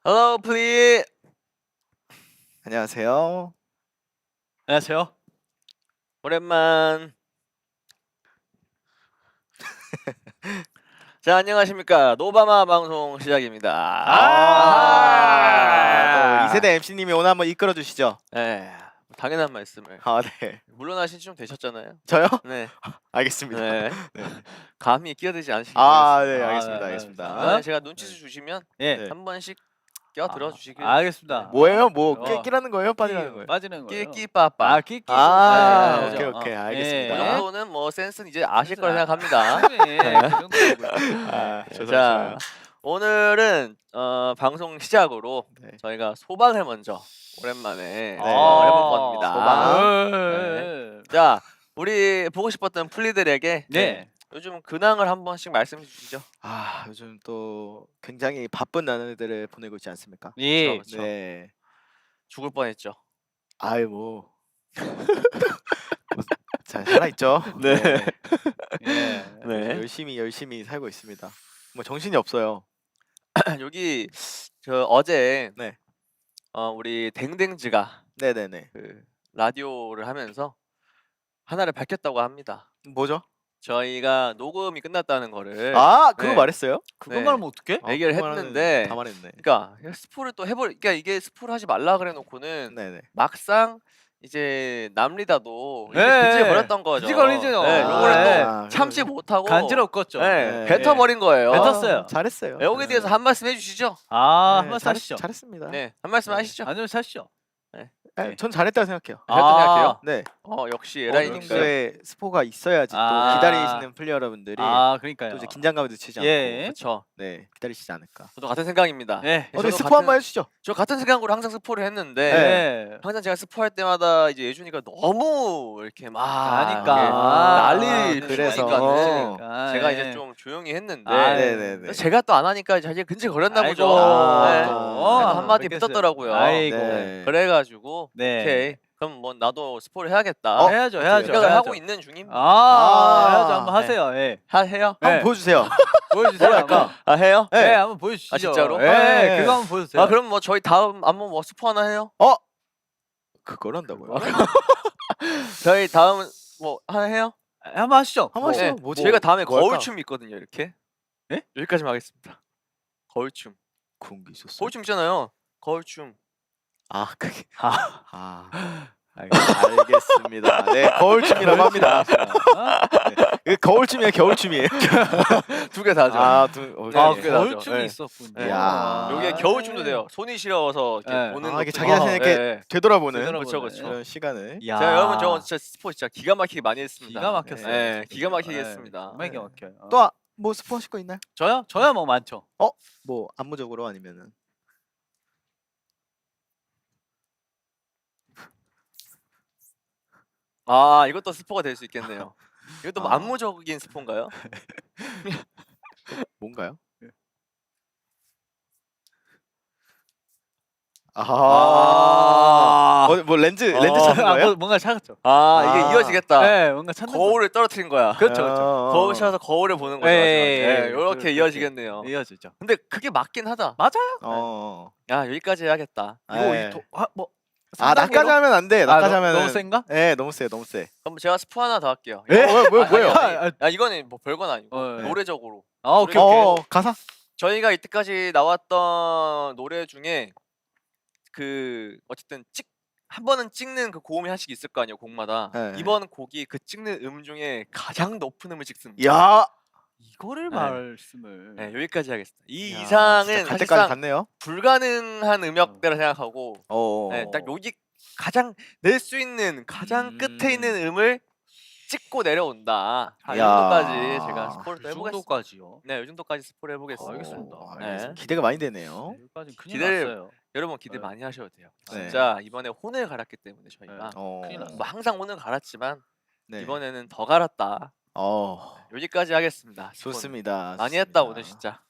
Hello, please. 안녕하세요. 안녕하세요. 오랜만. 자, 안녕하십니까. 노바마 방송 시작입니다. 또 2세대 MC님이 오늘 한번 이끌어 주시죠. 네, 당연한 말씀을. 아, 네. 물러나신 지 좀 되셨잖아요. 저요? 네. 알겠습니다. 네. 네. 감히 끼어들지 않으시길 아, 바라겠습니다. 네, 아, 알겠습니다. 네, 알겠습니다. 이번에 제가 눈치를 주시면 예. 네. 한 번씩 껴들어 주시길. 알겠습니다. 뭐예요? 뭐 어. 끼라는 거예요? 빠지라는 거예요? 빠지는 거예요. 끼끼빠빠. 아, 끼끼. 아, 네, 오케이, 오케이. 알겠습니다. 그 예. 정도는 뭐 센스는 이제 아실 거라 생각합니다. 네. 그 정도고요. 아, 자, 죄송합니다. 오늘은 방송 시작으로 네. 저희가 소방을 먼저 오랜만에 네. 해볼 겁니다. 소방. 네. 자, 우리 보고 싶었던 플리들에게 네. 요즘 근황을 한 번씩 말씀해 주시죠. 아, 요즘 또 굉장히 바쁜 나날들을 보내고 있지 않습니까? 예. 그쵸. 네. 죽을 뻔했죠. 아이 뭐. 잘 살아 있죠. 네. 예. 네. 열심히 살고 있습니다. 뭐 정신이 없어요. 여기 저 어제 네. 우리 댕댕즈가 네, 네, 네. 그 라디오를 하면서 하나를 밝혔다고 합니다. 뭐죠? 저희가 녹음이 끝났다는 거를 아, 그거 네. 말했어요? 그거 네. 말하면 어떡해? 아, 얘기를 그거 말하면 했는데 다 말했네. 그러니까 스포를 또 그러니까 이게 스포를 하지 말라 그래 놓고는 네, 네. 막상 이제 남리다도 이제 네. 그지 걸렸던 거죠. 그지 걸리죠. 네, 요거를 아, 또 참지 못하고 간지럽겠죠. 네, 네. 뱉어버린 거예요. 뱉었어요. 잘했어요. 네, 여기에 대해서 한 말씀 해주시죠. 아, 네, 한번 사시죠. 잘했습니다. 네, 한 말씀 네. 하시죠. 안녕 사시죠. 네, 전 잘했다고 생각해요. 그랬다고 생각해요. 네. 역시 어느 에라이니까. 정도의 스포가 있어야지 또 아. 기다리시는 플레이어 여러분들이 그러니까요. 또 이제 긴장감을 늦추지 않고 예. 그렇죠. 네, 기다리시지 않을까. 저도 같은 생각입니다. 네. 네, 저도 스포 한번 같은- 해주시죠. 저 같은 생각으로 항상 스포를 했는데 네. 항상 제가 스포할 때마다 이제 예준이가 너무 이렇게 막 하니까. 이렇게 난리 그래서. 피우니까는 제가 이제 좀 조용히 했는데 네네네. 제가 또 안 하니까 자기가 근질 거렸나 보죠. 아이고. 네. 또. 그래서 한마디 그랬겠어요. 붙었더라고요. 아이고. 네. 그래가지고 네. 오케이 그럼 뭐 나도 스포를 해야겠다. 해야죠. 생각을 하고 있는 중입니다. 해야죠. 한번 네. 하세요. 예. 해요? 한번 네. 보여주세요. 보여주세요. 뭐랄까? 한번. 해요? 네, 한번 보여주시죠. 아, 진짜로? 예, 네. 그거 한번 보여주세요. 그럼 뭐 저희 다음 한번 뭐 스포 하나 해요? 그걸 한다고요? 저희 다음 뭐 하나 해요? 한번 하시죠. 한번 하시죠. 네. 뭐지? 저희가 다음에 뭐 할까? 거울춤 있거든요. 이렇게. 네? 여기까지만 하겠습니다. 거울춤. 그런 게 있었어요. 거울춤 있잖아요. 거울춤. 아, 그게. 아. 알겠습니다. 네, 거울춤이라고 합니다. 네, 거울춤이에요, 겨울춤이에요. 두 개 다죠. 오케이. 그게 거울춤이 네. 있었군요. 네. 이야. 여기에 겨울춤도 돼요. 손이 시려워서 이렇게 네. 보는 아, 이게 것도 자기 자신을 있고. 이렇게 네. 되돌아보는 그쵸, 그쵸. 그런 시간을. 야. 제가 여러분 저 진짜 스포 진짜 기가 막히게 많이 했습니다. 기가 막혔어요. 네, 기가 막히게 네, 했습니다. 정말 기가 막혀요. 또 뭐 스포 하실 거 있나요? 저요? 저야 뭐 많죠. 뭐 안무적으로 아니면은 이것도 스포가 될 수 있겠네요. 이것도 뭐 아. 안무적인 스포인가요? 뭔가요? 네. 뭐 렌즈 찾는 거예요? 뭔가 찾았죠. 이게 아. 이어지겠다. 네, 뭔가 찾는 거울을 떨어뜨린 거야. 그렇죠, 그렇죠. 거울 셔서 거울을 보는 거죠. 예, 이렇게 그렇게 이어지겠네요. 이어지죠. 근데 그게 맞긴 하다. 맞아요. 야 여기까지 해야겠다. 네. 뭐 나까지 하면 안 돼. 나까지 하면 너무 센가? 네, 너무 세, 너무 세. 그럼 제가 스포 하나 더 할게요. 예? 뭐예요? 이거는 뭐 별건 아니고 네. 노래적으로. 오케이. 가사? 저희가 이때까지 나왔던 노래 중에 어쨌든 한 번은 찍는 그 고음이 하나씩 있을 거 아니에요, 곡마다. 네. 이번 곡이 그 찍는 음 중에 가장 높은 음을 찍습니다. 야, 이거를 네. 말씀을. 네, 여기까지 하겠습니다. 이 야, 이상은 진짜 갈 때까지 사실상 갔네요. 불가능한 음역대라 생각하고 네, 딱 여기 가장 낼 수 있는 가장 끝에 있는 음을 찍고 내려온다. 이 야. 정도까지 제가 스포를 또 그 해보겠습니다. 정도까지요. 네, 이 정도까지 스포를 해보겠습니다. 알겠습니다. 알겠습니다. 네. 기대가 많이 되네요. 여기까지 큰일 기대를- 났어요. 여러분 기대 네. 많이 하셔도 돼요. 네. 진짜 이번에 혼을 갈았기 때문에 저희가 큰일 났어. 뭐 항상 혼을 갈았지만 네. 이번에는 더 갈았다. 여기까지 하겠습니다. 스포는. 좋습니다. 많이 했다 좋습니다. 오늘 진짜.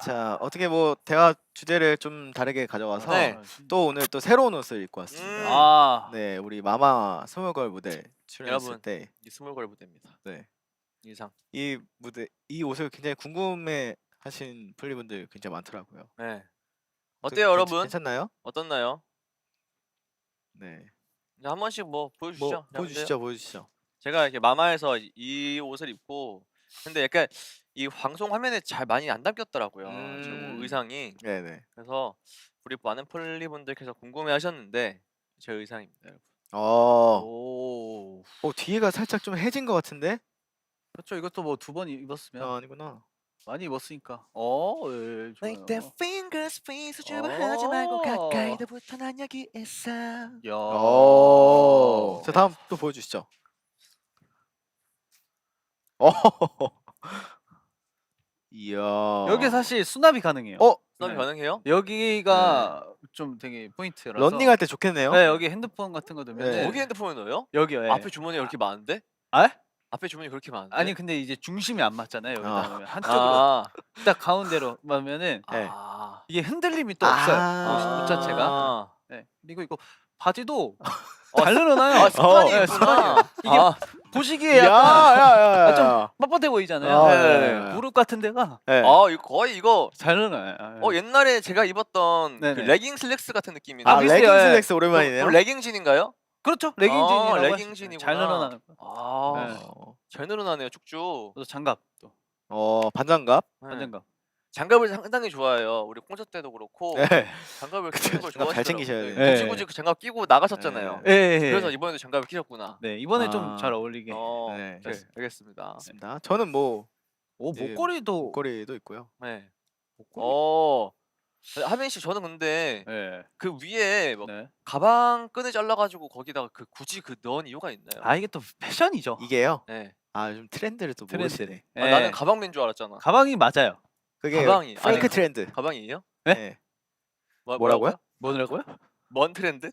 자, 어떻게 뭐 대화 주제를 좀 다르게 가져와서 네. 또 오늘 또 새로운 옷을 입고 왔습니다. 아, 네, 우리 마마 스물걸 무대 출연했을 여러분. 때 이 스물걸 무대입니다. 네. 이상. 이 무대 이 옷을 굉장히 궁금해 하신 플리분들 굉장히 많더라고요. 네. 어떻게 어때요 여러분? 괜찮나요? 어떻나요? 네. 이제 한 번씩 뭐 보여주시죠. 뭐 보여주시죠. 제가 이렇게 마마에서 이 옷을 입고 근데 약간 이 방송 화면에 잘 많이 안 담겼더라고요. 저 의상이. 네, 네. 그래서 우리 많은 플리분들께서 궁금해하셨는데 제 의상입니다, 여러분. 오, 뒤에가 살짝 좀 해진 것 같은데? 그렇죠. 이것도 뭐 2번 입었으면 아니구나. 많이 입었으니까. 예, Make 좋아요. the fingers free 수줍어하지 말고 가까이도 붙어 난 여기 있어. 야. 자, 다음 또 보여주시죠. 이야. 여기 사실 수납이 가능해요. 수납이 네. 가능해요? 여기가 좀 되게 포인트라서. 런닝할 때 좋겠네요. 네, 여기 핸드폰 같은 거 넣으면 네. 여기 핸드폰을 넣어요? 여기요. 예. 앞에 주머니가 이렇게 많은데? 아? 앞에 주머니 그렇게 많은데? 아니 근데 이제 중심이 안 맞잖아요. 여기다 아. 놓으면 한쪽으로 아, 딱 가운데로 놓으면은 네. 아. 이게 흔들림이 또 없어요. 아. 옷 자체가. 아. 네. 그리고 이거 바지도 잘 늘어나요. 아, 습관이 네, 있구나. 습관이에요. 이게 아, 보시기에 야, 약간 야. 좀 뻣뻣해 보이잖아요. 아, 네. 네. 무릎 같은 데가 네. 이거 거의 이거 잘 늘어나요. 옛날에 제가 입었던 그 네네. 레깅 슬랙스 같은 느낌이네. 아, 비슷해요. 레깅 예. 슬랙스 오랜만이네요. 레깅진인가요? 그렇죠. 레깅진이라고 레깅진이구나. 잘 늘어나는 거. 아, 네. 잘 늘어나네요, 쭉쭉. 또 장갑 또 반장갑. 네. 반장갑. 장갑을 상당히 좋아해요. 우리 콘서트 때도 그렇고 네. 장갑을 그쵸, 끼는 걸 장갑 잘 좋아하시더라고요. 챙기셔야 네. 돼요. 굳이 굳이 그 장갑 끼고 나가셨잖아요. 네. 예. 그래서 이번에도 장갑을 끼셨구나. 네 이번에 아. 좀 잘 어울리게. 네. 네, 알겠습니다. 맞습니다. 저는 뭐 오 예, 목걸이도. 목걸이도 있고요. 네. 목걸이. 하민 씨 저는 근데 네. 그 위에 뭐 네. 가방 끈을 잘라가지고 거기다가 그 굳이 넣은 이유가 있나요? 아 이게 또 패션이죠. 이게요. 네. 요즘 트렌드를 또 트렌드. 모르시네. 예. 나는 가방인 줄 알았잖아. 가방이 맞아요. 그게 가방이. 페이크 아니, 트렌드. 가방이에요? 네? 뭐라고요? 뭐라고요? 뭔 트렌드?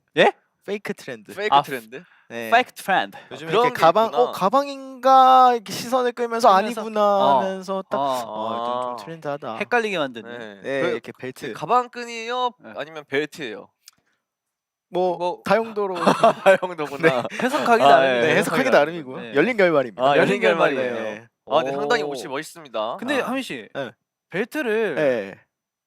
페이크 트렌드. 페이크 아, 트렌드? 네. Fake trend. 요즘 그런 이렇게 게 가방 있구나. 가방인가 이렇게 시선을 끌면서 끌면서? 아니구나 하면서 딱 아. 좀 트렌드하다. 헷갈리게 만드는. 네. 네, 그 이렇게 벨트. 가방 끈이요? 네. 아니면 벨트예요? 뭐 다용도로 다용도구나. 해석하기 아, 나름이에요. 네, 해석하기 나름이고요. 네. 열린 결말입니다. 아, 열린 열린 결말이에요. 결말이에요. 근데 상당히 오. 옷이 멋있습니다. 근데 아. 하민 씨, 네. 벨트를 네.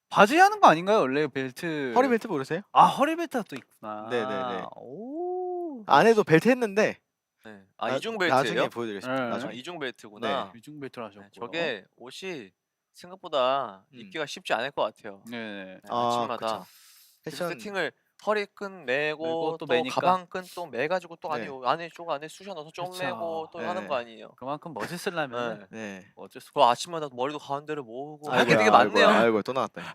바지에 하는 거 아닌가요? 원래 벨트. 허리 벨트 모르세요? 아 허리 벨트가 또 있구나. 네네네. 오. 안에도 벨트 했는데 네. 나- 이중 나중에 벨트예요? 보여드리겠습니다. 네. 나중에. 이중 벨트구나. 유중 벨트를 하셨고. 네, 저게 옷이 생각보다 입기가 쉽지 않을 것 같아요. 네. 네, 아, 아침마다 그쵸. 그 패션 세팅을 허리끈 매고 매고 또 또 매니까. 가방끈 또 매가지고 또 네. 안에 쑤셔 넣어서 좀 그쵸. 매고 또 네. 하는 거 아니에요. 그만큼 멋있으려면 네. 네. 어쩔 수 그 아침마다 머리도 가운데를 모으고 할 게 아이고야, 되게 많네요. 아이고 또 나왔다. 네.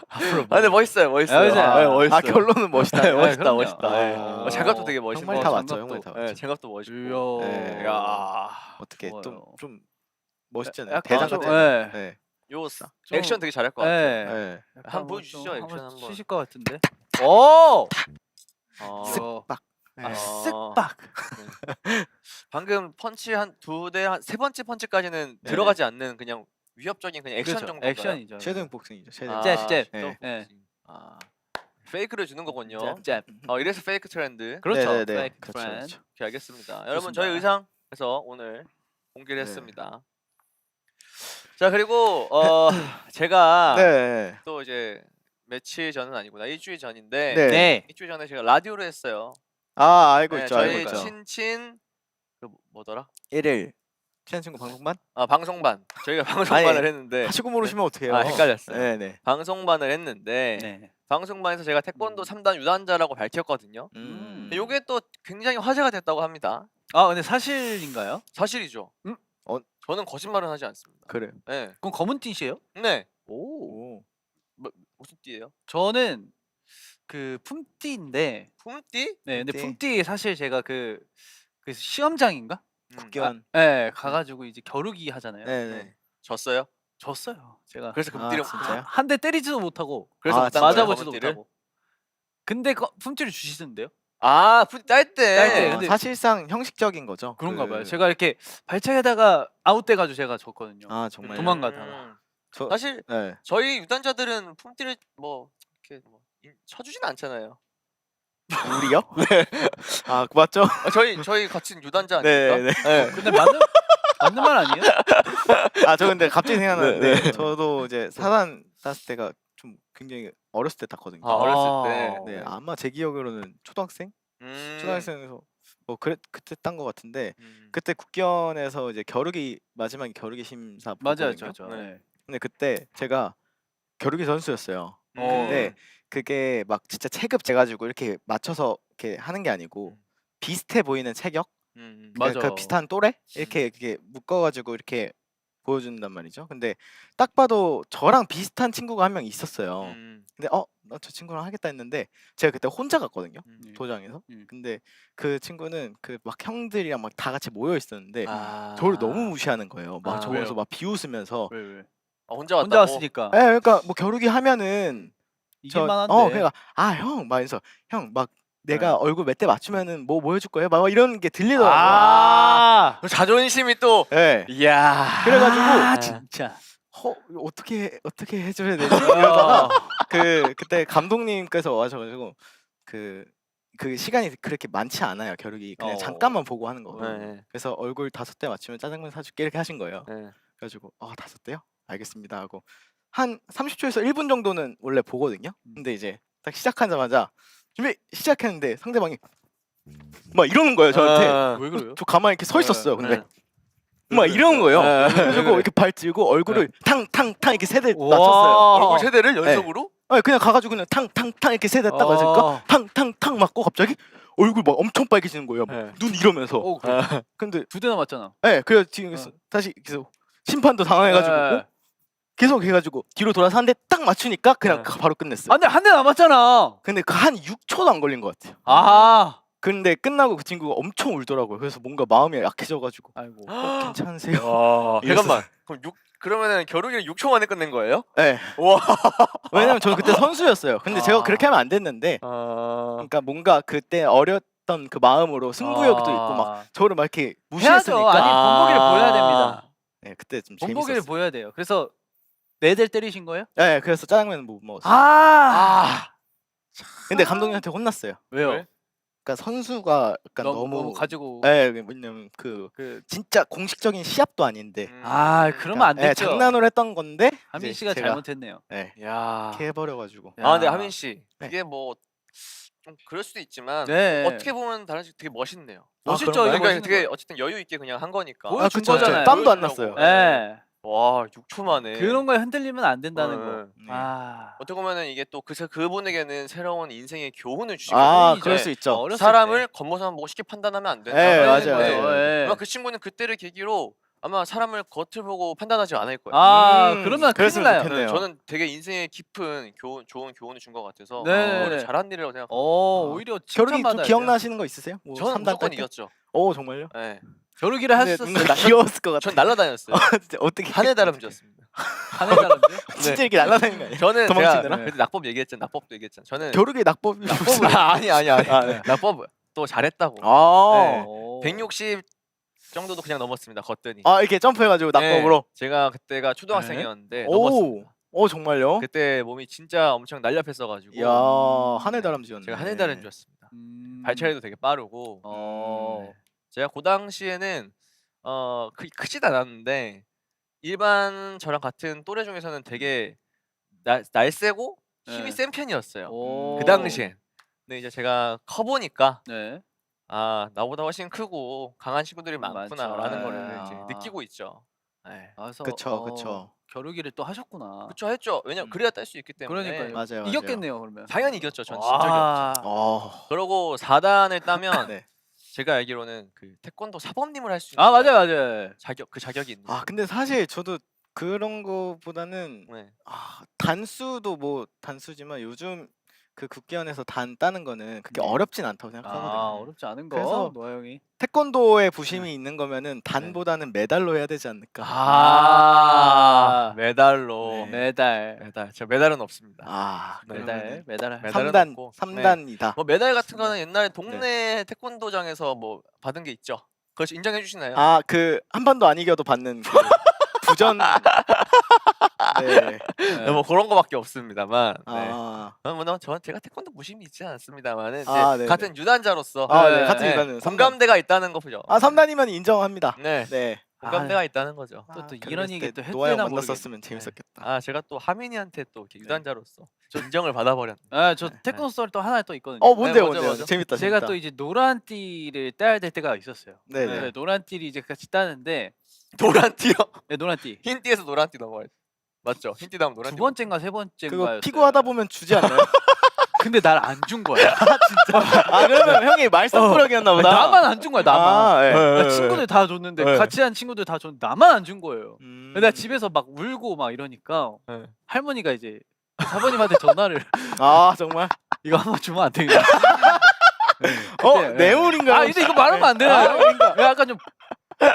앞으로. 아 근데 멋있어요, 멋있어요. 멋있어요. 네, 멋있어요. 결론은 멋있다. 네, 멋있다, 그럼요. 멋있다. 네. 아. 장갑도 되게 멋있고. 형말 다 맞죠, 장갑도. 형말 다 네, 맞죠. 장갑도 멋있고. 이야. 네. 야, 어떻게 좋아요. 좀 멋있잖아요. 약간 대장 좀, 같은. 네. 네. 요 좀- 액션 되게 잘할 것 같아요. 네. 네. 한번 보여주시죠, 액션 한번. 치실 것 같은데. 오! 쓱박. 네. 아, 어. 쓱박. 방금 펀치 한 세 번째 펀치까지는 네. 들어가지 않는 그냥 위협적인 그냥 액션 그렇죠. 정도. 액션이죠. 쉐도잉 복싱이죠. 쉐도잉. 아, 잽, 잽. 또 네. 네. 페이크를 주는 거군요. 잽, 잽. 이래서 페이크 트렌드. 그렇죠. 네네네. Fake 그렇죠, trend. 그렇죠. 오케이, 알겠습니다. 여러분 좋습니다. 저희 의상에서 오늘 공개를 네. 했습니다. 자 그리고 제가 네. 또 이제 며칠 전은 아니구나 일주일 전인데 네. 네. 일주일 전에 제가 라디오를 했어요. 알고 네, 있죠. 저희 알고 있죠. 친친 그 뭐더라? 1일 친한 친구 방송반? 방송반. 저희가 방송반을 아니, 했는데 하시고 모르시면 어떡해요? 헷갈렸어요. 네네. 방송반을 했는데 네. 방송반에서 제가 태권도 3단 유단자라고 밝혔거든요. 근데 요게 또 굉장히 화제가 됐다고 합니다. 아 근데 사실인가요? 사실이죠. 저는 거짓말은 하지 않습니다. 그래요. 네. 그럼 검은 띠시에요? 네. 오. 무슨 띠예요? 저는 그 품띠인데 품띠? 네 근데 품띠. 품띠 사실 제가 그 시험장인가? 국견. 네 가가지고 이제 겨루기 하잖아요. 네네. 졌어요? 졌어요. 제가 그래서 금띠를 진짜요? 한 대 때리지도 못하고 그래서 아, 못 딴 거예요, 맞아보지도 검은띠를? 못하고. 근데 품띠를 주시던데요? 아 품띠 딸 때. 딸 때, 아, 근데- 사실상 형식적인 거죠. 그런가 그- 봐요. 제가 이렇게 발차에다가 아웃돼가지고 제가 졌거든요. 아 정말. 도망가다가. 저 사실 네. 저희 유단자들은 품띠를 뭐 이렇게 뭐 쳐주진 않잖아요. 우리요? 네. 아 맞죠? 저희 같은 유단자 아닙니까? 네, 네. 근데 맞는 말 아니에요? 아 저 근데 갑자기 생각났는데 네. 저도 이제 사단 땄을 때가 좀 굉장히 어렸을 때 땄거든요. 아, 어렸을 때. 네, 아마 제 기억으로는 초등학생? 음. 초등학생에서 뭐 그때 딴 거 같은데 음. 그때 국견에서 이제 겨루기 마지막에 겨루기 심사 맞아요, 보거든요. 저. 네. 네. 근데 그때 제가 겨루기 선수였어요. 음. 근데 그게 막 진짜 체급 재가지고 이렇게 맞춰서 이렇게 하는 게 아니고 비슷해 보이는 체격? 맞아. 그 비슷한 또래? 이렇게 묶어가지고 이렇게 보여준단 말이죠. 근데 딱 봐도 저랑 비슷한 친구가 한 명 있었어요. 근데 나 저 친구랑 하겠다 했는데 제가 그때 혼자 갔거든요. 도장에서. 근데 그 친구는 그 막 형들이랑 막 다 같이 모여 있었는데 저를 너무 무시하는 거예요. 막 아, 저보면서 왜요? 막 비웃으면서. 왜? 혼자 혼자 왔다고? 왔으니까 예, 그러니까 뭐 겨루기 하면은 이길만한데. 그러니까 형, 막 해서 형 막 내가 네. 얼굴 몇 대 맞추면은 뭐 해줄 거예요? 막 이런 게 들리더라고요. 그 자존심이 또. 예. 이야. 그래가지고 진짜. 어떻게 해줘야 되지? 이러다가 그때 감독님께서 와셔가지고 그 시간이 그렇게 많지 않아요. 겨루기 그냥 잠깐만 보고 하는 거예요. 네. 그래서 얼굴 5대 맞추면 짜장면 사줄게 이렇게 하신 거예요. 네. 그래가지고 5대요? 알겠습니다 하고 한 30초에서 1분 정도는 원래 보거든요. 근데 이제 딱 시작하자마자 준비 시작했는데 상대방이 막 이러는 거예요 저한테. 왜 그래요? 저 가만히 이렇게 서 있었어요. 근데 네. 막 이러는 거예요. 네. 그래가지고 이렇게 발 들고 얼굴을 탕탕탕 이렇게 세 대 와. 맞췄어요. 얼굴 세대를 연속으로? 아니 그냥 가가지고 그냥 탕탕탕 이렇게 세 대 딱 맞으니까 탕탕탕 맞고 갑자기 얼굴 막 엄청 빨개지는 거예요. 막 네. 눈 이러면서. 그래. 근데 2대 남았잖아. 그래서 지금 다시 계속 심판도 당황해가지고 계속 해가지고 뒤로 돌아서 한 대 딱 맞추니까 그냥 바로 끝냈어요. 안돼 한 대 남았잖아. 근데 그 한 6초도 안 걸린 것 같아요. 근데 끝나고 그 친구가 엄청 울더라고요. 그래서 뭔가 마음이 약해져가지고 아이고. 괜찮으세요? 와. 이랬어요. 잠깐만. 그럼 그러면은 겨루기를 6초 만에 끝낸 거예요? 네. 와. 왜냐면 저는 그때 선수였어요. 근데 제가 그렇게 하면 안 됐는데 아. 그러니까 뭔가 그때 어렸던 그 마음으로 승부욕도 있고 막 저를 막 이렇게 해야죠. 무시했으니까. 아니 본보기를 보여야 됩니다. 네, 그때 좀 본보기를 재밌었어요. 보여야 돼요. 그래서 4대를 때리신 거예요? 네, 그래서 짜장면 못 먹었어요. 근데 감독님한테 혼났어요. 왜요? 왜? 그러니까 선수가 약간 너무 가지고. 네, 왜냐면 그 진짜 공식적인 시합도 아닌데. 그러면 안 네, 됐죠. 장난으로 했던 건데 하민 이제 씨가 제가 잘못했네요. 네, 야. 이렇게 해버려가지고. 근데 하민 씨, 네. 그게 뭐 좀 그럴 수도 있지만 네. 어떻게 보면 다른 되게 멋있네요. 멋있죠. 그런가요? 이거 그러니까 멋있는 되게 거예요. 어쨌든 여유 있게 그냥 한 거니까. 보여준 그쵸, 거잖아요. 땀도 안 보여주려고. 났어요. 네. 와, 6초 만에. 그런 거에 흔들리면 안 된다는 네. 거. 네. 어떻게 보면은 이게 또 그분에게는 새로운 인생의 교훈을 주시거든요. 그럴 수 있죠. 어렸을 사람을 겉모습만 보고 쉽게 판단하면 안 된다. 네, 때. 맞아요. 네. 아마 그 친구는 그때를 계기로 아마 사람을 겉을 보고 판단하지 않을 거예요. 그러면 큰일 그랬으면 나요. 좋겠네요. 저는 되게 인생의 깊은 좋은 교훈을 준 것 같아서 네. 오늘 잘한 일이라고 생각합니다. 오히려 겨루기 좀 칭찬받아야 기억나시는 거 있으세요? 뭐 저는 3단 무조건 딸 때? 이겼죠. 오 정말요? 네. 겨루기를 근데 하셨어요. 뭔가 귀여웠을 것 같아. 전 날라다녔어요. 진짜 어떻게 한해 다람쥐였습니다. 한해 다람쥐? 진짜 이렇게 날아다니는 거 아니에요? 저는 도망치느라? 제가 그때 낙법 얘기했잖아. 낙법도 얘기했잖아. 저는 겨루기 낙법이 무슨- 아니. 네. 낙법 또 잘했다고. 아, 160 정도도 그냥 넘었습니다. 걷더니. 이렇게 점프해가지고 낙법으로. 네, 제가 그때가 초등학생이었는데 넘었습니다. 오 정말요? 그때 몸이 진짜 엄청 날렵했어가지고 이야 한해 다람쥐였네. 제가 한해 다람쥐였습니다. 발차기도 되게 빠르고. 제가 그 당시에는 크지도 않았는데 일반 저랑 같은 또래 중에서는 되게 날쌔고 힘이 네. 센 편이었어요. 오. 그 당시엔. 근데 이제 제가 커 보니까 네. 나보다 훨씬 크고 강한 친구들이 많구나라는 많죠. 거를 네. 이제 느끼고 있죠. 네. 그래서 그쵸. 겨루기를 또 하셨구나. 그쵸, 했죠. 왜냐면 그래야 딸 수 있기 때문에. 그러니까요. 맞아요. 이겼겠네요 그러면. 당연히 이겼죠. 전 진적이었죠. 그러고 4단을 따면 네. 제가 알기로는 그 태권도 사범님을 할 수 있는 맞아요. 자격이 있는. 근데 사실 저도 그런 거보다는 네. 단수도 뭐 단수지만 요즘 그 국기원에서 단 따는 거는 그게 네. 어렵진 않다고 생각하거든요. 아 어렵지 않은 거. 그래서 노아 형이. 태권도에 부심이 있는 거면은 단보다는 메달로 해야 되지 않을까. 아, 메달로. 네. 메달. 메달. 저 메달은 없습니다. 아, 네. 메달. 메달. 메달은 3단 없고. 3단이다. 뭐 메달 같은 거는 옛날에 동네 태권도장에서 뭐 받은 게 있죠. 그걸 인정해 주시나요? 아, 그 한 번도 안 이겨도 받는 그 부전. 네. 네, 뭐 그런 거밖에 없습니다만. 네. 아. 저는 제가 태권도 무심이 있지 않습니다만은 이제 아, 네네. 같은 유단자로서 아, 네, 네. 같은 네. 유단은 공감대가 있다는 거죠. 아, 3단이면 인정합니다. 네, 네. 공감대가 있다는 거죠. 또 아, 이런 얘기 또 노아 형 했대나 만났었으면 재밌었겠다. 아, 제가 또 하민이한테 또 이렇게 유단자로서 인정을 받아버렸네. 아, 저 네. 태권도 썰 또 하나 또 있거든요. 뭔데요, 맞아, 뭔데요? 맞아. 재밌다, 제가 재밌다. 또 이제 노란 띠를 따야 될 때가 있었어요. 네네. 네, 노란 띠를 이제 같이 따는데 노란띠요? 네, 노란 띠. 흰띠에서 노란띠 넘어야 돼. 맞죠? 흰띠 다음 노란띠. 두 번째인가 세 번째인가. 그거 피구하다 보면 주지 않나요? 근데 날 안 준 거야. 아, 그러면 형이 말썽꾸러기였나 보다. 나만 안 준 거야. 나만. 아, 예. 나 친구들 다 줬는데 네. 같이 한 친구들 다 줬는데 나만 안 준 거예요. 음. 내가 집에서 막 울고 막 이러니까 네. 할머니가 이제 사모님한테 전화를 아, 정말? 이거 한번 주면 안 되냐? 그때, 뇌물인가요? 아 근데 이거 말하면 안 되나요? 약간 좀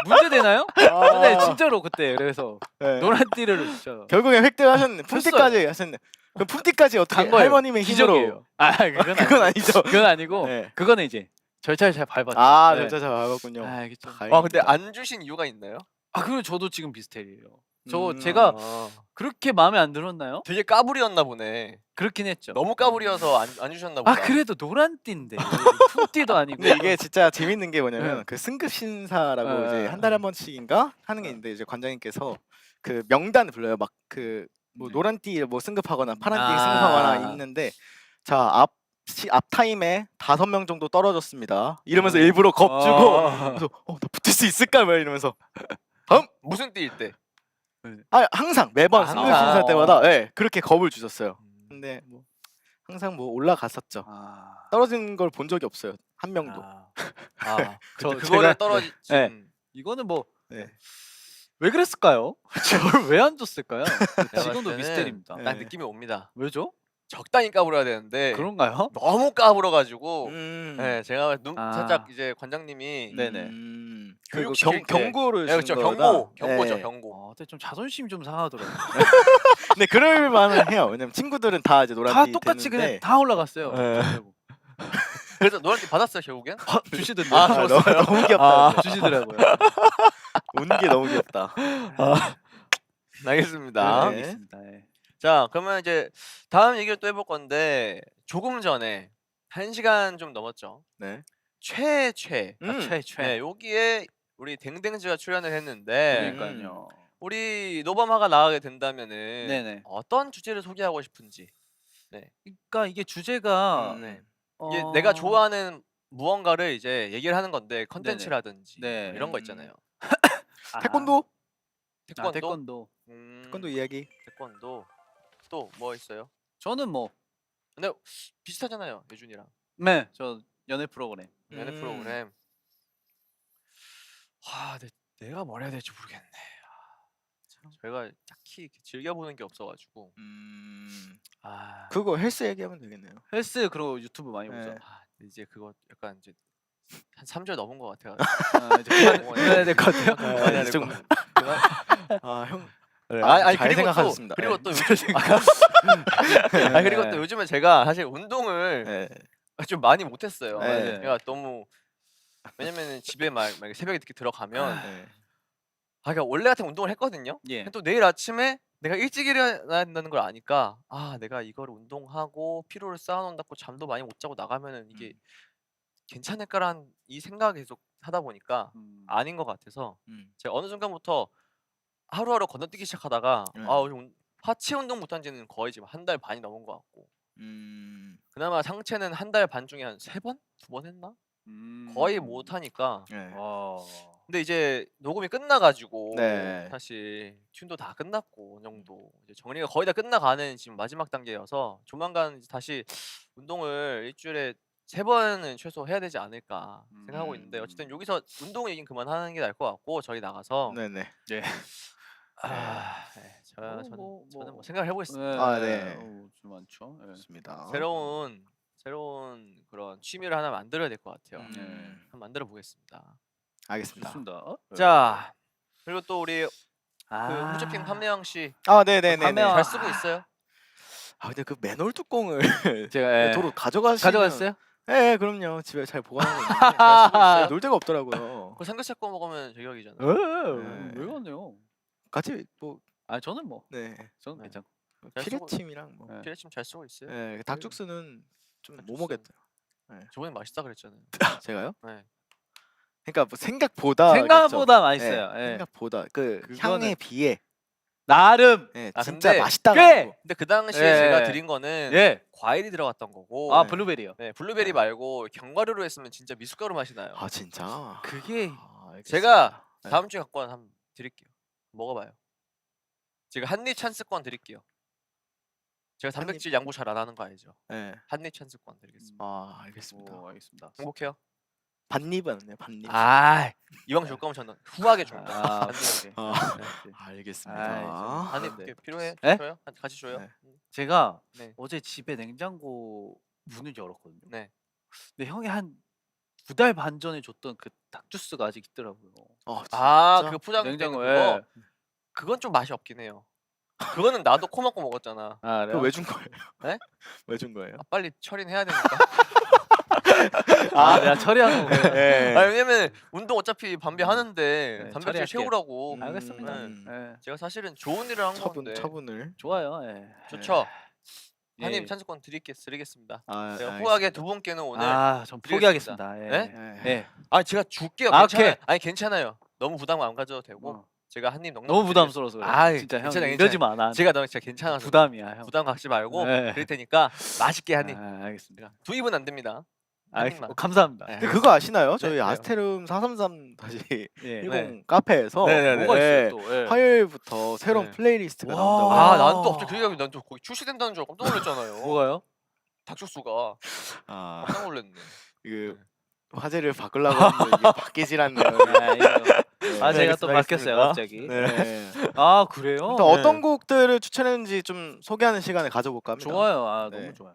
문제 되나요? 아. 근데 진짜로 그때 그래서 네. 노란 띠를 진짜 결국에 획득하셨네. 품띠까지 하셨네. 그 품띠까지 어떻게 간 거예요. 할머님의 힘으로? 기적이에요. 아 그건 그건 아니죠. 그건 아니고 네. 그거는 이제 절차를 잘 밟았죠. 아, 네. 절차 잘 알았군요. 아 이게 좀. 다행이다. 와, 근데 안 주신 이유가 있나요? 아 그럼 저도 지금 비슷해요. 저 음. 제가 아, 그렇게 마음에 안 들었나요? 되게 까불이었나 보네. 그렇긴 했죠. 너무 까불이어서 안 주셨나 보다. 아 그래도 노란 띠인데 품띠도 아니고. 근데 이게 진짜 재밌는 게 뭐냐면 네. 그 승급 신사라고 네, 이제 네, 한 달에 한 번씩인가 하는 게 있는데 이제 관장님께서 그 명단 불러요. 막 그 뭐 네. 노란띠 뭐 승급하거나 파란띠 아. 승급하거나 있는데 자 앞 타임에 5명 정도 떨어졌습니다. 이러면서 일부러 겁주고 그래서 나 붙을 수 있을까 막 이러면서 무슨 띠일 때? 항상 매번 아, 승급 항상. 신사 때마다 그렇게 겁을 주셨어요. 음. 근데 뭐 항상 뭐 올라갔었죠. 아, 떨어진 걸 본 적이 없어요. 한 명도. 아, 저 그거를 제가- 떨어지. 네. 이거는 뭐 네. 왜 그랬을까요? 저를 왜 안 줬을까요? 봤을 지금도 때는 미스테리입니다. 네. 딱 느낌이 옵니다. 왜죠? 적당히 까불어야 되는데 그런가요? 너무 까불어가지고 네. 제가 아. 살짝 이제 관장님이 네네. 그리고 교육시킬 때. 경고를 네, 그렇죠. 주는 거다. 경고죠, 네. 경고. 근데 좀 자존심 좀 상하더라고요. 근데 그럴 만은 해요. 왜냐면 친구들은 다 이제 노란띠 다 똑같이 되는데 그냥 다 올라갔어요. 네. 그래서 노란띠 받았어요 결국엔? 주시던데. 아, 아, 너무 귀엽다. 주시더라고요. 운 게 너무 귀엽다. 알겠습니다. 네. 알겠습니다. 네. 자, 그러면 이제 다음 얘기를 또 해볼 건데 조금 전에 1시간 좀 넘었죠. 네. 최. 최. 여기에 우리 댕댕즈가 출연을 했는데 그러니까요. 우리 노바마가 나가게 된다면은 네네. 어떤 주제를 소개하고 싶은지. 그러니까 이게 주제가 네. 어... 이게 내가 좋아하는 무언가를 이제 얘기를 하는 건데 컨텐츠라든지 네. 뭐 이런 거 있잖아요. 아, 태권도? 태권도? 태권도. 태권도 이야기. 태권도. 또 뭐 있어요? 저는 뭐 근데 비슷하잖아요, 예준이랑. 네, 저 연애 프로그램. 연애 프로그램. 내가 뭘 해야 될지 모르겠네. 저희가 딱히 이렇게 즐겨보는 게 없어가지고. 그거 헬스 얘기하면 되겠네요. 헬스 그리고 유튜브 많이 네. 보죠. 근데 이제 그거 약간 이제 한 3절 넘은 것 같아요. 이제 그만해야 될 것 같아요. 그만해야 될 좀- 것 같아요. 형. 아니, 잘 그리고 생각하셨습니다. 그리고 네. 또 요즘 그리고 또 요즘에 제가 사실 운동을 네. 좀 많이 못했어요. 네. 제가 너무 왜냐면은 집에 만약에 새벽에 늦게 들어가면 네. 그러니까 원래 같은 운동을 했거든요. 예. 근데 또 내일 아침에 내가 일찍 일어나야 된다는 걸 아니까 내가 이걸 운동하고 피로를 쌓아놓는다고 잠도 많이 못 자고 나가면은 이게 괜찮을까라는 이 생각을 계속 하다 보니까 아닌 것 같아서 제가 어느 순간부터 하루하루 건너뛰기 시작하다가 요즘 하체 운동 못한 지는 거의 지금 한 달 반이 넘은 것 같고 그나마 상체는 한 달 반 중에 한 3번? 2번 했나? 거의 못 하니까 네. 근데 이제 녹음이 끝나가지고 네. 사실 튠도 다 끝났고 어느 정도 이제 정리가 거의 다 끝나가는 지금 마지막 단계여서 조만간 이제 다시 운동을 일주일에 3번은 최소 해야 되지 않을까 생각하고 있는데 어쨌든 여기서 운동 얘기는 그만하는 게 나을 것 같고 저희 나가서 네네. 예. 네, 저는 뭐 생각을 해보겠습니다. 네. 아, 네. 좀 많죠. 네. 좋습니다. 새로운 그런 취미를 하나 만들어야 될 것 같아요. 음, 한번 만들어 보겠습니다. 알겠습니다. 좋습니다. 네. 자, 그리고 또 우리 그 아. 후즈핑 판매영 씨 아, 네네네. 판매왕. 잘 쓰고 있어요? 아, 근데 그 맨홀 뚜껑을 제가 도로 가져가시면. 가져갔어요? 네, 그럼요. 집에 잘 보관하고 있는데 잘 쓰고 있어요. 놀 데가 없더라고요. 그 삼겹살 구워 먹으면 저격이잖아요. 네. 왜 그러네요. 같이 뭐 아 저는 뭐 네. 저는 네. 괜찮고. 잘 쓰고- 피레침이랑 뭐. 네. 피레침 잘 쓰고 있어요? 네, 닭죽수는 좀 못 닭죽수. 먹겠어요. 저번에 맛있다 그랬잖아요. 제가요? 네. 그러니까 뭐 생각보다 생각보다 그쵸? 맛있어요. 네, 예. 생각보다 그 그거는- 향에 비해 나름 네, 아, 진짜 근데 맛있다. 꽤! 근데 그 당시에 예. 제가 드린 거는 예. 과일이 들어갔던 거고 아 네. 블루베리요. 네, 블루베리 네. 말고 견과류로 했으면 진짜 미숫가루 맛이 나요. 아, 진짜. 그게 알겠습니다. 제가 네. 다음 주에 갖고 와서 한번 드릴게요. 먹어봐요. 제가 한입 찬스권 드릴게요. 제가 단백질 양보 잘 안 하는 거 알죠? 네. 한입 찬스권 드리겠습니다. 아, 알겠습니다. 오, 알겠습니다. 행복해요? 반입은 네, 반입. 아, 이왕 줄 거면 저는 후하게 줄 거예요. 아, 한입. 아, 네. 알겠습니다. 아이, 한입 네. 필요해? 네? 줘요? 같이 줘요? 네. 제가 네. 어제 집에 냉장고 문을 열었거든요. 네. 근데 형이 한 2달 반 전에 줬던 그 닭주스가 아직 있더라고요. 아, 진짜? 그 포장 냉장고 그거 에. 그건 좀 맛이 없긴 해요. 그거는 나도 코 막고 먹었잖아. 아, 그거 그래요? 왜 준 거예요? 네? 왜 준 거예요? 아, 빨리 처리는 해야 되니까. 아, 내가 처리하는 거. 네. 아, 왜냐면 운동 어차피 밤비 하는데 네, 단백질 처리할게요. 채우라고. 알겠습니다. 음. 예. 제가 사실은 좋은 일을 한 처분 건데. 처분을. 좋아요. 예. 좋죠. 예. 한입 찬스권 드리겠습니다. 아, 제가 알겠습니다. 후하게 두 분께는 오늘 아, 전 드리겠습니다. 포기하겠습니다. 예. 네? 예. 예. 아, 제가 줄게요. 아, 괜찮아요. 오케이. 아니 괜찮아요. 너무 부담 안 가져도 되고 어. 제가 한입 넉넉히 너무 드리겠습니다. 부담스러워서 그래. 아이, 진짜 형 괜찮아, 이러지 마. 나 제가 너무 진짜 괜찮아서 부담이야, 형. 부담 갖지 말고 네. 드릴 테니까 맛있게 한입. 아, 알겠습니다. 두 입은 안 됩니다. 한입만. 감사합니다. 네. 근데 그거 아시나요? 저희 왜요? 아스테룸 433 다시 예. 10 네. 카페에서 네네네. 뭐가 예, 있어요, 또? 예. 화요일부터 새로운 네. 플레이리스트가 와. 나온다고. 아, 난 또 갑자기 그 얘기하면 난 또 거기 출시된다는 줄 알고 깜짝 놀랐잖아요. 뭐가요? 닭죽수가 아, 깜짝 놀랐네. 그 화제를 바꾸려고 하는데 이게 바뀌질 않네요. 아, 이거. 아, 네, 제가 또 알겠습니다. 바뀌었어요, 갑자기. 네. 아, 그래요? 또 어떤 곡들을 추천했는지 좀 소개하는 시간을 가져볼까 합니다. 좋아요. 아, 네. 너무 좋아요.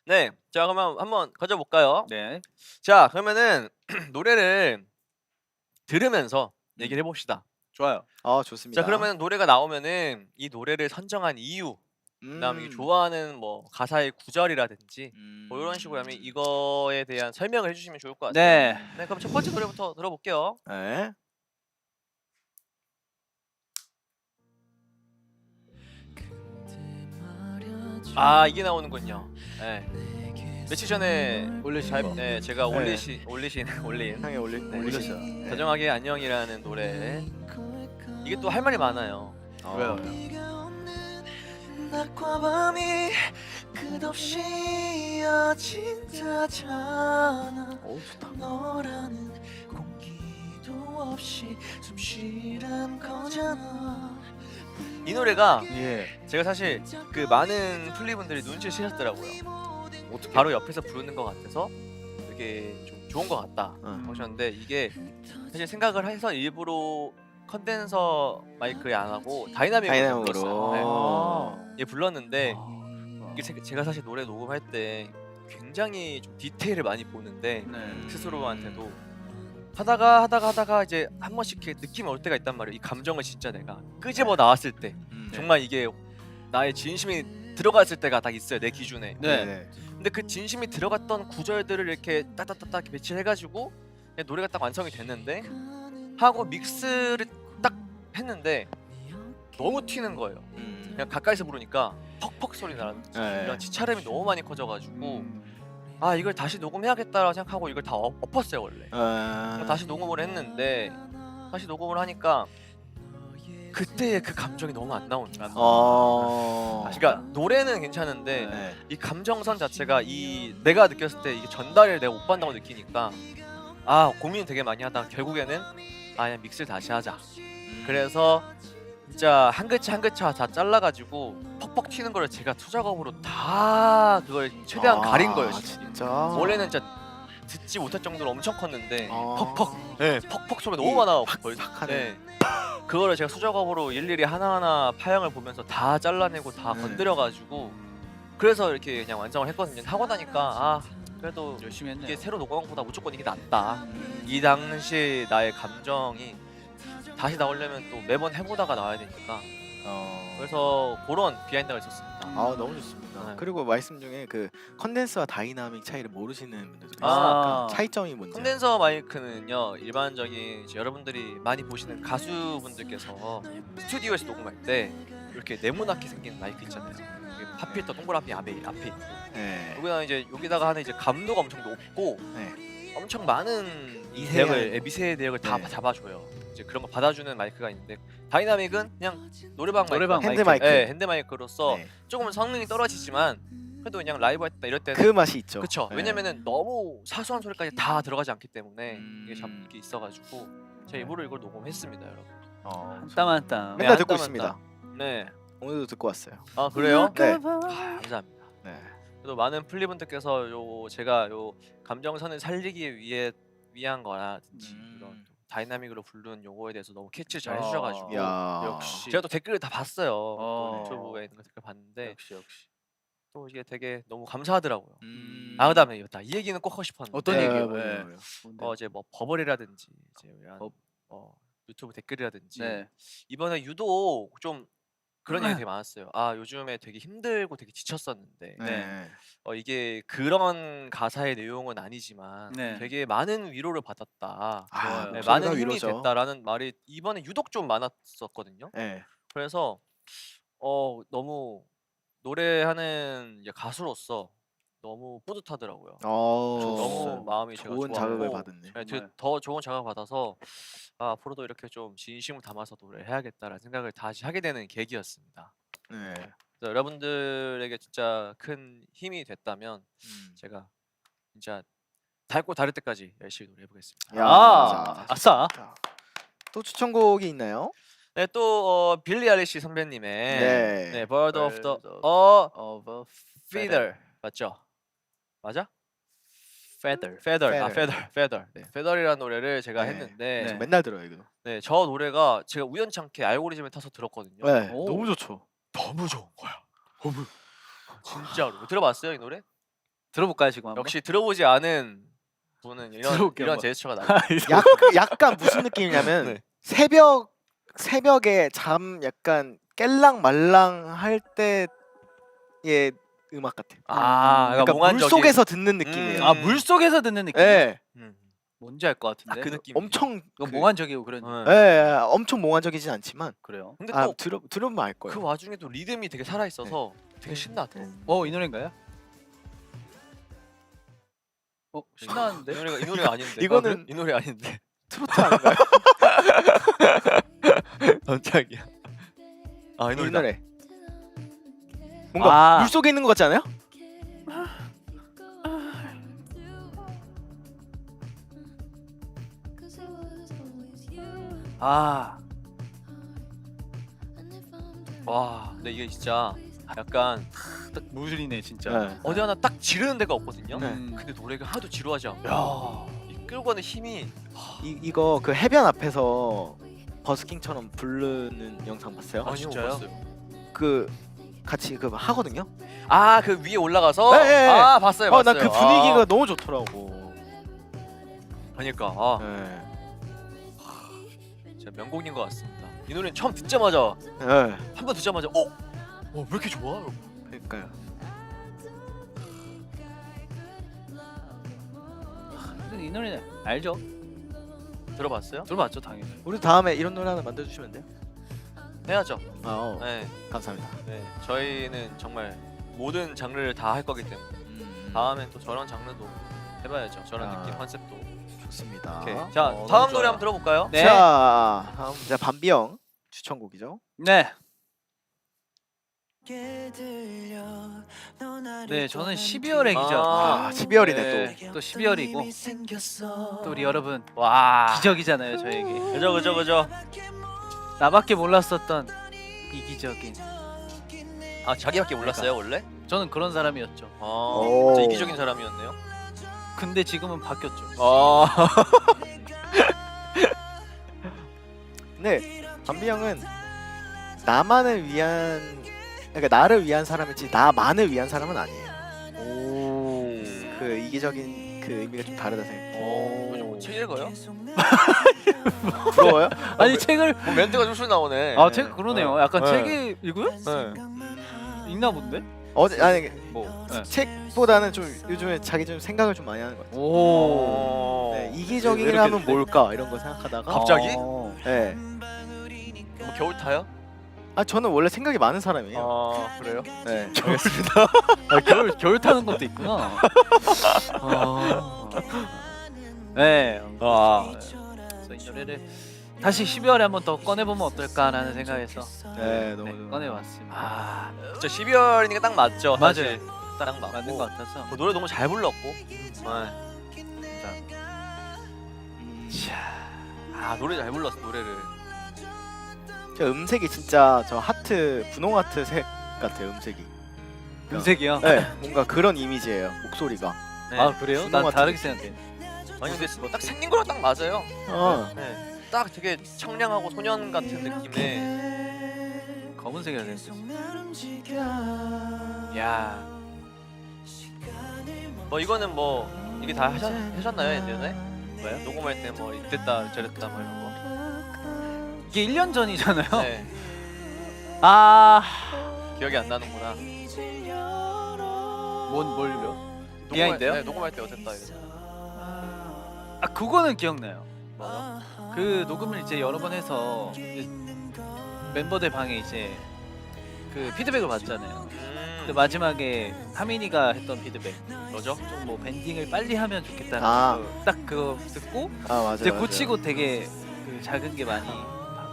네, 자 그러면 한번 가져볼까요? 네. 자 그러면은 노래를 들으면서 얘기를 해봅시다. 좋아요. 아, 좋습니다. 자 그러면 노래가 나오면은 이 노래를 선정한 이유, 그다음에 좋아하는 뭐 가사의 구절이라든지 뭐 이런 식으로 하면 이거에 대한 설명을 해주시면 좋을 것 같아요. 네. 네, 그럼 첫 번째 노래부터 들어볼게요. 네. 아 이게 나오는군요. 네. 며칠 전에 올리신 거. 네, 제가 네. 올린 향에 올리셨어요. 네. 다정하게 안녕이라는 노래. 이게 또 할 말이 많아요. 왜요? 낮과 밤이 끝없이 이어진다잖아. 오, 좋다. 너라는 공기도 없이 숨쉬란 거잖아. 이 노래가 예. 제가 사실 그 많은 플리분들이 눈치를 채셨더라고요. 바로 옆에서 부르는 것 같아서 되게 좀 좋은 것 같다 하셨는데 이게 사실 생각을 해서 일부러 컨덴서 마이크에 안 하고 다이나믹으로 불렀어요. 네. 아. 예, 불렀는데 이게 제가 사실 노래 녹음할 때 굉장히 좀 디테일을 많이 보는데 네. 스스로한테도 하다가 이제 한 번씩 이렇게 느낌이 올 때가 있단 말이에요. 이 감정을 진짜 내가 끄집어 나왔을 때 정말 이게 나의 진심이 들어갔을 때가 딱 있어요, 내 기준에. 네. 근데 그 진심이 들어갔던 구절들을 이렇게 딱딱딱딱 배치해가지고 그냥 노래가 딱 완성이 됐는데 하고 믹스를 딱 했는데 너무 튀는 거예요. 그냥 가까이서 부르니까 퍽퍽 소리 나는 이런 치차름이 너무 많이 커져가지고 아 이걸 다시 녹음해야겠다라고 생각하고 이걸 다 엎었어요 원래. 다시 녹음을 했는데 다시 녹음을 하니까 그때의 그 감정이 너무 안 나오는 거야. 그러니까 노래는 괜찮은데 네. 이 감정선 자체가 이 내가 느꼈을 때 이게 전달을 내가 못 받는다고 느끼니까 아 고민을 되게 많이 하다가 결국에는 아 그냥 믹스를 다시 하자. 그래서 진짜 한 글자 한 글자 다 잘라가지고 퍽퍽 튀는 거를 제가 투작업으로 다 그걸 최대한 가린 거예요. 진짜. 원래는 진짜 듣지 못할 정도로 엄청 컸는데 아. 퍽퍽 네 퍽퍽 소리가 너무 많아. 팍팍하네. 네. 그거를 제가 수작업으로 일일이 하나하나 파형을 보면서 다 잘라내고 다 네. 건드려가지고 그래서 이렇게 그냥 완성을 했거든요. 하고 나니까 아 그래도 열심히 했네요. 이게 새로 녹아온 것보다 무조건 이게 낫다. 이 당시 나의 감정이 다시 나오려면 또 매번 해보다가 나와야 되니까 그래서 그런 비하인드가 있었습니다. 아 너무 좋습니다. 네. 그리고 말씀 중에 그 컨덴서와 다이나믹 차이를 모르시는 분들도 아. 있으니까 차이점이 뭔지. 콘덴서 마이크는요 일반적인 이제 여러분들이 많이 보시는 가수분들께서 스튜디오에서 녹음할 때 이렇게 네모나게 생긴 마이크 있잖아요. 이게 팝필터 동그라미 앞에 있고 네. 여기다 이제 여기다가 하는 이제 감도가 엄청 높고 네. 엄청 많은 미세한- 대역을 미세 대역을 다 네. 잡아줘요. 이제 그런 거 받아주는 마이크가 있는데 다이나믹은 그냥 노래방 노래방 마이크, 핸드 마이크. 네, 핸드 마이크로서 네. 조금 성능이 떨어지지만 그래도 그냥 라이브 할 때 이럴 때는 그 맛이 있죠. 그쵸. 네. 왜냐면은 너무 사소한 소리까지 다 들어가지 않기 때문에 음. 이게 있어가지고 제가 네. 일부러 이걸 녹음했습니다, 여러분. 한 땀 한 땀. 맨날 한 듣고 땀 한 있습니다. 네. 오늘도 듣고 왔어요. 아 그래요? 네. 아, 감사합니다. 네. 그래도 많은 플리분들께서 제가 감정선을 살리기 위한 거라든지 이런 또 다이나믹으로 부른 요거에 대해서 너무 캐치를 잘 해주셔가지고 야. 역시. 제가 또 댓글을 다 봤어요. 또 어. 유튜브에 있는 거 댓글 봤는데 역시. 또 이게 되게 너무 감사하더라고요. 음. 아 그다음에 이었다. 이 얘기는 꼭 하고 싶었는데 어떤 네, 얘기요? 뭐요, 네. 뭐요. 뭔데? 이제 뭐 버블이라든지 이제 이런 버- 유튜브 댓글이라든지 네. 이번에 유독 좀 그런 얘기 되게 많았어요. 아 요즘에 되게 힘들고 되게 지쳤었는데 네. 이게 그런 가사의 내용은 아니지만 네. 되게 많은 위로를 받았다. 아, 좋아요. 네, 목소리가 많은 힘이 위로죠. 됐다라는 말이 이번에 유독 좀 많았었거든요. 네. 그래서 너무 노래하는 이제 가수로서 너무 뿌듯하더라고요. 너무 마음이 제가 좋은 자극을 좋았고, 받았네. 네, 되게 정말. 더 좋은 자극을 받아서 앞으로도 이렇게 좀 진심을 담아서 노래를 해야겠다라는 생각을 다시 하게 되는 계기였습니다. 네. 그래서 여러분들에게 진짜 큰 힘이 됐다면 제가 진짜 닳고 다를 때까지 열심히 노래해 보겠습니다. 야. 아, 아싸. 자, 또 추천곡이 있나요? 네, 또 빌리 아일리시 선배님의 네. Bird of the Of Feather 맞죠? 맞아? feather. Feather. 네, Feather이라는 노래를 제가 네. 했는데 저 맨날 들어요 이거. 네, 저 노래가 제가 우연찮게 알고리즘에 타서 들었거든요. 네. 오. 너무 좋죠. 너무 좋은 거야. 진짜로. 들어봤어요, 이 노래? 들어볼까요 지금 한번? 역시 들어보지 않은 분은 들어볼게요, 이런 한번. 제스처가 나요. 약간 무슨 느낌이냐면 네. 새벽에 잠 약간 깰랑말랑 할 때의 음악 같아요. 그러니까 물 몽환적인 속에서 듣는 느낌이에요. 아, 물 속에서 듣는 느낌. 네. 뭔지 알 것 같은데. 그 느낌. 엄청 이거 몽환적이고 그런. 네, 엄청 몽환적이진 않지만 그래요. 근데 아, 또 들으면 알 거예요. 그 와중에도 리듬이 되게 살아 있어서 되게 신나더라고. 이 노래인가요? 신나는데? 이 노래가 아닌데. 이거는- 이 노래 아닌데. 트로트 아닌가요? 깜짝이야. 이 이 노래다. 노래. 뭔가 아. 물 속에 있는 것 같지 않아요? 아, 와, 근데 이게 진짜 약간 딱 물이네 진짜. 네. 어디 하나 딱 지르는 데가 없거든요. 네. 근데 노래가 하나도 지루하지 않고 야. 이 끌고 가는 힘이 이거 그 해변 앞에서 버스킹처럼 부르는 영상 봤어요? 아니요, 진짜요? 못 봤어요. 그 같이 그 하거든요. 그 위에 올라가서 네, 네, 네. 봤어요. 난 봤어요. 그 분위기가 너무 좋더라고. 그러니까 네. 진짜 명곡인 것 같습니다. 이 노래는 처음 듣자마자 네. 한 번 듣자마자 왜 이렇게 좋아? 그러니까요. 근데 이 노래 알죠? 들어봤어요? 들어봤죠 당연히. 우리 다음에 이런 노래 하나 만들어 주시면 돼요. 해야죠. 네. 네, 감사합니다. 네. 저희는 정말 모든 장르를 다 할 거기 때문에 다음엔 또 저런 장르도 해봐야죠. 저런 아. 느낌 컨셉도. 좋습니다. 오케이. 자, 너무 다음 좋아요. 노래 한번 들어볼까요? 네. 자, 다음 이제 밤비형 추천곡이죠. 네. 네, 저는 12월의 기적. 아, 12월이네 또 12월이고 또 우리 여러분 와. 기적이잖아요 저에게. 그죠. 나밖에 몰랐었던 이기적인. 자기밖에 몰랐어요 원래? 저는 그런 사람이었죠. 오. 진짜 이기적인 사람이었네요. 근데 지금은 바뀌었죠. 네, 담비 형은 나만을 위한 그러니까 나를 위한 사람이지 나만을 위한 사람은 아니에요. 오. 그 이기적인 그 의미가 좀 다르다 생각해. 요즘 뭐책 읽어요? 부러워요? 아니 책을 뭐 멘트가 줄줄 나오네. 책 그러네요. 약간 네. 책이 읽어요? 네. 읽나 본데? 어제 아니 뭐. 네. 책보다는 좀 요즘에 자기 좀 생각을 좀 많이 하는 것 같아요. 오. 네, 왜 이기적이라면 이렇게 뭘까 이런 거 생각하다가 갑자기? 네. 뭐 겨울 타요? 아 저는 원래 생각이 많은 사람이에요. 아 그래요? 네. 아, 겨울 타는 것도 있구나. 네. 그래서 이 노래를 다시 12월에 한번 더 꺼내보면 어떨까라는 생각에서 네, 너무 좋아요. 꺼내봤습니다. 진짜 12월이니까 딱 맞죠. 맞아요. 사실. 딱 맞고. 맞는 것 같아서. 그 노래 너무 잘 불렀고. 아 노래 잘 불렀어 노래를. 저 음색이 진짜 저 하트 분홍 하트 색 같아요 음색이. 음색이요? 네, 뭔가 그런 이미지예요 목소리가. 네. 아 그래요? 난 분홍 다르게 같은 생각해. 아니 근데 딱 생긴 거랑 딱 맞아요. 네. 딱 되게 청량하고 소년 같은 느낌의. 검은색이라 생각했어. 야. 뭐 이거는 뭐 이게 다 하셨나요 예전에? 뭐요? 녹음할 때 뭐 이랬다 저랬다 뭐 이런 거. 이게 1년 전이잖아요. 네. 아. 기억이 안 나는구나. 뭘요? 녹음할- 비하인드요? 네, 녹음할 때 어땠다 이랬어. 아 그거는 기억나요. 뭐요? 그 녹음을 이제 여러 번 해서 이제 멤버들 방에 이제 그 피드백을 받잖아요. 근데 마지막에 하민이가 했던 피드백 뭐죠? 좀 뭐 밴딩을 빨리 하면 좋겠다는 아. 딱 그거 듣고 아 맞아요. 이제 맞아요. 고치고 되게 그 작은 게 많이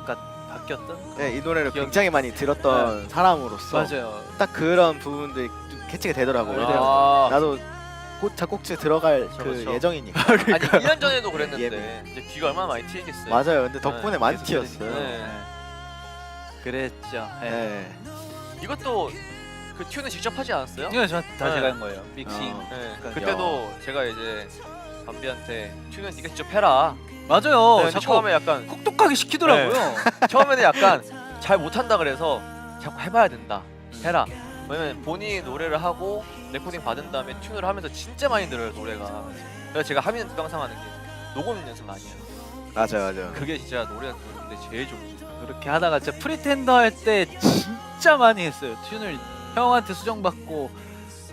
바뀌었던. 네, 이 노래를 기억- 굉장히 많이 들었던 사람으로서 맞아요. 딱 그런 부분들이 좀 캐치가 되더라고요. 아. 나도 곧 작곡지에 들어갈 그쵸, 그 그쵸. 예정이니까. 아니 1년 전에도 그랬는데 예매. 이제 귀가 얼마나 많이 트이겠어요. 맞아요. 근데 덕분에 네, 많이 계속 튀었어요. 네. 그랬죠. 네. 네. 이것도 그 튜는 직접 하지 않았어요? 이거 다 네. 제가 한 거예요. 믹싱. 네. 그러니까 그때도 제가 이제 담비한테 튜는 네가 직접 해라. 맞아요. 네, 근데 자꾸 처음에 약간 혹독하게 시키더라고요. 처음에는 약간 잘 못한다 그래서 자꾸 해봐야 된다. 해라. 왜냐면 본인이 노래를 하고 레코딩 받은 다음에 튜너를 하면서 진짜 많이 늘어요 노래가. 그래서 제가 하면 특강상하는 게 녹음 연습 많이 해요. 맞아요. 그게 진짜 노래 부르는데 제일 좋은 거. 그렇게 하다가 진짜 프리텐더 할 때 진짜 많이 했어요. 튠을 형한테 수정받고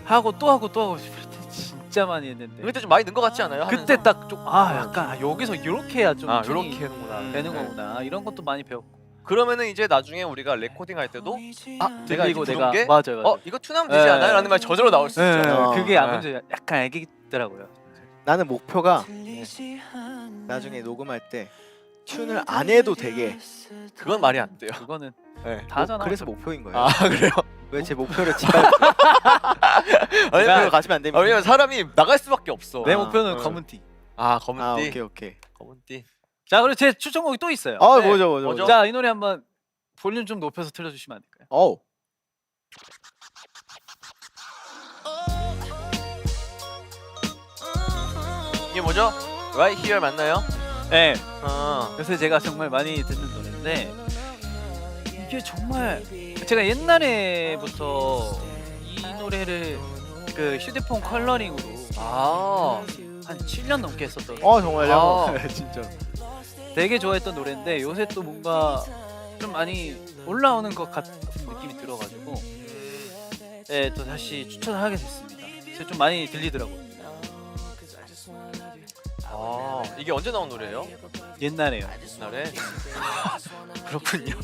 하고 또 하고 또 하고 프리텐더 진짜 많이 했는데 그때 좀 많이 는 것 같지 않아요? 그때 딱 좀 약간 여기서 이렇게 해야 좀 튠이 이렇게 하는구나. 되는 네. 거구나 이런 것도 많이 배웠고. 그러면은 이제 나중에 우리가 레코딩 할 때도 내가 들리고 이렇게 내가 부른 게 맞아요. 이거 튜나면 되지 네. 않아요? 라는 말 저절로 나올 수 네, 있죠. 그게 네. 아무튼 약간 애기더라고요. 나는 목표가 나중에 녹음할 때 튠을 안 해도 되게 그건 말이 안 돼요. 그거는 네. 다 하잖아. 그래서 목표인 거예요. 아 그래요? 왜 제 목표를 지금 왜냐면, 가시면 안 됩니다. 왜냐면 사람이 나갈 수밖에 없어. 내 아, 목표는 네. 검은 티. 검은 아 띠. 오케이. 검은 띠. 자 그리고 제 추천곡이 또 있어요. 아 네. 뭐죠. 뭐죠? 자 이 노래 한번 볼륨 좀 높여서 틀어주시면 안 될까요? 어우. 이게 뭐죠? Right Here 맞나요? 네. 어. 요새 제가 정말 많이 듣는 노래인데 이게 정말 제가 옛날에부터 이 노래를 그 휴대폰 컬러링으로 한 7년 넘게 했었던 정말요? 진짜 되게 좋아했던 노래인데 요새 또 뭔가 좀 많이 올라오는 것 같은 느낌이 들어가지고 네, 또 다시 추천을 하게 됐습니다. 요새 좀 많이 들리더라고요. 이게 언제 나온 노래예요? 옛날에요. 옛날에? 그렇군요.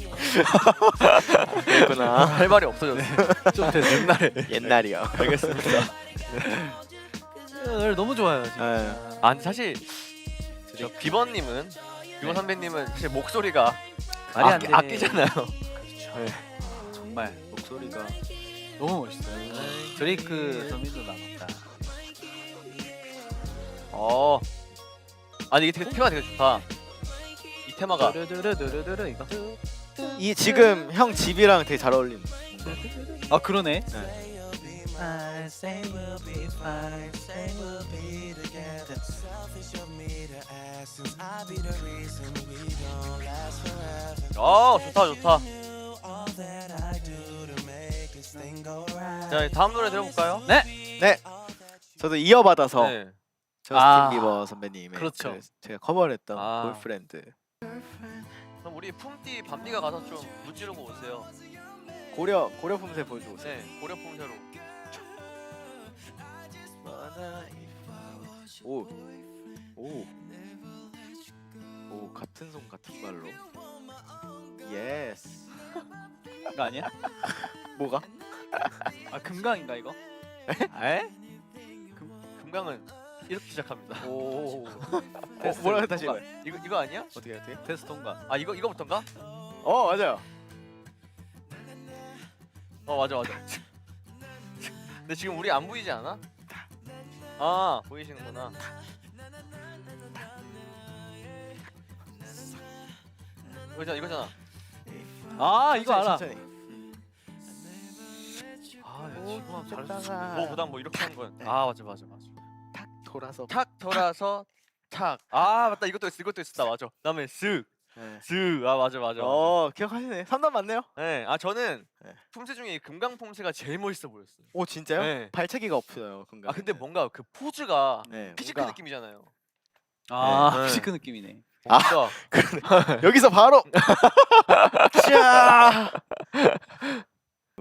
그랬구나. 할 말이 없어졌어요. 좀 됐어요. 옛날에. 옛날이요. 알겠습니다. 노래 너무 좋아요. 진짜. 네. 근데 사실 저 비번님은 비번 선배님은 사실 목소리가 말이 안 돼. 아끼잖아요. 정말 목소리가 너무 멋있어요. 드레이크 더미도 남았다. 아니 이게 테마가 되게 좋다. 이 테마가 드르르르르르 이거. 이 지금 형 집이랑 되게 잘 어울리는. 아 그러네. fine, say we'll be fine, say we'll be together. 좋다 좋다. 자 다음 노래 들어볼까요? 네. 저도 이어받아서 네. 저스틴 아, 비버 선배님의 그렇죠. 그 제가 커버를 했던 아. 보이프렌드. 그럼 우리 품띠 밤디가 가서 좀 무찌르고 오세요. 고려 품새 보여주고 오세요. 네 고려 품새로. 오. 오. 오, 같은 손 같은 발로. 예스. 이거 아니야? 뭐가? 아 금강인가 이거? 에? 금강은 이렇게 시작합니다. 오. 테스트 뭐라고 다시 통과. 해봐요. 이거 아니야? 어떻게 어떻게? 테스트 통과. 아 이거부터인가? 맞아요. 맞아. 근데 지금 우리 안 보이지 않아? 아 보이시는구나. 이거잖아. 아 이거 알아. 천천히. 아 오, 지금 좋다가. 잘했어. 뭐보단 뭐 이렇게 하는 건. 네. 아 맞아. 탁 돌아서. 탁 돌아서 탁. 아 맞다 이것도 있었다 맞아. 그다음에 쓱. 네. 아 맞아. 기억하시네. 3단 맞네요. 네. 아 저는 네. 품새 중에 이 금강 품새가 제일 멋있어 보였어요. 오, 진짜요? 네. 발차기가 없어요. 건강. 아 근데 뭔가 그 포즈가 네, 피지크 뭔가- 느낌이잖아요. 아 네. 피지크 느낌이네. 아. 뭔가 여기서 바로 자.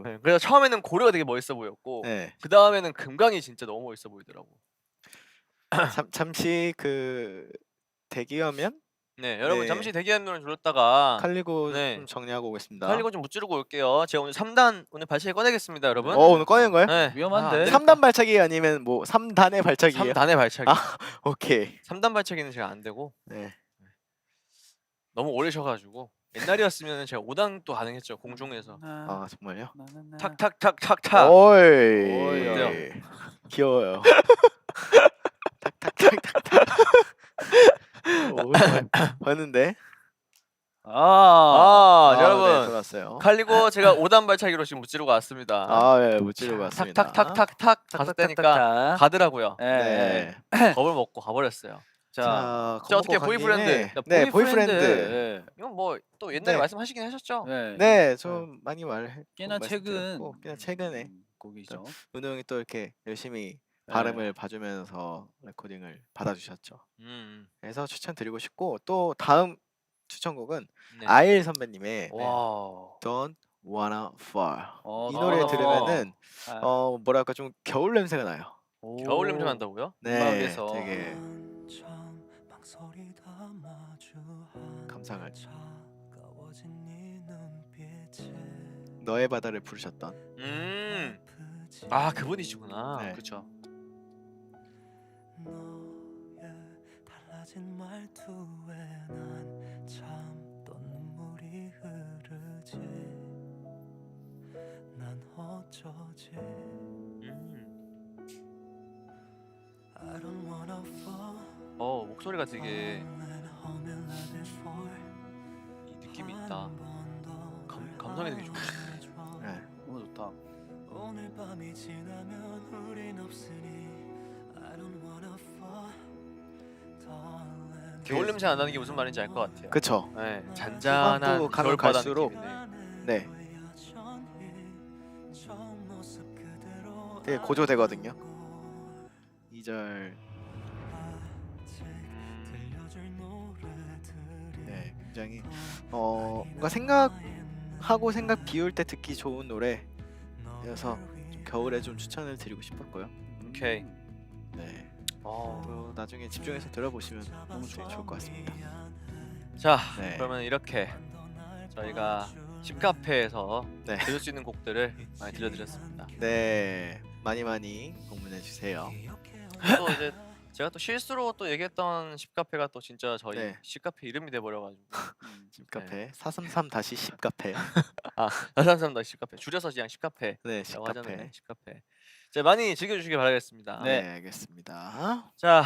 네. 그래서 처음에는 고려가 되게 멋있어 보였고 네. 그 다음에는 금강이 진짜 너무 멋있어 보이더라고. 잠시 그 대기하면 네 여러분 네. 잠시 대기하는 노래 들었다가 칼리고 네. 좀 정리하고 오겠습니다. 칼리고 좀 무찌르고 올게요. 제가 오늘 3단 오늘 발차기 꺼내겠습니다 여러분. 오늘 꺼낸 거예요? 네. 위험한데? 3단 발차기 아니면 뭐 3단의 발차기예요? 3단의 발차기. 아. 오케이. 3단 발차기는 제가 안 되고 네. 너무 오래 쉬어가지고 옛날이었으면 제가 5단도 가능했죠 공중에서. 아, 정말요? 탁탁탁탁탁. 오이. 어때요? 귀여워요. 탁탁탁탁탁. 오, 봤는데. 여러분 네, 들어왔어요. 칼리고 제가 5단 발차기로 지금 무찌르고 왔습니다. 네, 못 지르고 왔습니다. 탁탁탁탁탁 다섯 대니까 가더라고요. 네. 네. 겁을 먹고 가버렸어요. 자, 자, 어떻게 겁먹고 간 보이프렌드? 김에- 네, 보이프렌드. 네. 이건 뭐 또 옛날에 네. 말씀하시긴 하셨죠? 네. 네, 좀 많이 말해. 꽤나 최근 꽤나 최근에 곡이죠. 은호 형이 또 이렇게 열심히 네. 발음을 봐주면서 레코딩을 받아주셨죠. 음. 그래서 추천드리고 싶고 또 다음 추천곡은 네. 아일 선배님의 와. Don't Wanna Fall. 이 아, 노래 들으면은 아. 뭐랄까 좀 겨울 냄새가 나요. 겨울 냄새 난다고요? 네, 음악에서. 되게 감상을. 너의 바다를 부르셨던. 아 그분이시구나. 네. 그렇죠. 달라진 말투에 난 참던 눈물이 흐르지 난 어쩌지 I don't wanna fall 목소리가 되게 falling home and love before 이 느낌이 있다. 감성이 되게 좋으시네. 네. 너무 좋다. 오늘 밤이 지나면 우린 없으니 I don't wanna fall darling 겨울 냄새 안 나는 게 무슨 말인지 알 것 같아요. 그쵸. 네, 잔잔한 후반부 가면 겨울바다 갈수록 느낌이네. 네. 되게 고조되거든요. 2절. 네, 굉장히 뭔가 생각하고 생각 비울 때 듣기 좋은 노래여서 좀 겨울에 좀 추천을 드리고 싶었고요. 오케이. 네. 어. 또 나중에 집중해서 들어보시면 너무 되게 좋을 것 같습니다. 자, 네. 그러면 이렇게 저희가 집카페에서 네. 들을 수 있는 곡들을 많이 들려드렸습니다. 네, 많이 방문해 주세요. 또 이제 제가 또 실수로 또 얘기했던 집카페가 또 진짜 저희 네. 집카페 이름이 돼버려가지고 집카페 433-10카페요. 나산삼다 집카페 줄여서 그냥 집카페라고 네, 하잖아요. 집카페. 집카페. 자, 많이 즐겨주시길 바라겠습니다. 네, 알겠습니다. 자,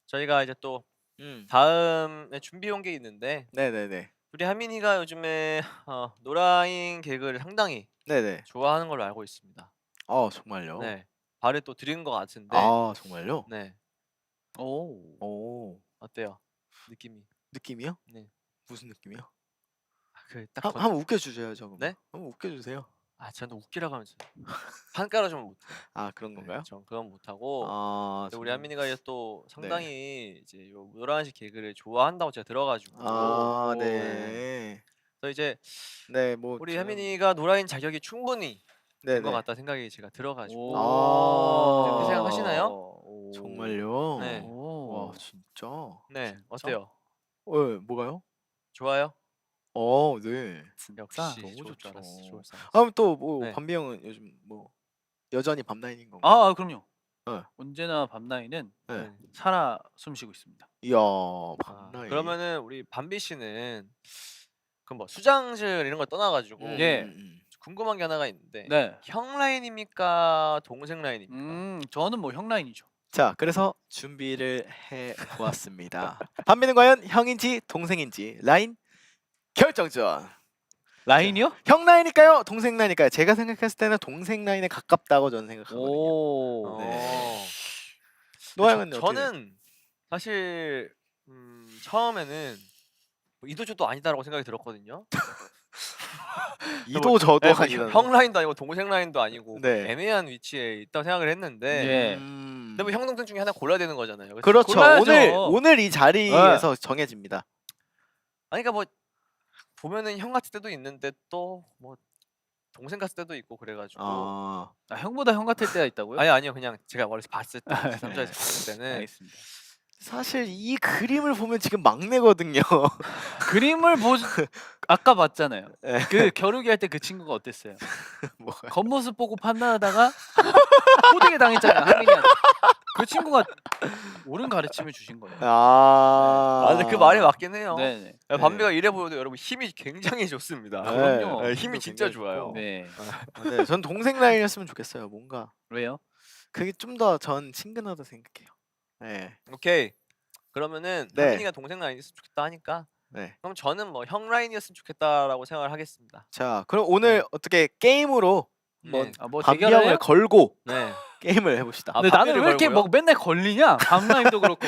저희가 이제 또 음, 다음에 준비해온 게 있는데 네네네, 우리 하민이가 요즘에 노라인 개그를 상당히 네네. 좋아하는 걸로 알고 있습니다. 정말요? 네. 발을 또 들인 것 같은데. 정말요? 네. 오. 어때요? 느낌이? 느낌이요? 네. 무슨 느낌이요? 딱 한번 웃겨 주셔야죠. 네? 한번 웃겨 주세요. 저는 웃기라고 하면서 한 깔아주면 못해요. 그런 건가요? 네, 전 그건 못하고. 근데 우리 저는 한민이가 이제 또 네. 상당히 이제 요 노란식 개그를 좋아한다고 제가 들어가지고. 네. 그래서 이제 네, 뭐 우리 좀 한민이가 노라인 자격이 충분히 된 것 네네. 같다 생각이 제가 들어가지고. 그렇게 아. 생각하시나요? 오. 정말요? 네. 와, 오. 진짜? 네. 진짜? 어때요? 뭐가요? 좋아요? 네. 진짜 역시 너무 좋을 줄 좋죠. 알았어. 좋을 줄 알았어. 그럼 또 뭐 네. 밤비 형은 요즘 뭐 여전히 밤라인인 건가요? 그럼요. 네. 언제나 밤나이는 네. 살아 숨쉬고 있습니다. 이야, 아, 밤라인. 그러면은 우리 밤비 씨는 그 뭐 수장실 이런 걸 떠나 가지고 예. 궁금한 게 하나가 있는데 네. 형 라인입니까? 동생 라인입니까? 저는 뭐 형 라인이죠. 자, 그래서 준비를 해 보았습니다. 밤비는 과연 형인지 동생인지 라인 결정전. 라인이요? 형 라인일까요? 동생 라인일까요? 제가 생각했을 때는 동생 라인에 가깝다고 저는 생각하거든요. 오. 네. 노아 형은 어떻게 저는 사실 처음에는 뭐 이도저도 아니다라고 생각이 들었거든요. 이도 저도 네, 뭐 아니다. 형 라인도 아니고 동생 라인도 아니고 네. 애매한 위치에 있다고 생각을 했는데 예. 근데 뭐 형 동생 중에 하나 골라야 되는 거잖아요. 그치? 그렇죠. 골라야죠. 오늘 이 자리에서 정해집니다. 아니 그러니까 뭐 보면은 형 같을 때도 있는데 또 뭐 동생 같을 때도 있고 그래가지고 형보다 형 같을 때가 있다고요? 아니요 그냥 제가 멀리서 봤을 때 네. 남자에서 봤을 때는 알겠습니다. 사실 이 그림을 보면 지금 막내거든요. 그림을 아까 봤잖아요. 네. 그 겨루기 할 때 그 친구가 어땠어요? 뭐가? 겉모습 보고 판단하다가 호되게 당했잖아요. 한민이한테. 그 친구가 옳은 가르침을 주신 거예요. 근데 그 말이 맞긴 해요. 네네. 밤비가 이래 보여도 여러분 힘이 굉장히 좋습니다. 그럼요. 네, 힘이 진짜 굉장히 좋아요. 좋고. 네. 네, 전 동생 라인이었으면 좋겠어요. 뭔가 왜요? 그게 좀 더 전 친근하다 생각해요. 네. 오케이. 그러면은 네. 한민이가 동생 라인이었으면 좋겠다 하니까 네. 그럼 저는 뭐 형 라인이었으면 좋겠다라고 생각을 하겠습니다. 자, 그럼 오늘 네. 어떻게 게임으로 네. 한번 뭐 밤비 대결을 형을 해요? 걸고 네. 게임을 해봅시다. 아, 근데 나는 밤비를 왜 이렇게 걸고요? 막 맨날 걸리냐? 밤라인도 그렇고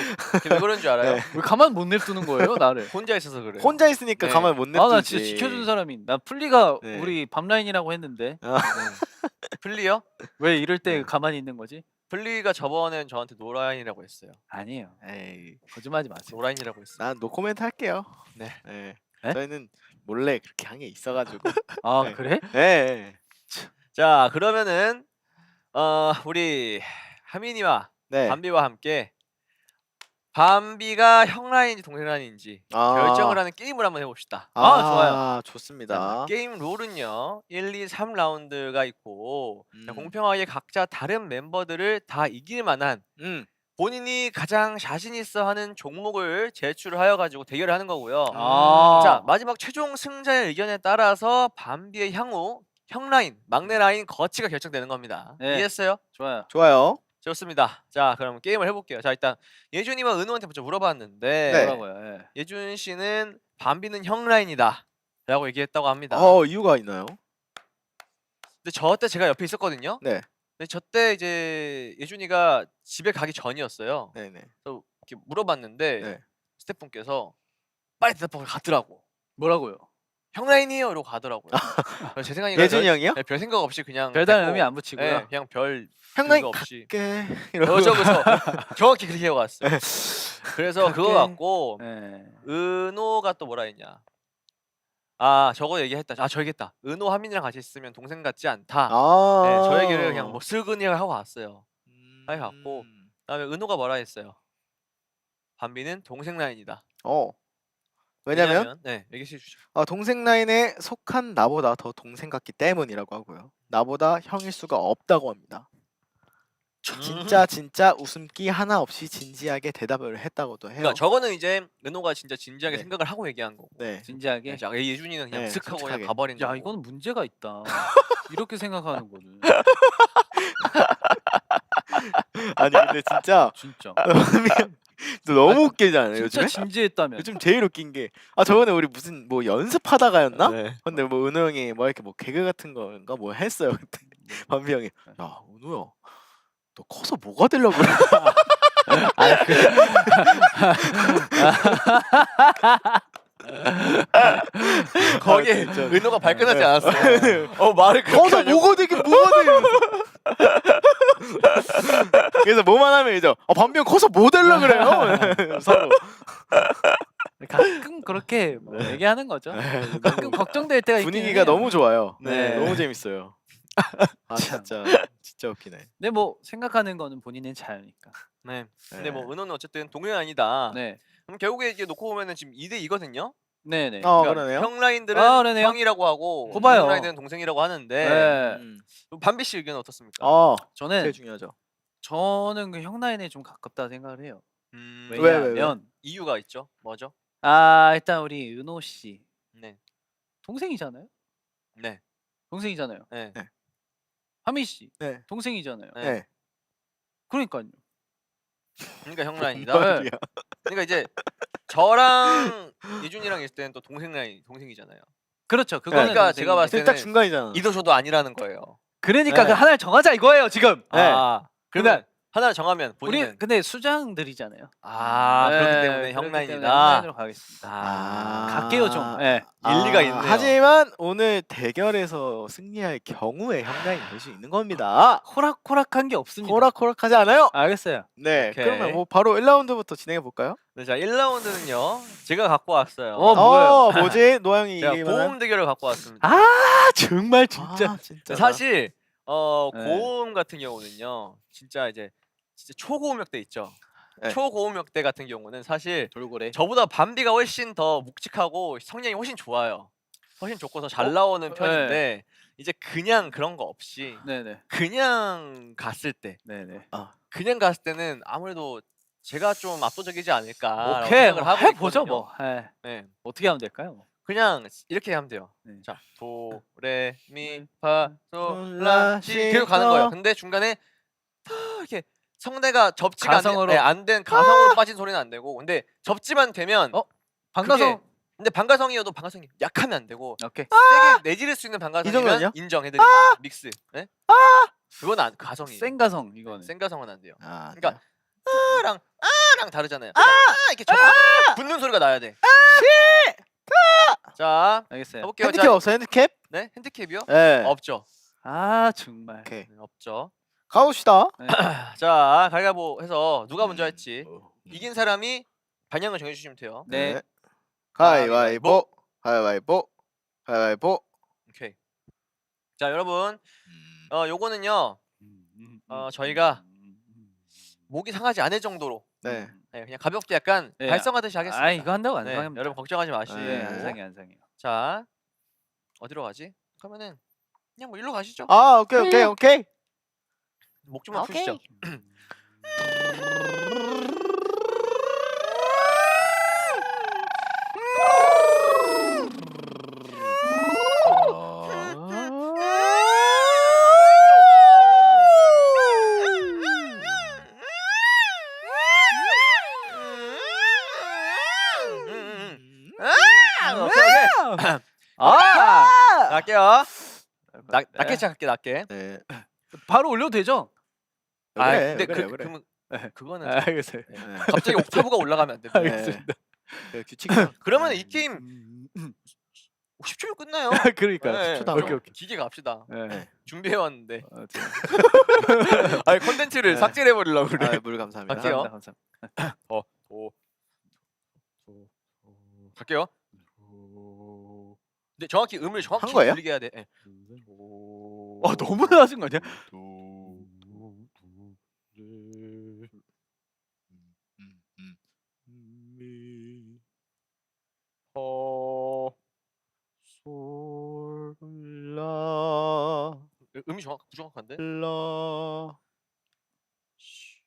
왜 그런 줄 알아요? 네. 왜 가만 못 냅두는 거예요, 나를? 혼자 있어서 그래요. 혼자 있으니까 네. 가만 못 냅두지. 나 진짜 지켜주는 사람이. 나 플리가 네. 우리 밤라인이라고 했는데 네. 플리요? 왜 이럴 때 네. 가만히 있는 거지? 플리가 저번엔 저한테 노라인이라고 했어요. 아니에요. 에이, 거짓말하지 마세요. 노라인이라고 했어요. 난 노코멘트 할게요. 네. 네. 네? 저희는 몰래 그렇게 한 게 있어가지고. 아 네. 그래? 네. 자 그러면은 우리 하민이와 네. 밤비와 함께 밤비가 형 라인인지 동생 라인인지 결정을 하는 게임을 한번 해봅시다. 좋아요. 좋습니다. 게임 룰은요 1, 2, 3라운드가 있고 음. 공평하게 각자 다른 멤버들을 다 이길 만한 본인이 가장 자신 있어 하는 종목을 제출을 하여 가지고 대결을 하는 거고요. 자 마지막 최종 승자의 의견에 따라서 밤비의 향후 형 라인, 막내 라인 거치가 결정되는 겁니다. 네. 이해했어요? 좋아요. 좋아요. 좋습니다. 자 그럼 게임을 해볼게요. 자 일단 예준이와 은호한테 먼저 물어봤는데 네. 뭐라고요? 예. 예준 씨는 밤비는 형 라인이다 라고 얘기했다고 합니다. 이유가 있나요? 근데 저 때 제가 옆에 있었거든요. 네. 근데 저 때 이제 예준이가 집에 가기 전이었어요. 네네. 그래서 이렇게 물어봤는데 네. 스태프분께서 빨리 대답하고 가더라고. 뭐라고요? 형 라인이에요 이러고 가더라고요. 그래서 제 생각에 예준이 형이요? 별 생각 없이 그냥 별다른 됐고, 의미 안 붙이고요. 네, 그냥 별 형라인 그거 없이 갈게. 이러고. 그래서 정확히 그렇게 해왔어요. 그래서 그거 갈게. 갖고 예. 은호가 또 뭐라 했냐? 저거 얘기했다. 저 얘기했다. 은호 하민이랑 같이 있으면 동생 같지 않다. 네, 저 얘기를 그냥 뭐 슬그니 하고 왔어요. 하게 갖고 그다음에 은호가 뭐라 했어요? 밤비는 동생 라인이다. 왜냐면 네 얘기해 주시죠. 동생 라인에 속한 나보다 더 동생 같기 때문이라고 하고요. 나보다 형일 수가 없다고 합니다. 진짜 웃음기 하나 없이 진지하게 대답을 했다고도 해요. 그러니까 저거는 이제 은호가 진짜 진지하게 네. 생각을 하고 얘기한 거고. 네. 진지하게. 자, 예준이는 그냥 네, 슥 하고 솔직하게. 그냥 가버린 야 거고. 이거는 문제가 있다. 이렇게 생각하는 거는 아니 근데 진짜 진짜. 너 너무 웃기잖아요 진짜 요즘에? 진지했다면. 요즘 제일 웃긴 게 저번에 우리 무슨 뭐 연습하다가였나? 네. 근데 뭐 은호 형이 뭐 이렇게 뭐 개그 같은 건가 뭐 했어요 그때. 밤비 형이 야 은우야 너 커서 뭐가 되려고 그래? 거기에 진짜. 은호가 발끈하지 네. 않았어. 말을 그렇게 커서 하냐고. 뭐가 되긴 뭐가 돼? 그래서 뭐만 하면 이제 밤비 형 커서 뭐 되려 그래요? 서로. 가끔 그렇게 뭐 얘기하는 거죠. 가끔 걱정될 때가 있긴 분위기가 해요. 너무 좋아요. 네. 너무 재밌어요. 아 참. 진짜 웃기네. 근데 뭐 생각하는 거는 본인의 자유니까. 네. 근데 네. 뭐 은호는 어쨌든 동생 아니다. 네. 그럼 결국에 이게 놓고 보면은 지금 2대 2거든요. 네네. 그러네요. 형 라인들은 그러네요. 형이라고 하고 고봐요. 은호 라인들은 동생이라고 하는데 네. 밤비 씨 의견은 어떻습니까? 저는 제일 중요하죠. 저는 그 형 라인에 좀 가깝다 생각을 해요. 왜? 왜냐하면 이유가 있죠. 뭐죠? 일단 우리 은호 씨 네. 동생이잖아요. 네. 동생이잖아요. 네. 네. 하민 씨 네. 동생이잖아요. 네. 네. 그러니까요. 그러니까 형 라인이다. 뭔 말이야. 그러니까 이제 저랑 예준이랑 있을 때는 또 동생 라인 동생이잖아요. 그렇죠. 그거는 그러니까 제가 봤을 딱 때는 중간이잖아. 이도 저도 아니라는 거예요. 그러니까 네. 그 하나를 정하자 이거예요 지금. 네. 그러면 하나를 정하면 본인은 우리 근데 수장들이잖아요. 그렇기 때문에 형 그렇기 때문에 형 라인이다. 라인으로 가겠습니다. 갈게요 좀. 네. 일리가 있네요. 하지만 오늘 대결에서 승리할 경우에 형 라인이 될 수 있는 겁니다. 호락호락한 게 없습니다. 호락호락하지 않아요? 알겠어요. 네. 오케이. 그러면 뭐 바로 1라운드부터 진행해 볼까요? 네, 자 1라운드는요 제가 갖고 왔어요. 뭐예요? 뭐지? 노영이 제가 이기기만 한? 고음 대결을 갖고 왔습니다. 정말 진짜. 사실 네. 고음 같은 경우는요 진짜 초고음역대 있죠. 네. 초고음역대 같은 경우는 사실 돌고래. 저보다 밤비가 훨씬 더 묵직하고 성량이 훨씬 좋아요. 훨씬 좋고 더 잘 나오는 편인데 이제 그냥 그런 거 없이 네네. 그냥 갔을 때 네네. 그냥 갔을 때는 아무래도 제가 좀 압도적이지 않을까 오케이. 생각을 하고 해보죠 있거든요. 뭐. 네. 네. 어떻게 하면 될까요? 그냥 이렇게 하면 돼요. 네. 자, 도레미파솔라시 계속 가는 거예요. 근데 중간에 탁 이렇게 성대가 접지가 가성으로. 안 된 가성으로 빠진 소리는 안 되고, 근데 접지만 되면 방가성. 근데 방가성이어도 방가성이 약하면 안 되고 오케이. 세게 내지를 수 있는 방가성이면 정도는요? 인정해드립니다. 믹스. 네? 그건 가성이에요. 센 가성 이거는. 센 가성은 안 돼요. 그러니까 그러니까 아랑 다르잖아요. 이렇게 붙는 소리가 나야 돼. 자, 알겠어요. 해볼게요. 핸디캡 없어요? 핸디캡? 네, 핸디캡이요? 네. 없죠. 정말. 오케이. 네, 없죠. 가봅시다. 자, 가위바위보 해서 누가 먼저 할지 이긴 사람이 반영을 정해주시면 돼요. 네. 가위바위보. 가위바위보. 가위바위보. 오케이. 자, 여러분, 요거는요, 저희가 목이 상하지 않을 정도로 네. 네, 그냥 가볍게 약간 네. 발성하듯이 하겠습니다. 이거 한다고 안 네, 상합니다. 여러분 걱정하지 마시고. 네, 안 상해요. 자, 어디로 가지? 그러면은 그냥 뭐 일로 가시죠. 오케이. 목 좀만 푸시죠. 오케이. 갈게요. 낮게 시작할게, 낮게. 네. 바로 올려도 되죠? 근데 그래. 그러면 그거는 알겠어요. 네. 갑자기 옥타브가 올라가면 안 됩니다. 알겠습니다. 그 규칙이죠. 그러면 이 게임 10초면 끝나요. 그러니까. 네, 10초 남아요. 좀 기계 갑시다. 네. 준비해 왔는데. 네. 아니 콘텐츠를 네. 삭제해 버리려고 그래. 물 감사합니다. 갈게요. 감사합니다. 갈게요. 근데 정확히 음을 정확히 한 거예요? 들리게 해야 돼. 네. 너무 낮은 거 아니야? 솔라 음이 부정확한데? 라 시,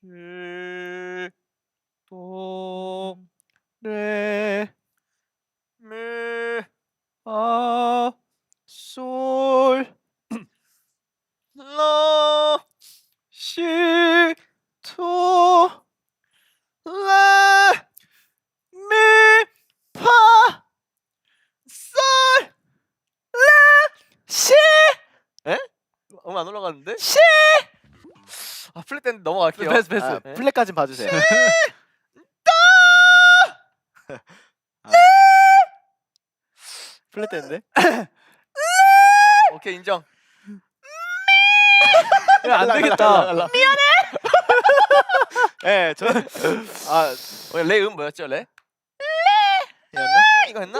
도, 레 미, 솔 라, 시, 토, 라, 미, 파, 솔, 라, 시. 음 안 올라가는데? 아 플랫 댄 넘어갈게요. 패스 패스. 아, 네. 플랫까진 봐주세요. 아. 플랫 때인데? 오케이 인정. 야, 안 되겠다. 예, 저 아, 레음 뭐였죠 레? 였나? 이거 했나?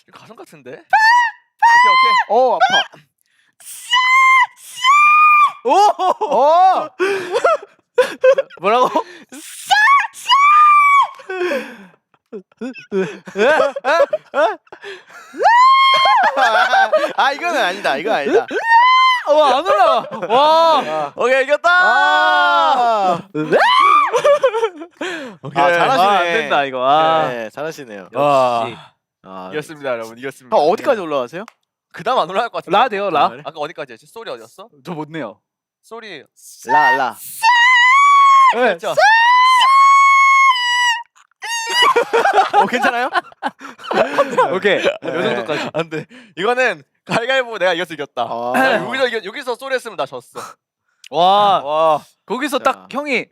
이거 가성 같은데? 오케이 어, 아파. 오! 뭐라고? 아, 이거는 아니다. 이거 아니다. 와, 안 올라와. 와. 오케이 이겼다. 아, 오케이. 아, 잘하시네. 안 된다 이거. 아. 네, 잘하시네요. 역시. 아, 이겼습니다 여러분 이겼습니다. 형 어디까지 올라가세요? 그다음 안 올라갈 것 같은데. 라 돼요, 라? 그래? 아까 어디까지 했지? 소리 어디였어? 저 못 내요. 소리 라. 네. 했죠? 괜찮아요? 오케이. 요 네. 정도까지. 안돼. 이거는 가위가위보 내가 이겨서 이겼다. 아, 야, 여기서 소리 했으면 나 졌어. 와. 와. 거기서 자. 딱 형이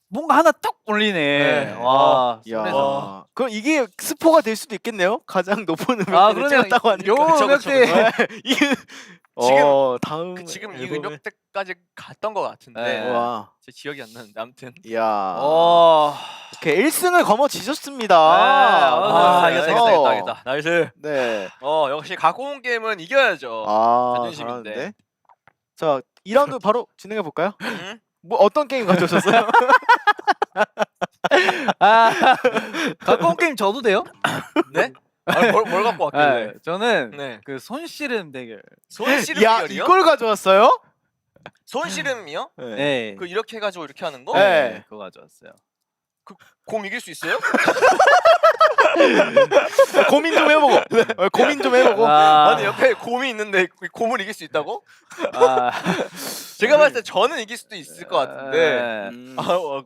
뭔가 하나 딱 올리네. 네. 와. 야. 손에서. 그럼 이게 스포가 될 수도 있겠네요. 가장 높은 아, 음역대를 그러네요. 찍었다고 하니까. 요 그쵸, 음역대. 그쵸. 이게 지금- 다음 지금 이 앨범에- 음역대까지 갔던 것 같은데 네. 와. 제 기억이 안 나는데 아무튼. 이야. 어. 오케이 1승을 거머쥐셨습니다. 아, 아 이겼다. 나이스. 네. 역시 갖고 온 게임은 이겨야죠. 아, 자존심인데. 잘하는데. 자, 2라운드 바로 진행해 볼까요? 응? 뭐 어떤 게임 가져오셨어요? 아. 갖고 온 게임 저도 돼요? 네? 뭘 갖고 왔길래? 네. 저는 네. 그 손씨름 대결. 손씨름 야, 대결이요? 이걸 가져왔어요? 손씨름이요? 네. 그 이렇게 해가지고 이렇게 하는 거? 네. 그거 가져왔어요. 곰 이길 수 있어요? 고민 좀 해보고. 고민 좀 해보고. 아니 옆에 곰이 있는데 곰을 이길 수 있다고? 아. 제가 봤을 때 저는 이길 수도 있을 것 같은데 음.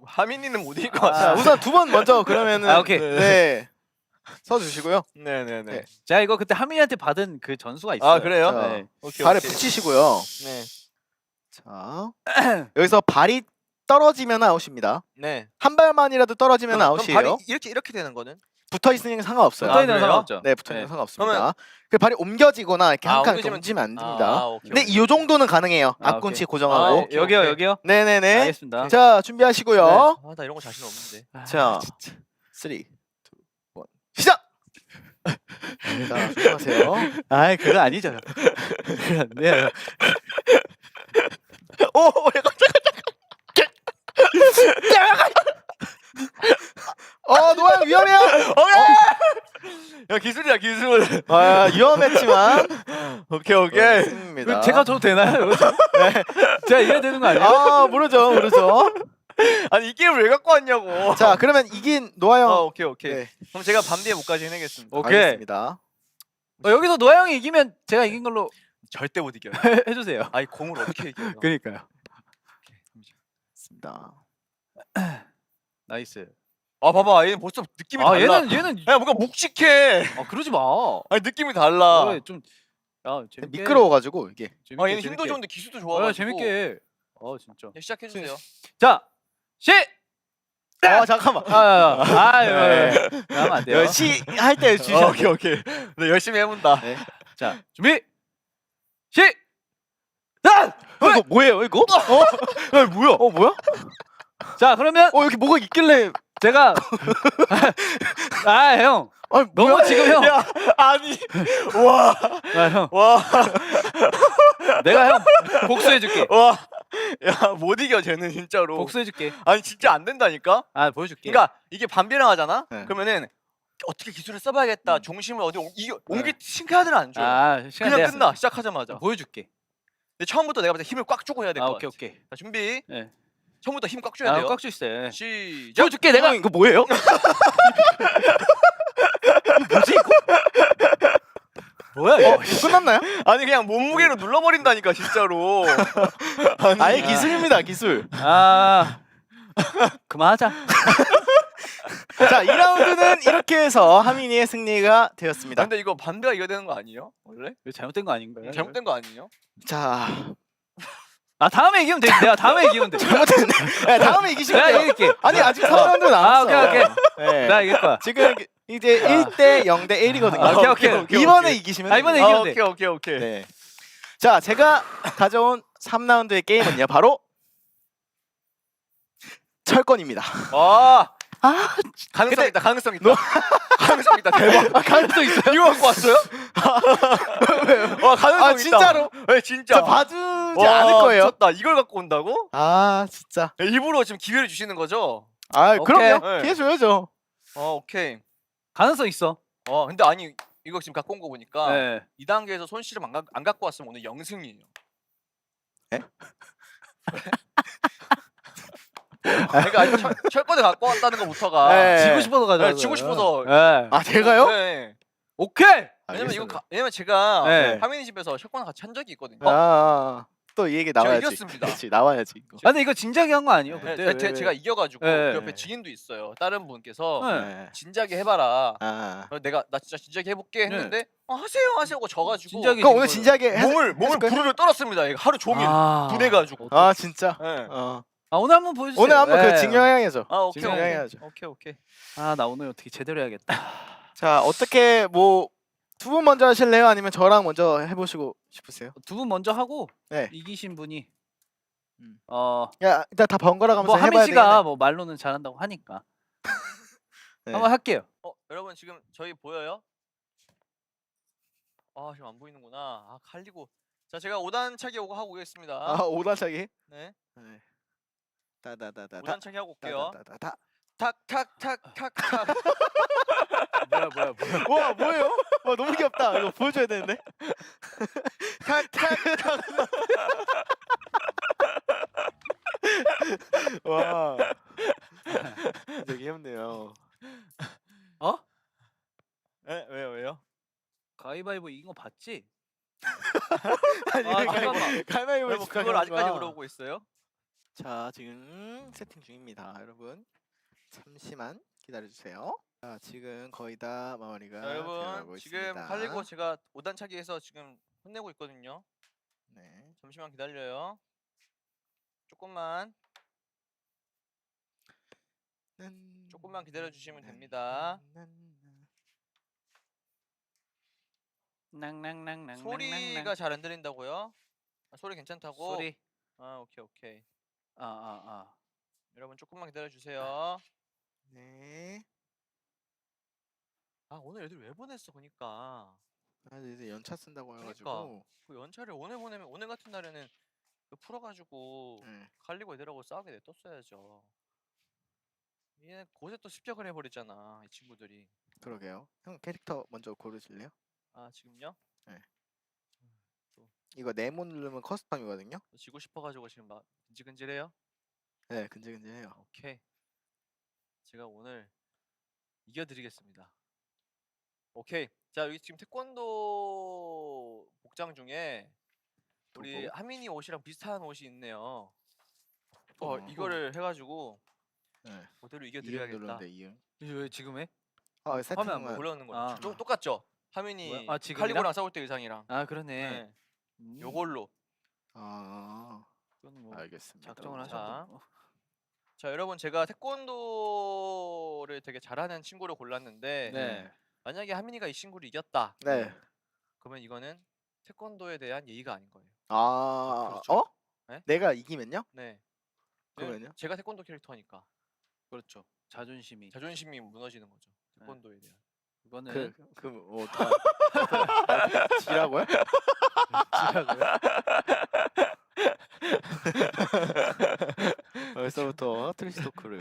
하민이는 못 이길 것 아. 자, 같아요. 우선 두 번 먼저 그러면은 아, 오케이. 네. 서 주시고요. 네네네. 네. 제가 이거 그때 하민이한테 받은 그 전수가 있어요. 아 그래요? 자, 네. 오케이, 발에 오케이. 붙이시고요. 네. 자. 여기서 발이 떨어지면 아웃입니다. 네. 한 발만이라도 떨어지면 아웃이에요. 발이 이렇게 되는 거는? 붙어 있으면 상관없어요. 붙어 있는 그래요? 상관없죠. 네, 붙어 있는 네. 상관없습니다. 그 발이 옮겨지거나 이렇게 아, 한 칸 옮겨지면 옮기면 안 됩니다. 오케이, 근데 오케이. 이 정도는 가능해요. 아, 앞꿈치 오케이. 고정하고. 오케이, 여기요, 오케이. 여기요. 네네네. 알겠습니다. 자, 준비하시고요. 아, 나 이런 거 자신 없는데. 자, 3, 2, 1, 시작! 자, 조심하세요. 아, 그거 아니죠. 그거 안 돼요. 오, 노아형 위험해요. 야 기술이야 기술. 아, 위험했지만 오케이 오케이. 됐습니다. 제가 줘도 되나요? 제가 이겨야 되는 거 아니에요? 아, 모르죠. 아니 이 게임을 왜 갖고 왔냐고. 자, 그러면 이긴 노아형. 오케이 오케이. 네, 그럼 제가 밤 뒤에 못까지 해내겠습니다. 오케이. 알겠습니다. 여기서 노아 형이 이기면 제가 이긴 걸로 절대 못 이겨요. 해주세요. 아니 공을 어떻게 이겨요? 그러니까요. 됐습니다. 나이스. 아 봐봐 얘는 벌써 느낌이 아 달라. 얘는 야 뭔가 묵직해. 아 그러지 마. 아니 느낌이 달라. 좀 재밌게. 미끄러워가지고 이게. 재밌게, 아 얘는 힘도 재밌게. 좋은데 기술도 좋아가지고. 재밌게. 진짜. 네, 시작해 주세요. 자, 잠깐만. 하면 안 돼요. 할 때 주셔. 오케이 오케이. 네 열심히 해본다. 네. 자, 준비. 이거 뭐예요, 이거? 야 뭐야? 뭐야? 자, 그러면 여기 뭐가 있길래? 제가 형. 아니, 너무 지금 형. 야 아니 와. 형. 와. 내가 형 복수해 줄게. 와. 야 못 이겨 쟤는 진짜로. 복수해 줄게. 아니 진짜 안 된다니까. 보여줄게. 그러니까 이게 반비랑 하잖아. 네. 그러면은 어떻게 기술을 써봐야겠다. 중심을 어디 옮기 싱크하드를 안 줘. 시간 그냥 내야 끝나 시작하자마자. 보여줄게. 근데 처음부터 내가 봤을 때 힘을 꽉 주고 해야 될 것 같아. 오케이. 자 준비. 네. 처음부터 힘 꽉 줘야 돼요. 꽉 주세요. 시작. 보여줄게. 내가 이거 뭐예요? 뭐야 이거? 끝났나요? 아니 그냥 몸무게로 눌러버린다니까 진짜로. 아예 기술입니다, 기술. 그만하자. 자, 2라운드는 이렇게 해서 하민이의 승리가 아, 되었습니다. 근데 이거 반대가 이겨야 되는 거 아니에요? 원래? 이거 잘못된 거 아닌가요? 잘못된 거 아니에요? 자, 아 다음에 이기면 돼. 내가 다음에 이기면 돼. 잘못했네. 야, 다음에 이기시면 내가 돼요. 이길게. 아니, 아직 3라운드 남았어. 오케이. 네. 나 이길 거야. 지금 이제 1대 0대 1이거든요. 아, 오케이. 이번에 이기시면 이번에 됩니다. 이기면 돼. 오케이. 네. 자, 제가 가져온 3라운드의 게임은요. 바로 철권입니다. 와, 아, 가능성 있다. 가능성 있다. 가능성 있다. 대박. 가능성 있어요? 이거 갖고 왔어요? 와, 가능성 아, 있다. 진짜로? 네, 진짜. 저 봐주지 와, 않을 거예요. 미쳤다. 이걸 갖고 온다고? 아, 진짜. 네, 일부러 지금 기회를 주시는 거죠? 아, 그럼요. 네. 기회 줘야죠. 오케이. 가능성 있어. 근데 아니 이거 지금 갖고 온 거 보니까 네. 2단계에서 손실을 안 갖고 왔으면 오늘 0승이에요. 에? 그러니까 아니, 철권을 갖고 왔다는 것부터가 네. 지고 싶어서 가자. 네, 지고 싶어서. 네. 아, 제가요? 네. 오케이. 왜냐면 알겠습니다. 왜냐면 제가 네. 하민이 집에서 철권을 같이 한 적이 있거든요. 또 이 얘기 나와야지. 이겼습니다. 그렇지, 나와야지. 이거. 아 근데 이거 진작에 한 거 아니에요? 네, 그때. 제가 이겨가지고 네. 그 옆에 지인도 있어요. 다른 분께서 네. 진작에 해봐라. 아. 내가 나 진짜 진작에 해볼게 했는데 하세요 하고 져가지고 진작에 그럼 오늘 거예요. 진작에 몸을 했을까요? 부르르 떨었습니다. 이거 하루 종일 분해가지고. 아, 진짜. 네. 아 오늘 한번 보여주세요. 오늘 한번 네. 그 증명해야죠. 오케이 증명해야죠. 오케이. 아 나 오늘 어떻게 제대로 해야겠다. 자, 어떻게 뭐 두 분 먼저 하실래요? 아니면 저랑 먼저 해보시고 싶으세요? 두 분 먼저 하고 네. 이기신 분이 음. 뭐 야, 일단 다 번갈아 가면서 하민 해봐야 씨가 되겠네. 뭐 말로는 잘한다고 하니까 네. 한번 할게요. 여러분 지금 저희 보여요? 지금 안 보이는구나. 갈리고. 자, 제가 5단 차기 하고 오겠습니다. 아, 5단 차기. 네. 네. 다다다다. 5단 차기 하고 올게요. 다다다다. 탁탁탁탁탁. 뭐야. 와, 뭐예요? 와, 너무 귀엽다. 이거 보여줘야 되는데. 탁탁탁. 와. 되게 귀엽네요. 네, 왜요? 가위바위보 이긴 거 봤지? 아니, 잠깐만. 가위바위보 뭐 그걸 아직까지 물어보고 있어요? 자, 지금 세팅 중입니다, 여러분. 잠시만 기다려 주세요. 자, 지금 거의 다 마무리가 자, 여러분 되어가고 지금 있습니다. 칼리고 제가 5단 차기에서 지금 혼내고 있거든요. 네. 잠시만 기다려요. 조금만 기다려 주시면 됩니다. 낭낭낭낭 소리가 잘 안 들린다고요? 소리 괜찮다고? 소리. 오케이. 여러분 조금만 기다려 주세요. 네. 오늘 애들 왜 보냈어? 그니까 이제 연차 쓴다고 해가지고. 그러니까. 그 연차를 오늘 보내면 오늘 같은 날에는 풀어가지고 네. 칼리고 애들하고 싸우게 냅뒀어야죠. 얘 곳에 또 습격을 해버렸잖아 이 친구들이. 그러게요. 형 캐릭터 먼저 고르실래요? 지금요? 이거 네모 누르면 커스텀이거든요. 지고 싶어가지고 지금 막 근질근질해요? 네, 근질근질해요. 오케이. 제가 오늘 이겨드리겠습니다. 오케이. 자, 여기 지금 태권도 복장 중에 우리 누구? 하민이 옷이랑 비슷한 옷이 있네요. 어. 이거를 해가지고 네. 그대로 이응 이겨드려야겠다. 누르는데 이응. 왜 지금 해? 아, 화면 세팅만. 올라오는 거. 아. 똑같죠? 하민이 뭐야? 지금이랑? 칼리고랑 싸울 때 의상이랑. 아 그러네. 네. 요걸로. 아, 이건 뭐 알겠습니다. 작정을 자. 하셨고. 자, 여러분 제가 태권도를 되게 잘하는 친구를 골랐는데 네. 만약에 하민이가 이 친구를 이겼다. 네. 그러면 이거는 태권도에 대한 예의가 아닌 거예요. 아, 그렇죠. 네? 내가 이기면요? 네. 그러면요? 제가 태권도 캐릭터니까 그렇죠. 자존심이. 자존심이 무너지는 거죠. 네. 태권도에 대한. 이거는 뭐 지라고요? 지라고요? 벌써부터 트래시 토크를.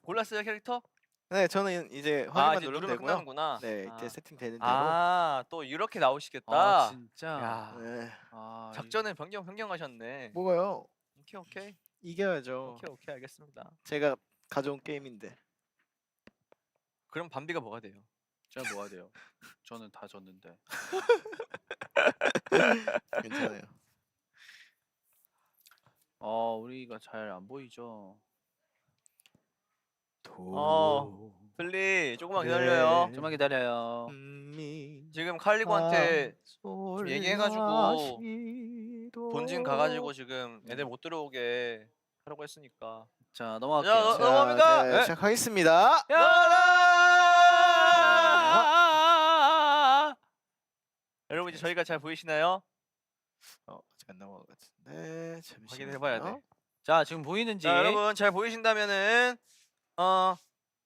골랐어요 캐릭터? 네, 저는 이제 확인만 이제 누르면 누르면 되고요. 끝나는구나. 네, 아. 이제 세팅되는 대로. 또 이렇게 나오시겠다. 아 진짜. 야, 네. 아, 작전은 변경하셨네. 뭐가요? 오케이. 이겨야죠. 오케이 알겠습니다. 제가 가져온 게임인데. 그럼 밤비가 뭐가 돼요? 제가 뭐가 돼요? 저는 다 졌는데. 괜찮아요. 우리가 잘 안 보이죠. 플리 조금만 네. 기다려요. 좀만 기다려요. 지금 칼리고한테 좀 얘기해가지고 본진 가가지고 지금 애들 못 들어오게 하라고 했으니까. 자 자, 넘어갈게요. 넘어갑니다. 네, 네. 시작하겠습니다. 야! 여러분 이제 저희가 잘 보이시나요? 아직 안 나온 것 같은데 잠시만요. 확인해봐야 돼. 자 지금 보이는지. 자 여러분 잘 보이신다면은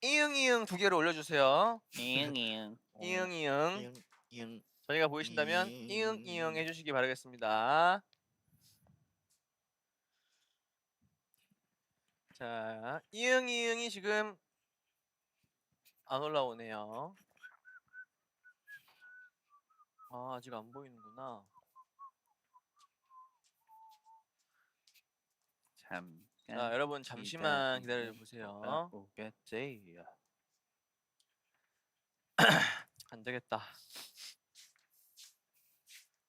이응 두 개를 올려주세요. 이응. 이응 이응. 저희가 보이신다면 이응 해주시기 바라겠습니다. 자 이응이 지금 안 올라오네요. 아 아직 안 보이는구나. 잠깐. 자 여러분 잠시만 기다려 보세요. 오겠지. 안 되겠다.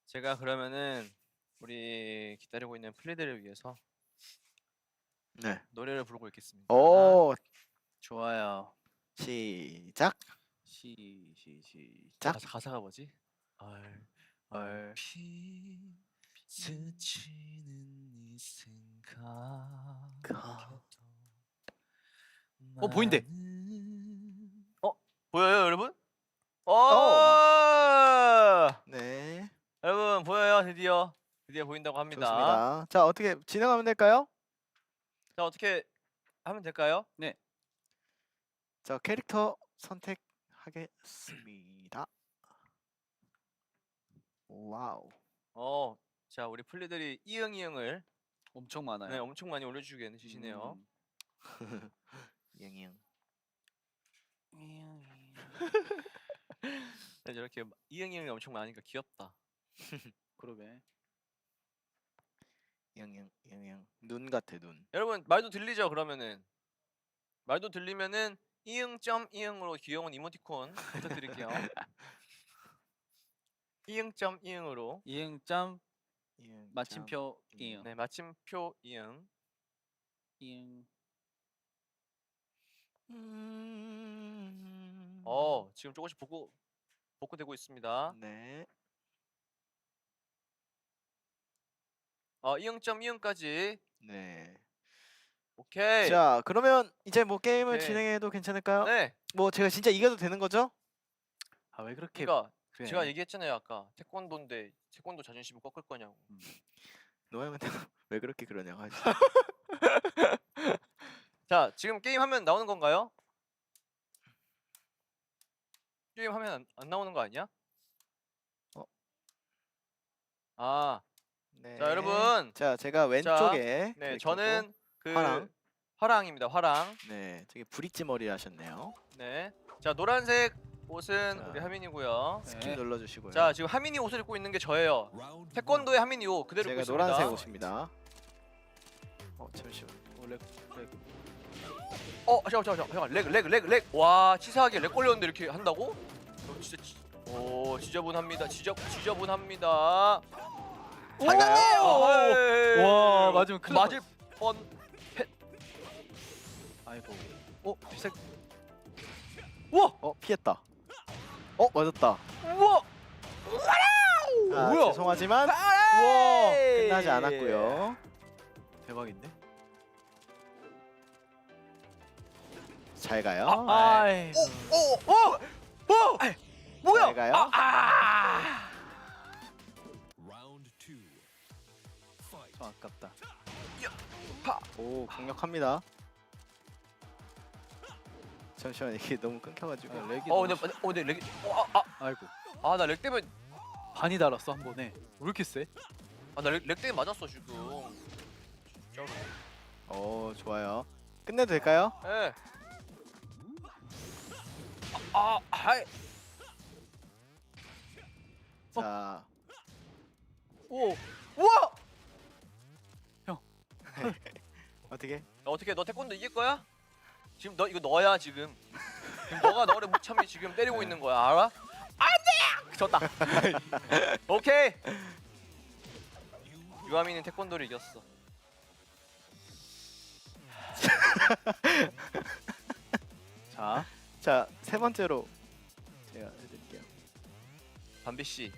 제가 그러면은 우리 기다리고 있는 플리들을 위해서 네. 노래를 부르고 있겠습니다. 오 좋아요. 시작. 시작. 가사가 뭐지? 얼. 피 스치는 이 생각. 보인대. 보여요 여러분? 네. 여러분 보여요 드디어 보인다고 합니다. 좋습니다. 자 어떻게 진행하면 될까요? 자 어떻게 하면 될까요? 자 캐릭터 선택하겠습니다. 와우. 자 우리 플리들이 이응을 엄청 많아요. 네, 엄청 많이 올려주게 주시네요. 이응. 네, 저렇게 이응이 엄청 많으니까 귀엽다. 그러게. 이응. 눈 같아 눈. 여러분 말도 들리죠? 그러면은 말도 들리면은 이응으로 귀여운 이모티콘 부탁드릴게요. 이응으로 이응점 이응. 마침표 이응. 네 마침표 이응. 이응. 지금 조금씩 복구되고 있습니다. 네. 이응까지 네. 오케이. 자 그러면 이제 뭐 게임을 오케이. 진행해도 괜찮을까요? 네. 뭐 제가 진짜 이겨도 되는 거죠? 아 왜 그렇게? 그러니까 그래. 제가 얘기했잖아요 아까 태권도인데 태권도 자존심을 꺾을 거냐고. 노형은 왜 그렇게 그러냐고 하지. 자 지금 게임 화면 나오는 건가요? 게임 화면 안 나오는 거 아니야? 아, 네. 자 여러분, 자 제가 왼쪽에 네 캐릭터고, 저는 그 화랑. 화랑입니다. 화랑. 네 저기 브릿지 머리 하셨네요. 네. 자 노란색 옷은 자. 우리 하민이고요. 스킵 네. 눌러주시고요. 자 지금 하민이 옷을 입고 있는 게 저예요. 태권도의 하민이 옷 그대로 입고 제가 있습니다. 노란색 옷입니다. 잠시만. 잠깐 렉. 와 치사하게 렉 걸렸는데 이렇게 한다고? 진짜 지저분합니다. 지저분합니다. 잘 가요. 와 맞으면 큰일 맞을 뻔. 아이고. 비색. 피했다. 맞았다. 우와. 뭐야? 죄송하지만 우와. 끝나지 않았고요. 대박인데? 잘 가요. 아이. 뭐야? 잘 가요. 좀 아깝다. 오 강력합니다. 잠시만 이게 너무 끊겨가지고. 렉이. 근데 렉. 아이고. 나 렉 때문에 반이 달았어 한 번에. 왜 이렇게 세? 나 렉 때문에 맞았어 지금. 좋아요. 끝내도 될까요? 예. 하이. 자 우와. 어떻게? 어떻게 너 태권도 이길 거야? 지금 너 이거 너야 지금. 지금 너가 너를 무참히 지금 때리고 있는 거야 알아? 안돼! 졌다. 오케이. 유아민은 태권도를 이겼어. 자, 자, 세 번째로 제가 해드릴게요. 밤비 씨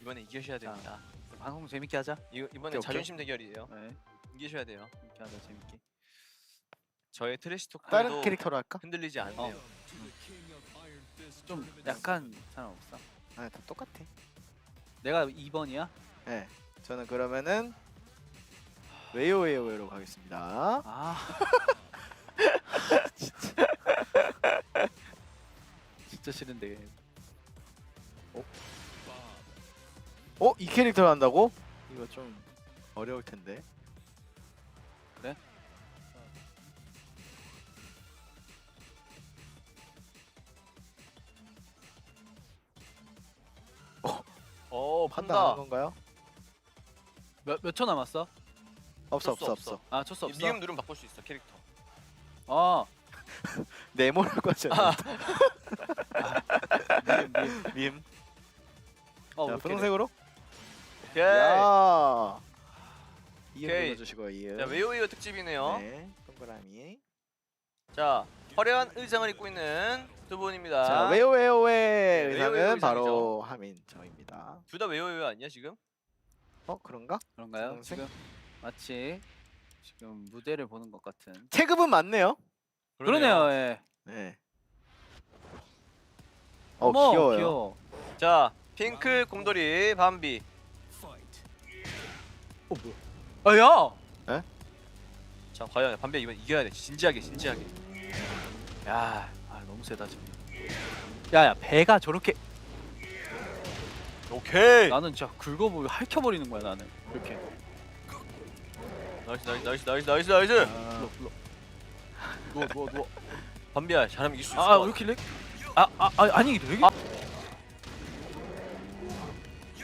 이번에 이기셔야 됩니다. 방송 재밌게 하자. 이번에 오케이. 자존심 대결이에요. 네, 이기셔야 돼요. 재밌게 하자, 재밌게. 저의 트래시 다른 토크도 캐릭터로 할까? 흔들리지 않네요. 좀 약간 상관없어. 아, 다 똑같아. 내가 2번이야? 네, 저는 그러면은 웨요웨요웨로 가겠습니다. 아, 진짜 싫은데. 이 캐릭터를 한다고? 이거 좀 어려울 텐데. 그래? 판단하는 판다. 건가요? 몇 초 남았어? 없어, 쳤어, 없어, 없어. 아, 쳤어 없어. 미음 누르면 바꿀 수 있어 캐릭터. 어, 네모라고 하잖아. 미음. 밈. 어, 자, 이렇게 분홍색으로. 오케이. 야. 이음 오케이. 눌러주시고 이음. 자 웨이웨이 특집이네요. 네, 동그라미. 자 화려한 의상을 입고 있는 두 분입니다. 자, 웨요웨요웨 네, 의상은 웨요웨요 바로 하민 저입니다. 둘 다 웨이웨이 아니야 지금? 그런가? 그런가요? 분홍색? 지금 마치 지금 무대를 보는 것 같은. 체급은 맞네요. 그러네요. 예. 네. 어머, 귀여워요. 귀여워. 자 핑크 곰돌이 밤비. 아, 야! 자 과연 밤비 이번 이겨야 돼. 진지하게. 야, 너무 세다 지금. 야, 배가 저렇게 오케이. 나는 진짜 긁어보고 핥혀버리는 거야 나는. 이렇게. 나이스. 아, 누워. 밤비야 잘하면 이길 수 있어. 아, 왜 이렇게 렉? 아니 렉이.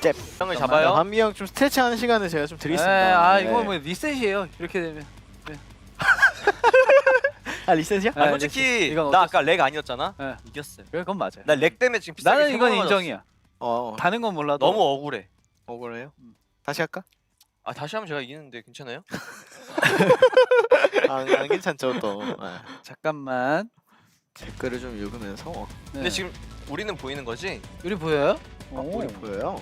잽. 형을 잡아요. 한미 형 좀 스트레칭하는 시간을 제가 좀 드리겠습니다. 아, 네. 이거 뭐 리셋이에요. 이렇게 되면. 아, 리셋이야? 아 네, 솔직히 이건 나 어쩔 아까 렉 아니었잖아. 네. 이겼어요. 그래, 그건 맞아요. 나 렉 때문에 지금 비싸게 나는 이건 세번 인정이야. 다른 건 몰라도 너무 억울해. 억울해요? 음. 다시 할까? 아 다시 하면 제가 이기는데 괜찮아요? 안 괜찮죠 또. 아, 잠깐만. 댓글을 좀 읽으면서. 근데 네. 지금 우리는 보이는 거지? 우리 보여요? 우리 보여요.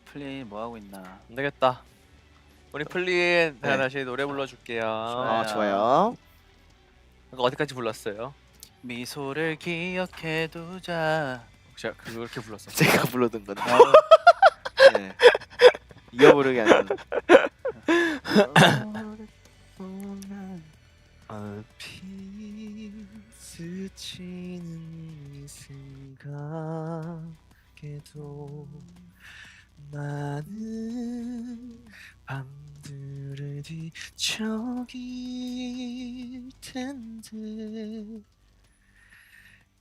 플레이 뭐 하고 있나? 안 되겠다. 우리 플린 내가 네. 다시 노래 불러줄게요. 좋아요. 좋아요. 아까 어디까지 불렀어요? 미소를 기억해 두자. 제가 그렇게 불렀어. 제가 불러둔 건데. 네. 이어 부르기 아니라. 얼핏 스치는 이 생각에도 많은 밤들을 뒤척일 텐데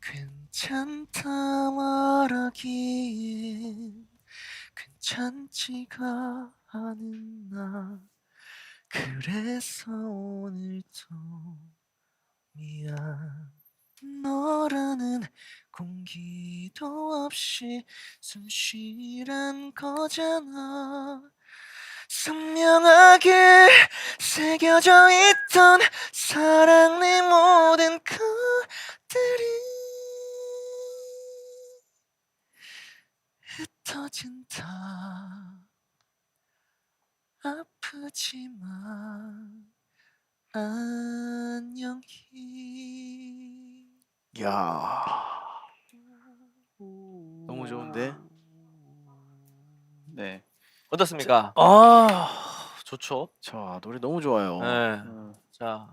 괜찮다 말하기엔 괜찮지가 않은 나 그래서 오늘도 미안 너라는 공기도 없이 숨쉬란 거잖아 선명하게 새겨져 있던 사랑 내 모든 것들이 흩어진다 아프지만 안녕히 야. 너무 좋은데? 네. 어떻습니까? 좋죠. 저 노래 너무 좋아요. 네. 어. 자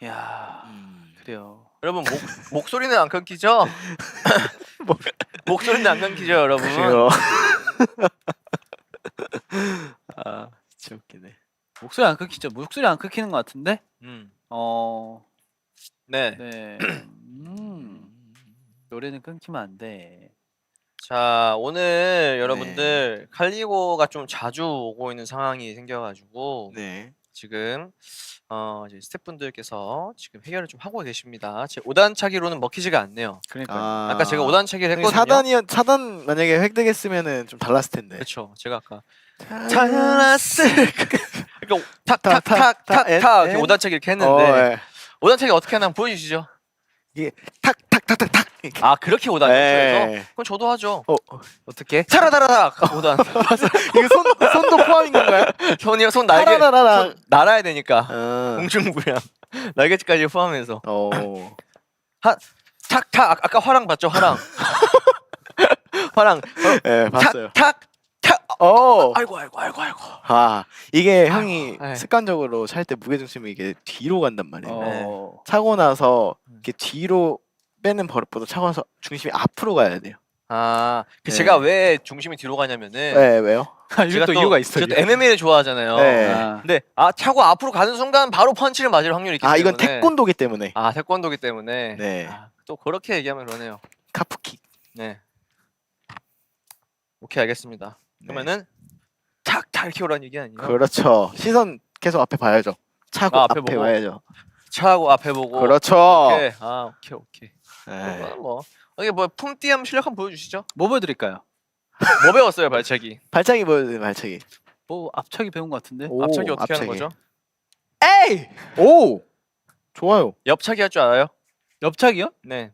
야, 음. 그래요. 여러분 목소리는 안 끊기죠? 목소리는 안 끊기죠, 여러분? 그래요. 아, 진짜 웃기네. 목소리 안 끊기죠? 목소리 안 끊기는 것 같은데? 네. 네. 노래는 끊기면 안 돼. 자 오늘 여러분들 칼리고가 좀 자주 오고 있는 상황이 생겨가지고 네. 지금 이제 스태프분들께서 지금 해결을 좀 하고 계십니다. 제 5단 차기로는 먹히지가 않네요. 그러니까 아까 제가 5단 차기를 했거든요. 4단 만약에 획득했으면은 좀 달랐을 텐데. 그렇죠. 제가 아까 달랐을 그러니까 탁, 탁탁탁탁탁 엔, 이렇게 엔. 5단 차기를 이렇게 했는데 예. 5단 차기 어떻게 하나 보여주시죠. 탁탁탁탁탁. 아 그렇게 5단 예. 네. 그럼 저도 하죠. 어떻게? 차라다라닥 5단. 이거 손도 포함인 건가요? 손 날개 타라라라라. 손 날아야 되니까 어. 공중부양 날개짓까지 포함해서 어. 탁탁 아까 화랑 봤죠 화랑 화랑 예, 봤어요. 탁탁탁 아이고 아, 이게 형이 네. 습관적으로 찰 때 무게 중심이 이게 뒤로 간단 말이에요. 어. 차고 나서 이렇게 뒤로 빼는 버릇보다 차고 나서 중심이 앞으로 가야 돼요. 그 네. 제가 왜 중심이 뒤로 가냐면은 네, 왜요? 이것도 이유가 있어. 제가 또 MMA를 좋아하잖아요. 네. 아. 근데 차고 앞으로 가는 순간 바로 펀치를 맞을 확률이 있기 때문에 이건 태권도기 때문에. 태권도기 때문에 네. 또 그렇게 얘기하면 그러네요. 카프킥. 네. 오케이 알겠습니다. 그러면은 탁탁 이렇게 오라는 얘기 아니에요? 그렇죠. 시선 계속 앞에 봐야죠. 차고 앞에 앞에 보고. 봐야죠. 차하고 앞에 보고 그렇죠. 오케이. 오케이. 네. 그러면 뭐 이게 뭐 품띠함 실력 한번 보여주시죠. 뭐 보여드릴까요? 뭐 배웠어요 발차기? 발차기 보여주세요. 발차기. 뭐 앞차기 배운 것 같은데. 오, 앞차기 어떻게 하는 앞차기. 거죠? 에이! 오! 좋아요. 옆차기 할 줄 알아요? 옆차기요? 네.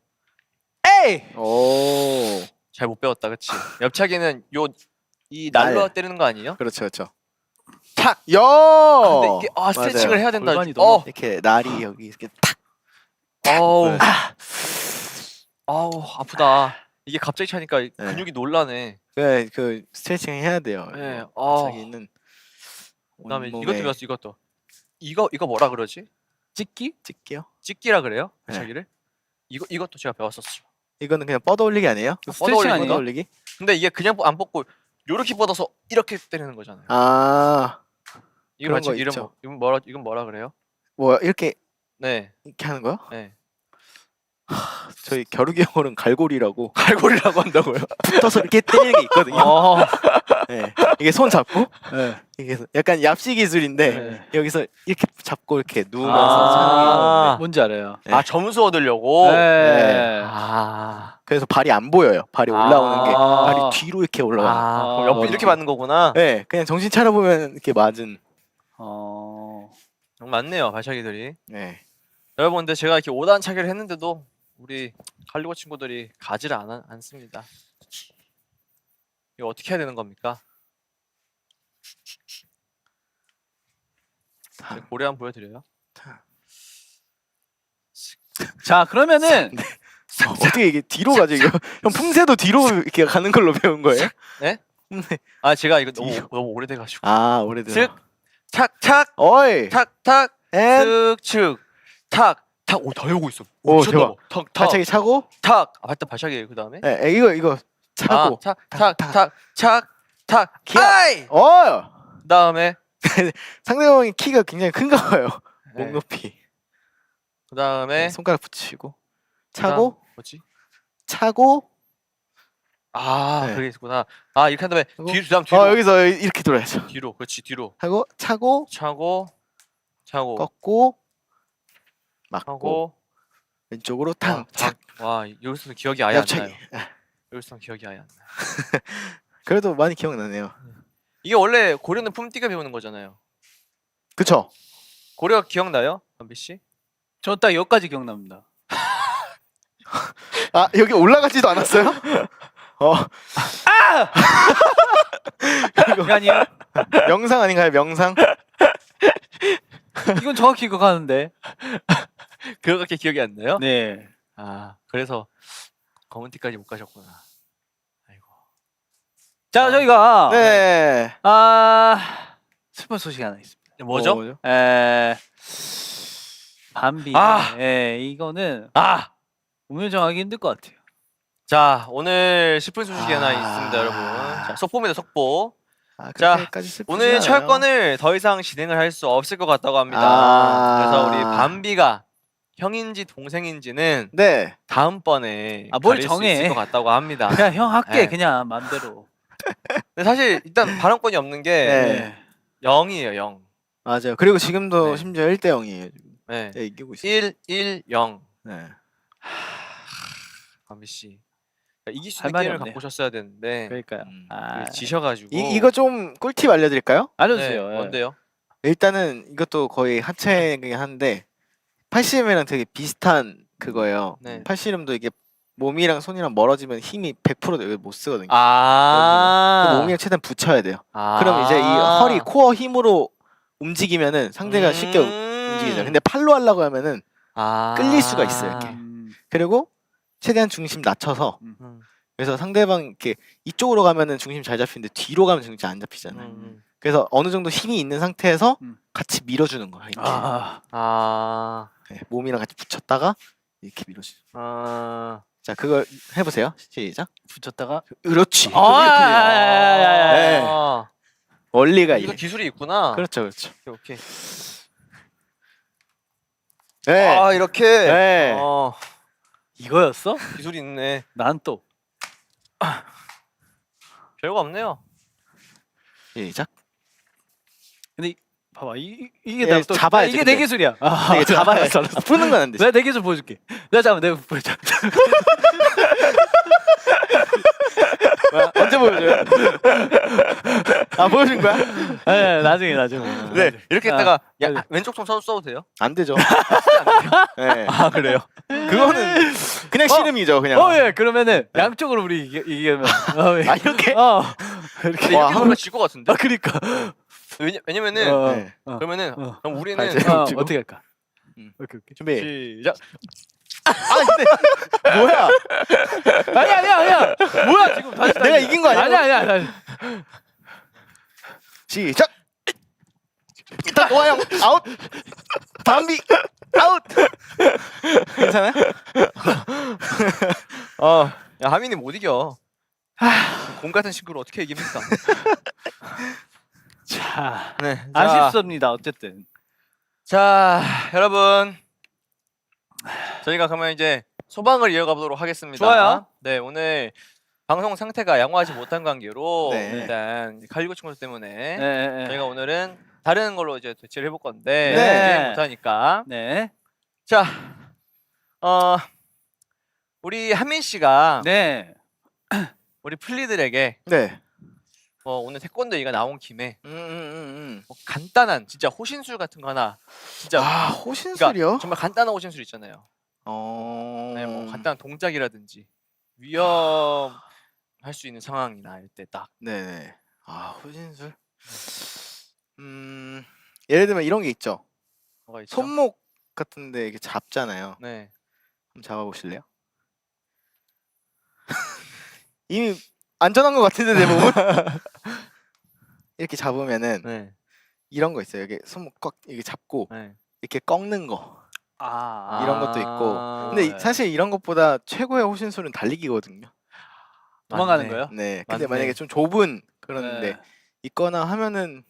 에이! 오. 잘 못 배웠다, 그치? 옆차기는 이 날로 날. 때리는 거 아니에요? 그렇죠, 그렇죠. 탁. 야! 근데 이게 스트레칭을 맞아요. 해야 된다. 골반이 너무- 이렇게 날이 여기 이렇게 탁. 어우, 네. 아프다. 이게 갑자기 차니까 근육이 놀라네. 그 스트레칭 해야 돼요. 네. 발차기는 그다음에 온몸에 이것도 배웠어. 이것도. 이거 뭐라 그러지? 찍기? 찍기요. 찍기라 그래요? 네. 발차기를? 이것도 제가 배웠었죠. 이거는 그냥 뻗어 올리기 아니에요? 스트레칭 뻗어 아니에요? 뻗어 올리기? 근데 이게 그냥 안 뻗고 요렇게 뻗어서 이렇게 때리는 거잖아요. 아, 이거 그런 발차기 거 이름 있죠. 이건 뭐라 그래요? 뭐 이렇게 네. 하는 거요? 네. 저희 겨루기 영어는 갈고리라고 갈고리라고 한다고요? 붙어서 이렇게 때리는 게 있거든요. 네. 이게 손 잡고 네. 이게 약간 얍시 기술인데 네. 여기서 이렇게 잡고 이렇게 누우면서 차는 게 있거든요. 뭔지 알아요. 네. 점수 얻으려고. 네. 그래서 발이 안 보여요. 발이 올라오는 게 아. 발이 뒤로 이렇게 올라가. 그럼 옆에 이렇게 맞는 거구나. 네, 그냥 정신 차려 보면 이렇게 맞은. 맞네요, 발차기들이. 네. 여러분, 근데 제가 이렇게 5단 차기를 했는데도 우리 갈리고 친구들이 가지를 않습니다. 이거 어떻게 해야 되는 겁니까? 제가 고래 한번 보여드려요. 자 그러면은 어떻게 이게 뒤로 가죠? 이거 형 풍세도 뒤로 이렇게 가는 걸로 배운 거예요? 네? 풍세. 제가 이거 너무 뒤로. 오래돼가지고. 오래된. 슥, 탁탁, 어이. 탁탁, 앤. 슥측, 탁, 탁. 다 외우고 있어. 오, 미쳤나 대박. 봐. 탁, 탁, 발차기 차고. 탁. 일단 발차기예요. 그 다음에. 네, 이거 차고. 탁, 탁, 탁, 탁, 탁. 기아. 아이. 그다음에. 상대방의 키가 굉장히 큰가 봐요. 목 네. 높이. 그다음에. 손가락 붙이고. 그다음 차고. 뭐지? 차고. 네. 그게 있구나. 이렇게 한 다음에 하고. 뒤로 그다음 뒤로. 여기서 이렇게 돌아야죠. 뒤로. 그렇지 뒤로. 하고 차고. 차고. 꺾고. 맞고. 하고. 왼쪽으로 탕. 착. 와 여기서는 기억이 아예 안 옆차기. 나요. 여기서는 기억이 아예 안 나. 그래도 많이 기억나네요. 이게 원래 고려는 품띠가 배우는 거잖아요. 그쵸? 고려 기억나요, 한비 씨? 저 딱 여기까지 기억납니다. 여기 올라가지도 않았어요? 그게 아니에요? 명상 아닌가요? 명상? 이건 정확히 기억하는데. 그렇게 기억이 안 나요? 네. 그래서 검은띠까지 못 가셨구나. 아이고. 자 저희가 네. 슬픈 소식이 하나 있습니다. 뭐죠? 밤비. 이거는 운명정하기 힘들 것 같아요. 자 오늘 슬픈 소식이 하나 있습니다, 여러분. 자, 속보입니다, 속보. 자, 그렇게까지 슬프지 오늘 않아요. 철권을 더 이상 진행을 할 수 없을 것 같다고 합니다. 그래서 우리 밤비가 형인지 동생인지는 네. 다음번에 뭘 가릴 수 정해. 있을 것 같다고 합니다. 그냥 형 할게 네. 그냥 마음대로. 근데 사실 일단 발언권이 없는 게 네. 0이에요, 0. 맞아요. 그리고 지금도 네. 심지어 1대 0이에요. 네. 네, 이기고 있어요. 1-1-0. 네. 강비 씨. 이길 수 할 있는 말이 게임을 없네. 갖고 오셨어야 되는데 그러니까요. 그게 지셔가지고. 이거 좀 꿀팁 알려드릴까요? 알려주세요. 네, 예. 뭔데요? 일단은 이것도 거의 하체이긴 한데 팔씨름이랑 되게 비슷한 그거예요. 네. 팔씨름도 이게 몸이랑 손이랑 멀어지면 힘이 100% 못 쓰거든요. 아. 몸이랑 최대한 붙여야 돼요. 아. 그럼 이제 이 허리 코어 힘으로 움직이면면 상대가 쉽게 움직이죠. 근데 팔로 하려고 하면은 끌릴 수가 있어요, 이렇게. 그리고 최대한 중심 낮춰서 그래서 상대방 이렇게 이쪽으로 가면은 중심 잘 잡히는데 뒤로 가면 중심 안 잡히잖아요. 그래서 어느 정도 힘이 있는 상태에서 같이 밀어주는 거예요. 이렇게. 네, 몸이랑 같이 붙였다가 이렇게 밀어주죠. 자, 그걸 해보세요. 시작. 붙였다가 그렇지. 네. 네. 원리가 이거 이래. 기술이 있구나. 그렇죠, 그렇죠. 오케이. 네. 아, 이렇게. 네. 이거였어? 기술이 있네. 난 또 별거 없네요. 시작. 근데 봐봐 이게 예, 나 또 잡아야지, 이게 근데. 내 기술이야. 이게 잡아야 알았어, 알았어. 푸는 건 안 돼. 내가 내 기술 보여줄게. 내가 잡아 내가 보여줘. 뭐야? 언제 보여줘요? 아, 보여준 거야? 네, 나중에. 네. 이렇게 아, 했다가 네. 왼쪽 손 써도 돼요? 안 되죠. 네. 아, 그래요? 그거는 그냥 씨름이죠, 그냥. 예. 그러면은 양쪽으로 우리 이기면. 아, 이렇게? 근데 와, 이렇게 보면 질것 같은데. 그러니까. 왜냐면은 네. 그러면은 어. 그럼 우리는 발제. 지금? 어떻게 할까? 음. 오케이. 준비. 시작. 아, 근데 뭐야? 아니야. 뭐야 지금 다시. 내가 이긴 거 아니야? 아니야. 시작. 일단 노아 형 아웃. 담비 아웃. 괜찮아요? 야, 하민이 못 이겨. 곰 같은 친구를 어떻게 이깁니까? 자, 네. 아쉽습니다. 어쨌든. 자, 여러분. 저희가 그러면 이제 소방을 이어가 보도록 하겠습니다. 좋아요. 네, 오늘 방송 상태가 양호하지 못한 관계로 네. 일단 칼리고 친구 때문에 네. 저희가 오늘은 다른 걸로 이제 대체를 해볼 건데 네. 이해 못하니까. 네. 자, 우리 한민 씨가 네. 우리 플리들에게 네. 오늘 태권도 얘기가 나온 김에 음. 간단한 진짜 호신술 같은 거 하나 진짜 아, 호신술이요? 정말 간단한 호신술 있잖아요. 네, 뭐 간단한 동작이라든지 위험할 수 있는 상황이 나올 때 딱. 네네. 아, 호신술. 예를 들면 이런 게 있죠. 뭐가 있죠? 손목 같은데 이렇게 잡잖아요. 네. 한번 잡아보실래요? 이미 안전한 것 같은데 내 몸은? 이렇게 잡으면은 네. 이런 거 있어요. 이게 손목 꽉 이렇게 잡고 네. 이렇게 꺾는 거. 아. 이런 것도 있고. 근데 네. 사실 이런 것보다 최고의 호신술은 달리기거든요. 도망가는 맞네. 거예요? 네. 근데 맞네. 만약에 좀 좁은 그런데 네. 있거나 하면은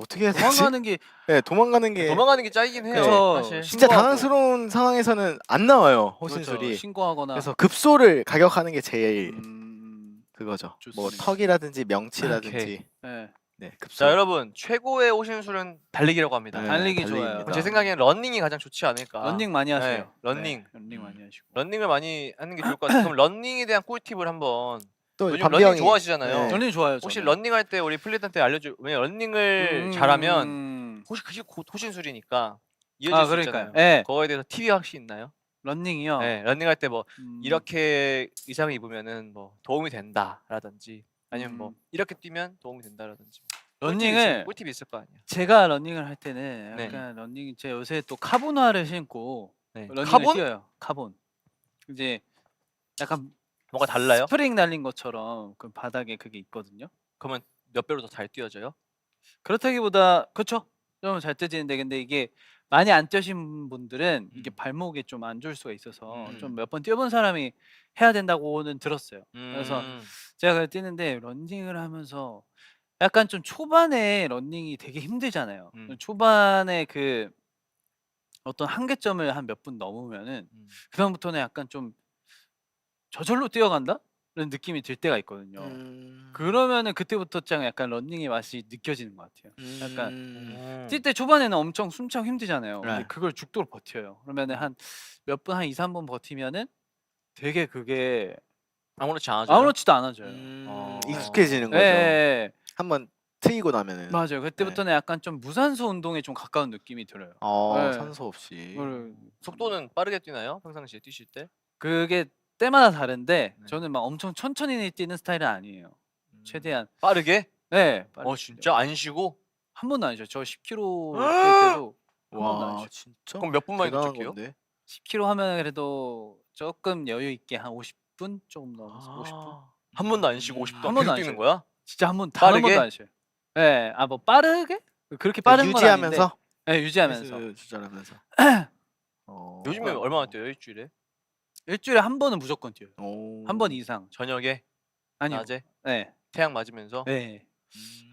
어떻게 해야 되지? 도망가는 게 네, 도망가는 게 도망가는 게 짱이긴 해요. 그쵸. 사실. 진짜 신고하고. 당황스러운 상황에서는 안 나와요. 그렇죠. 호신술이. 신고하거나. 그래서 급소를 가격하는 게 제일 음. 그거죠. 뭐 좋습니다. 턱이라든지 명치라든지. 오케이. 네. 네, 급소. 자, 여러분 최고의 호신술은 달리기라고 합니다. 네, 달리기 달리기입니다. 좋아요. 제 생각에는 러닝이 가장 좋지 않을까. 런닝 많이 하세요. 네, 러닝. 네, 런닝 많이 하시고. 러닝을 많이 하는 게 좋을 것 같아요. 그럼 러닝에 대한 꿀팁을 한번. 또 요즘 반비 러닝 형이 좋아하시잖아요. 네. 런닝 좋아요. 혹시 저는. 러닝할 때 우리 플리한테 알려줘. 왜냐 런닝을 잘하면 혹시 그게 곧 호신술이니까 이어질 수 그러니까요. 있잖아요. 네. 그거에 대해서 팁이 혹시 있나요? 런닝이요. 네, 러닝할 때 뭐 음. 이렇게 의상을 입으면은 뭐 도움이 된다라든지 아니면 뭐 음. 이렇게 뛰면 도움이 된다라든지 런닝을 꿀팁이 있을 거 아니야. 제가 런닝을 할 때는 네. 약간 런닝 제가 요새 또 카보나를 신고 네. 런닝을 카본? 뛰어요. 카본. 이제 약간 뭐가 달라요? 스프링 날린 것처럼 그 바닥에 그게 있거든요. 그러면 몇 배로 더 잘 뛰어져요? 그렇다기보다 그렇죠. 좀 잘 뛰지는데 근데 이게 많이 안 뛰신 분들은 이게 발목에 좀 안 좋을 수가 있어서 좀 몇 번 뛰어본 사람이 해야 된다고는 들었어요. 그래서 제가 그걸 뛰는데 런닝을 하면서 약간 좀 초반에 런닝이 되게 힘들잖아요. 초반에 그 어떤 한계점을 한 몇 분 넘으면은 그다음부터는 약간 좀 저절로 뛰어간다? 느낌이 들 때가 있거든요. 음. 그러면은 그때부터 짱 약간 러닝의 맛이 느껴지는 것 같아요. 약간 음. 뛸 때 초반에는 엄청 숨차고 힘들잖아요. 근데 네. 그걸 죽도록 버텨요. 그러면은 한 몇 분 한 2-3분 버티면은 되게 그게 아무렇지 않아져요? 아무렇지도 않아져요. 익숙해지는 거죠. 예. 한번 트이고 나면은. 맞아요. 그때부터는 약간 좀 무산소 운동에 좀 가까운 느낌이 들어요. 예. 산소 없이. 속도는 빠르게 뛰나요? 평상시에 뛰실 때? 그게 때마다 다른데 네. 저는 막 엄청 천천히 뛰는 스타일은 아니에요. 최대한 빠르게? 네. 빠르게 진짜 안 쉬고? 한 번도 안 쉬어요. 저 10km 뛸 때도 한 번도 안 와 쉬어요. 진짜? 그럼 몇 분 만에 대단한 도착해요? 건데. 10km 하면 그래도 쪼끔 여유 있게 한 50분 좀 넘어서 50분? 한 번도 안 쉬고 50분 한 동안 번도 계속 안 뛰는 쉬어요. 거야? 진짜 단 한 번도 안 쉬어요. 예. 뭐 빠르게? 그렇게 빠른 건 아닌데 유지하면서? 예 유지하면서. 페이스 조절하면서. 요즘에 얼마나 뛰어요? 일주일에? 일주일에 한 번은 무조건 뛰어요. 오. 한 번 이상. 저녁에? 아니요. 낮에? 예. 태양 맞으면서? 네.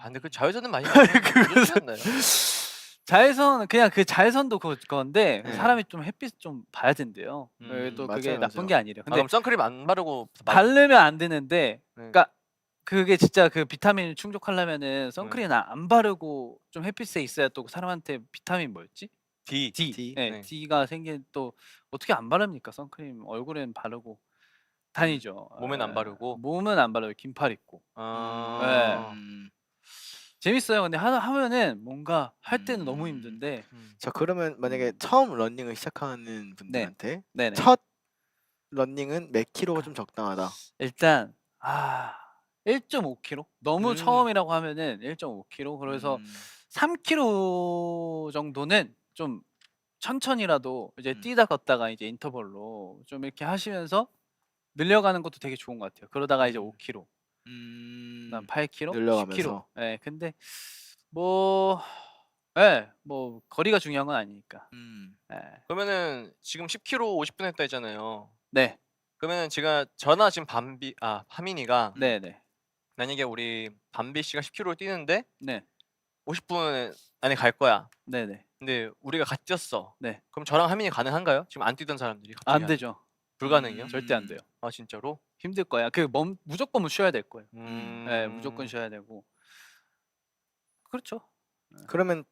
근데 그 자외선은 많이 맞으면 안 좋지 않나요? 자외선 그냥 그 자외선도 그건데 네. 사람이 좀 햇빛 좀 봐야 된대요. 또 그게 맞아요, 나쁜 맞아요. 게 아니래요. 근데 그럼 선크림 안 바르고 바르면 안 되는데 네. 그러니까 그게 진짜 그 비타민을 충족하려면은 선크림 안 바르고 좀 햇빛에 있어야 또 사람한테 비타민 뭐였지? D. D. 예. 네. D가 생긴 또 어떻게 안 바릅니까? 선크림 얼굴엔 바르고 다니죠. 몸엔 안 예. 바르고? 몸은 안 바르고 긴팔 입고. 재밌어요. 근데 하면은 뭔가 할 때는 너무 힘든데 자 그러면 만약에 처음 러닝을 시작하는 네. 분들한테 네네. 첫 러닝은 몇 킬로가 좀 적당하다. 일단 1.5km? 너무 음. 처음이라고 하면은 1.5km 그래서 3km 정도는 좀 천천히라도 이제 뛰다 걷다가 이제 인터벌로 좀 이렇게 하시면서 늘려가는 것도 되게 좋은 것 같아요. 그러다가 이제 5km, 그다음 8km, 10km. 늘려가면서. 예. 근데 뭐 뭐 거리가 중요한 건 아니니까. 예. 그러면은 지금 10km 50분 했다 했잖아요. 네. 그러면은 저나 지금 하민이가 네네. 만약에 우리 밤비 씨가 10km를 뛰는데 네. 50분 안에 갈 거야. 네네. 근데 우리가 같이 뛰었어. 네. 그럼 저랑 하민이 가능한가요? 지금 안 뛰던 사람들이 갑자기 안 하는. 되죠. 불가능해요? 절대 안 돼요. 아 진짜로? 힘들 거야. 무조건 쉬어야 될 거예요. 예. 무조건 음. 쉬어야 되고. 그렇죠. 그러면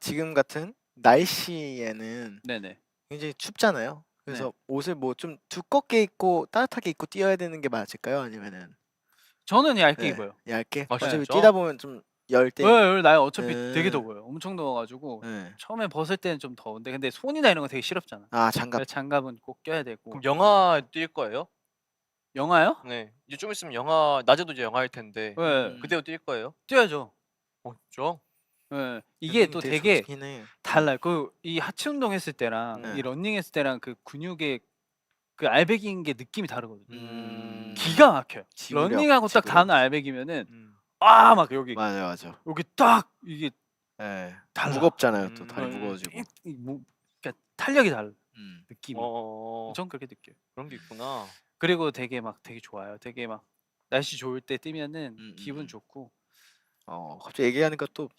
지금 같은 날씨에는 네네. 굉장히 춥잖아요. 그래서 옷을 뭐 좀 두껍게 입고 따뜻하게 입고 뛰어야 되는 게 맞을까요? 아니면은 저는 얇게 네, 입어요. 얇게? 아, 어차피 진짜? 뛰다 보면 좀 열 때. 예. 날 어차피 네. 되게 더워요. 엄청 더워 가지고 네. 처음에 벗을 때는 좀 더운데 근데 손이나 이런 거 되게 시렵잖아. 장갑. 그래서 장갑은 꼭 껴야 되고. 그럼 영하 뛸 거예요? 영화요? 네. 이제 좀 있으면 영하 낮에도 이제 영하일 텐데 예. 그때도 뛸 거예요? 뛰어야죠. 진짜? 예. 이게 또 되게 좋긴 해. 달라요. 이 하체 운동 했을 때랑 네. 이 러닝 했을 때랑 그 근육의 그 알배기인 게 느낌이 다르거든요. 기가 막혀요. 지구력, 러닝하고 딱 지구력. 다는 알배기면은 음. 막 여기 맞아. 여기 딱 이게 예. 달라. 무겁잖아요. 또 다리 예. 무거워지고. 그러니까 탄력이 달라. 느낌이. 어. 전 그렇게 느껴요. 그런 게 있구나. 그리고 되게 좋아요. 되게 막 날씨 좋을 때 뛰면은 기분 음. 좋고. 갑자기 얘기하니까 또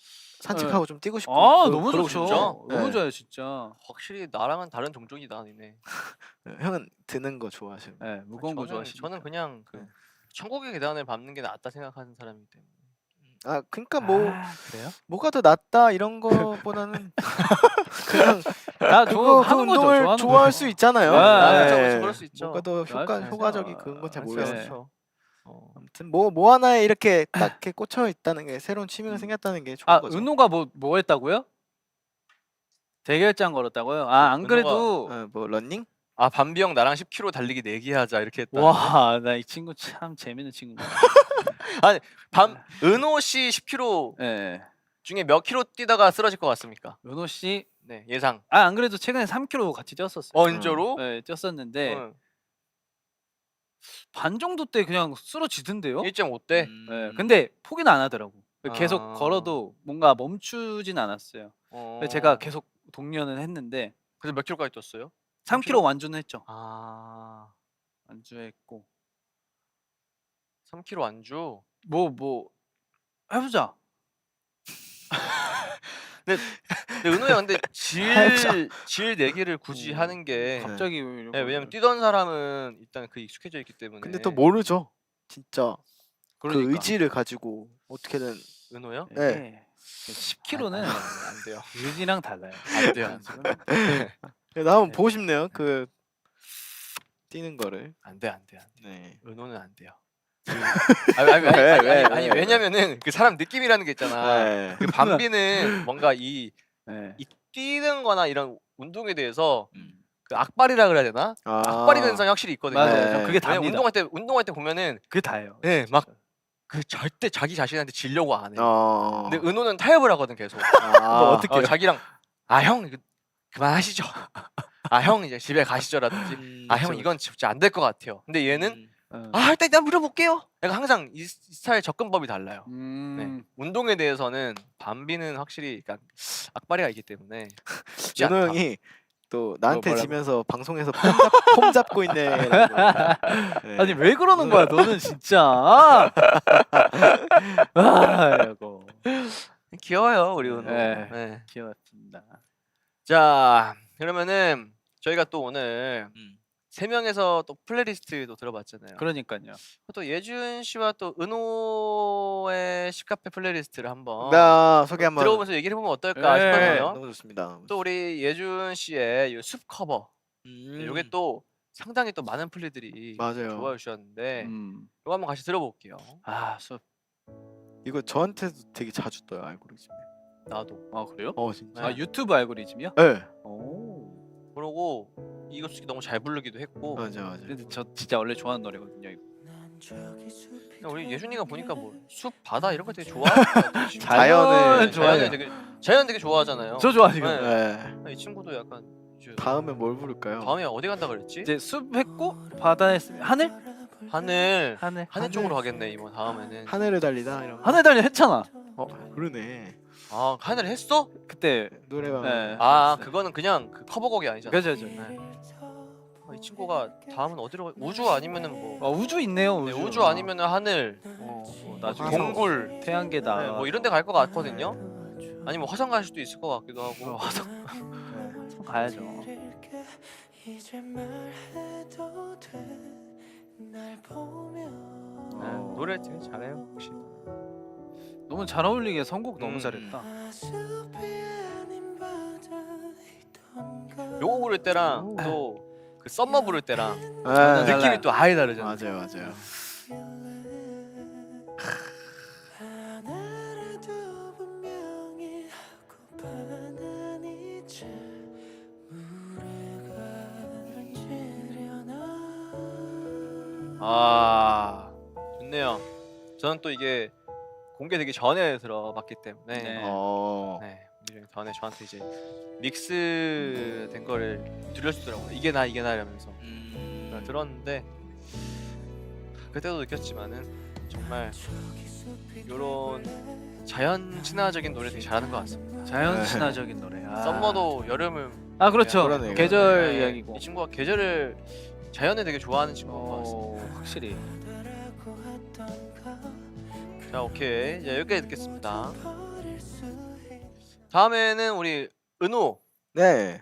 산책하고 좀 뛰고 싶고. 너무 그러고 좋죠. 싶죠? 너무 네. 좋아요, 진짜. 확실히 나랑은 다른 종족이다 니네. 형은 드는 거 좋아하시는. 예, 무거운 거 좋아하시니까. 저는 그냥 네. 천국의 계단을 밟는 게 낫다 생각하는 사람이기 때문에. 그러니까 그래요? 뭐가 더 낫다 이런 거보다는 그냥 나 그 하는 거죠. 운동을 좋아하는 좋아할 거죠. 수 있잖아요. 그렇죠. 그럴 수 있죠. 뭐가 더 좋아할 수 효과적이 있어요. 그런 건 잘 그렇죠. 모르겠어요. 그렇죠. 아무튼 뭐 하나에 이렇게 딱 이렇게 꽂혀 있다는 게 새로운 취미가 생겼다는 게 좋은 거죠. 은호가 뭐 했다고요? 대결장 걸었다고요? 안 은호가- 그래도 뭐 러닝? 밤비 형 나랑 10km 달리기 내기하자 이렇게 했다. 와, 나 이 친구 참 재밌는 친구다. 은호 씨 10km 예. 중에 몇 킬로 뛰다가 쓰러질 것 같습니까? 은호 씨 네, 예상. 안 그래도 최근에 3km 같이 뛰었었어요. 진짜로? 네, 뛰었었는데 응. 반 정도 때 그냥 쓰러지던데요? 1.5대. 네, 근데 포기는 안 하더라고. 계속 아. 걸어도 뭔가 멈추진 않았어요. 그래서 제가 계속 독려는 했는데 그래서 몇 킬로까지 뛰었어요? 3km 완주는 했죠. 완주했고 3킬로 안주. 뭐 해보자. 근데 은호 형 근데 질 내기를 굳이 하는 게 갑자기 왜 이런 네, 왜냐면 거를. 뛰던 사람은 일단 그 익숙해져 있기 때문에. 근데 또 모르죠. 진짜 그러니까. 그 의지를 가지고 어떻게든 은호요? 네. 10kg는 안 돼요. 유진이랑 달라요. 안 돼요. 안 돼요. 나 한번 네. 보고 싶네요. 그 뛰는 거를. 안 돼, 안 돼, 안 돼. 네. 은호는 안 돼요. 아니, 왜? 왜냐면은 그 사람 느낌이라는 게 있잖아. 네. 그 밤비는 뭔가 이 네. 뛰는 거나 이런 운동에 대해서 음. 그 악발이라 그래야 되나? 아. 악발이 근성이 확실히 있거든요. 맞아요. 네. 저 그게 왜냐면 답니다. 운동할 때 보면은 그게 다예요. 네, 막 그 절대 자기 자신한테 지려고 안 해. 어. 근데 은호는 타협을 하거든 계속. 아. 어떻게- 자기랑 형 그만하시죠. 형 이제 집에 가시죠라든지. 형 이건 진짜 안 될 것 같아요. 근데 얘는 어. 일단 내가 물어볼게요. 내가 항상 이 스타일 접근법이 달라요. 네. 운동에 대해서는 밤비는 확실히 약간 악바리가 있기 때문에 쉽지 은호 않다. 형이 또 나한테 뭐라고? 지면서 방송에서 폼 잡고 있네. 네. 아니 왜 그러는 거야 너는 진짜. 이거 귀여워요 우리 은호. 네. 네. 귀여웠습니다. 자 그러면은 저희가 또 오늘 음. 3명에서 또 플레이리스트도 들어봤잖아요. 그러니까요. 또 예준 씨와 또 은호의 시카페 플레이리스트를 한번 나 소개 한번. 들어보면서 얘기를 해보면 어떨까 네. 싶거든요. 너무 좋습니다. 또 우리 예준 씨의 이 숲 커버 요게 또 상당히 또 많은 플리들이 맞아요. 좋아해 주셨는데 음. 이거 한번 같이 들어볼게요. 숲. 이거 저한테도 되게 자주 떠요 알고리즘에. 나도. 그래요? 진짜. 네. 유튜브 알고리즘이요? 네. 오. 그러고 이거 솔직히 너무 잘 부르기도 했고 맞아. 근데 저 진짜 원래 좋아하는 노래거든요. 이거. 그냥 우리 예준이가 보니까 뭐 숲 바다 이런 거 되게 좋아하는 자연을 자연 되게 좋아하잖아요. 저 좋아하시고. 네. 네. 이 친구도 약간 이제 다음에 뭘 부를까요? 다음에 어디 간다 그랬지? 이제 숲 했고 바다 했으면 하늘? 하늘 하늘. 쪽으로 가겠네 이번 다음에는. 하늘을 달리다 이런 거. 하늘 달려 했잖아. 그러네. 아 하늘 했어? 그때. 노래방. 네. 그거는 그냥 그 커버곡이 아니잖아. 그죠. 네. 이 친구가 다음은 어디로 가? 우주 아니면은 뭐 우주 있네요. 네, 우주 아니면은 하늘, 나중에 동굴, 태양계다. 네, 뭐 이런 데 갈 것 같거든요. 아니면 화성 갈 수도 있을 것 같기도 하고. 화성 가야죠. 이제 말해도 돼날 보면 네, 노래 되게 잘해요. 혹시. 너무 잘 어울리게 선곡 너무 잘했다. 숲이 아닌 바다이던가 요거 부를 때랑 또 그 썸머 부를 때랑 네. 느낌이 또 아예 다르잖아요. 맞아요. 하나라도 분명히 하고파는 이제 물에 가라앉으려나 좋네요. 저는 또 이게 공개되기 전에 들어봤기 때문에 네. 공개되기 전에 저한테 이제 믹스된 거를 들려주더라고요. 이게 나 이러면서 들었는데 그때도 느꼈지만은 정말 요런 자연 친화적인 노래 되게 잘하는 것 같습니다. 자연 친화적인 노래. 썸머도 여름을 그렇죠. 그러네요. 계절 네, 이야기고. 이 친구가 계절을 자연을 되게 좋아하는 친구인 것 같습니다. 확실히. 자 오케이 이제 여기까지 듣겠습니다. 다음에는 우리 은호의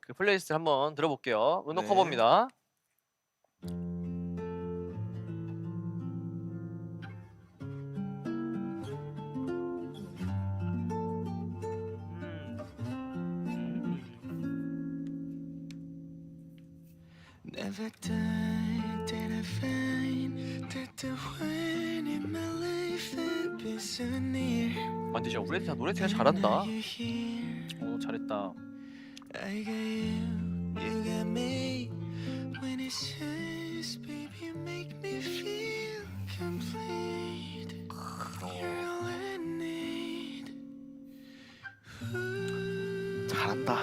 그 플레이리스트 한번 들어볼게요. 은호 네. 커버입니다. Never thought that I find that the one in my life would be so near. 근데 진짜 우리 노래 되게 잘한다. You're here. 잘했다. I got you, you got me. When it says, baby, you make me feel complete. You're all I need. 잘한다.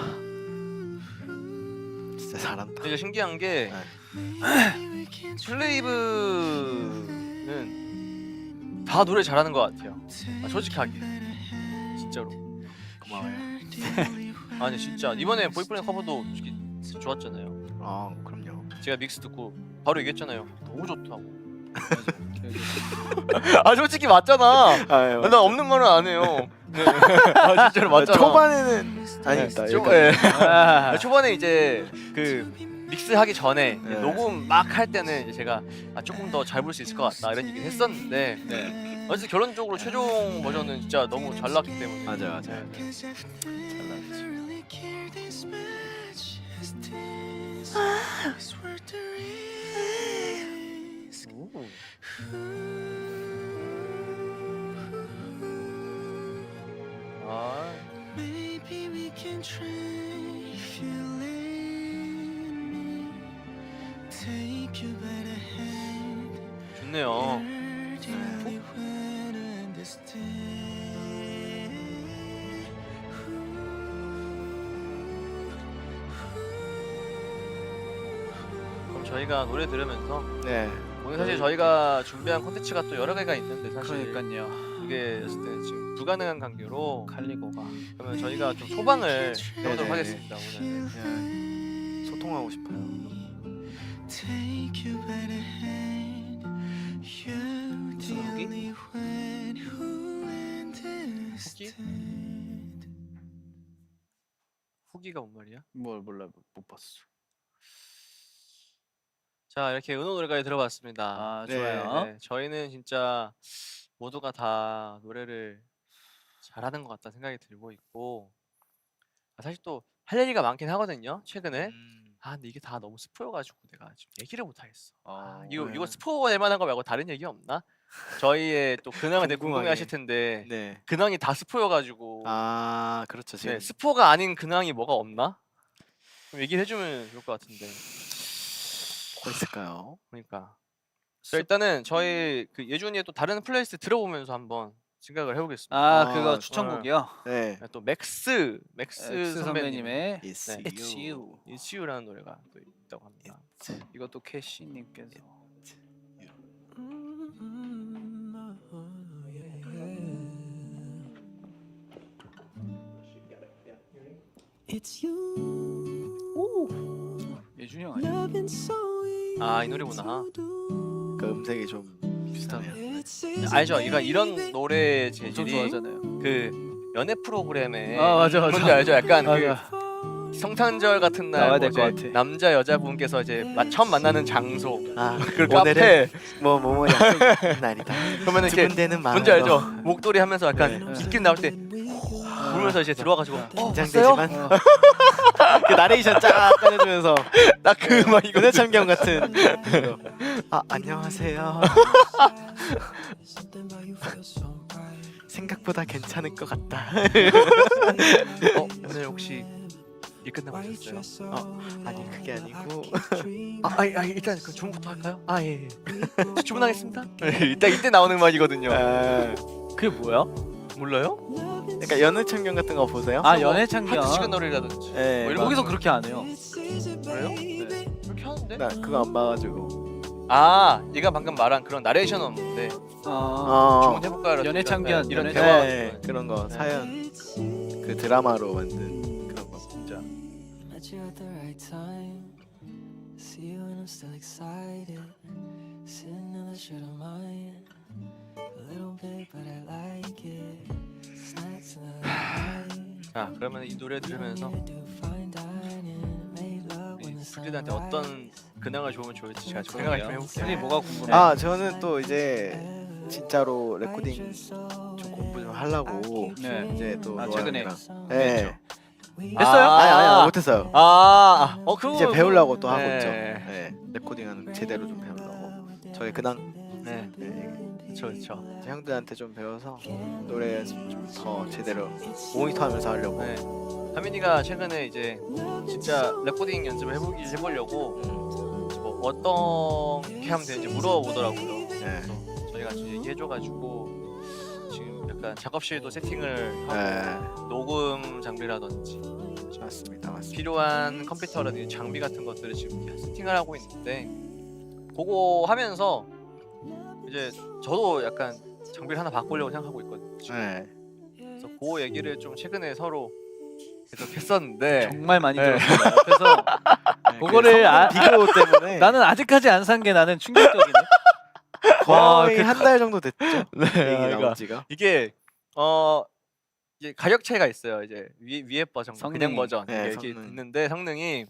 진짜 잘한다. 되게 신기한 게 Maybe we can 플레이브는 다 노래 잘하는 것 같아요. 솔직하게 진짜로 고마워요. 아니 진짜 이번에 보이프렌드 커버도 솔직히 좋았잖아요. 그럼요. 제가 믹스 듣고 바로 얘기했잖아요. 너무 좋다고. 아 솔직히 맞잖아. 아유, 나 없는 말은 안 해요. 네. 아 진짜로 맞잖아. 초반에는 아닙니다. 초, 여기까지. 예. 아, 초반에 이제 그 믹스하기 전에 이제 네. 녹음 막 할 때는 이제 제가 조금 더 잘 볼 수 있을 것 같다 이런 얘기를 했었는데 네. 어쨌든 결론적으로 최종 버전은 진짜 너무 잘 나왔기 때문에 맞아요. 네. really care this much as this. It's worth the risk. 아, Maybe we can try if you let me take you by the hand. 좋네요. You're the only one to understand. 그럼 저희가 노래 들으면서 네. 오늘 사실 저희가 준비한 콘텐츠가 또 여러 개가 있는데 사실 그러니까요. 이게 어쨌든 지금 불가능한 관계로 칼리고가 그러면 저희가 좀 소방을 해보도록 네네. 하겠습니다 오늘. 그냥 소통하고 싶어요. Take you by the hand. You're the only one who understands. 후기가 뭔 말이야? 뭘 몰라 못 봤어. 자 이렇게 은호 노래까지 들어봤습니다. 아 네. 좋아요. 네, 저희는 진짜 모두가 다 노래를 잘하는 것 같다 생각이 들고 있고 사실 또 할 얘기가 많긴 하거든요 최근에. 근데 이게 다 너무 스포여가지고 내가 지금 얘기를 못 하겠어. 이거 네. 스포 될 만한 거 말고 다른 얘기 없나? 저희의 또 근황을 되게 궁금하게. 궁금해하실 텐데 네. 근황이 다 스포여가지고 아 그렇죠. 지금 네, 스포가 아닌 근황이 뭐가 없나? 좀 얘기를 해주면 좋을 것 같은데. 뭐가 있을까요? 그러니까 자, 일단은 저희 그 예준이의 또 다른 플레이리스트 들어보면서 한번 생각을 해보겠습니다. 아 아, 그거 추천곡이요. 네. 또 맥스 엑스 선배님 선배님의 It's 네. It's You. It's You라는 노래가 또 있다고 합니다. 이것도 캐시님께서 It's you. 예준이 형 아니야? Loving so easy 이 노래구나. to do. 그 음색이 좀 비슷하네요. It's easy, 알죠? 이거 이런 baby. 노래 엄청 재질이 좋아하잖아요. 그 연애 프로그램에 맞아. 뭔지 알죠? 약간 맞아. 그 성탄절 같은 날 나와야 뭐 될것 이제 같아. 남자 여자분께서 이제 처음 만나는 장소 아 그 오늘은 카페 뭐뭐 약속 날이다. 그러면 이렇게 두근대는 마음으로 뭔지 알죠? 목도리 하면서 약간 네. 입김 나올 때 울면서 이제 들어와가지고 긴장되지만 그 나레이션 쫙 꺼내주면서 딱그막 이거 은혜참경 같은 그거. 안녕하세요. Something about you feels so right. 생각보다 괜찮을 것 같다. 오늘 혹시 일 끝나고 Why you 오셨어요? dress so 아니 그게 아니고 일단 그 주문부터 할까요? 예. 주문하겠습니다. 일단 이때 나오는 음악이거든요. 그게 뭐야? 몰라요? 그러니까 연애참경 같은 거 보세요. 아 연애창경. 하트 치근놀이라든지. 네, 뭐 이런 거기서 거. 그렇게 안 해요. 그래요? 네. 그렇게 하는데? 나 그거 안 봐가지고. 얘가 방금 말한 그런 나레이션은 없는데 주문해볼까요? 연애창기한 이런 연애- 대화 네, 그런 거 사연 그 드라마로 만든 그런 거. 진짜. Met you at the right time. See you and I'm still excited. Sitting in the shit of mine. A little bit, but I like it. Snacks in the night. 자 그러면 이 노래 들으면서 Do fine dining. Make love when 우리 the sun 스피드한테 어떤 근황을 좋으면 좋을지 제가 좀 생각을 좀 해볼게요. 선생님 뭐가 궁금해? 저는 또 이제 진짜로 레코딩 좀 공부 좀 하려고 네. 이제 또 최근에 로아님이랑. 네. 했어요? 아니 못했어요. 그거 이제 배우려고 또 하고 네. 있죠. 네, 레코딩하는 제대로 좀 배우려고. 저희 근황 네, 그렇죠. 이제 형들한테 좀 배워서 노래 좀 더 제대로 모니터하면서 하려고. 네. 하민이가 최근에 이제 진짜 레코딩 연습을 해보려고 이제 뭐 어떻게 하면 되는지 물어보더라고요. 네. 그래서 저희가 좀 얘기해줘가지고 지금 약간 작업실도 세팅을 하고 네. 녹음 장비라든지 맞습니다. 필요한 컴퓨터라든지 장비 같은 것들을 지금 이렇게 세팅을 하고 있는데 그거 하면서 이제 저도 약간 장비를 하나 바꾸려고 생각하고 있거든요. 지금. 네. 그래서 그 얘기를 좀 최근에 서로 계속 했었는데 정말 많이 들었어요. 옆에서 그거를 비교 때문에 나는 아직까지 안 산 게 나는 충격적이네. 거의 그 한 달 정도 됐죠. 네, 얘기 그러니까 나온 지가. 이게 이제 가격 차이가 있어요. 이제 위에 버전, 그냥 성능이. 버전 네, 이게 이렇게 성능. 있는데 성능이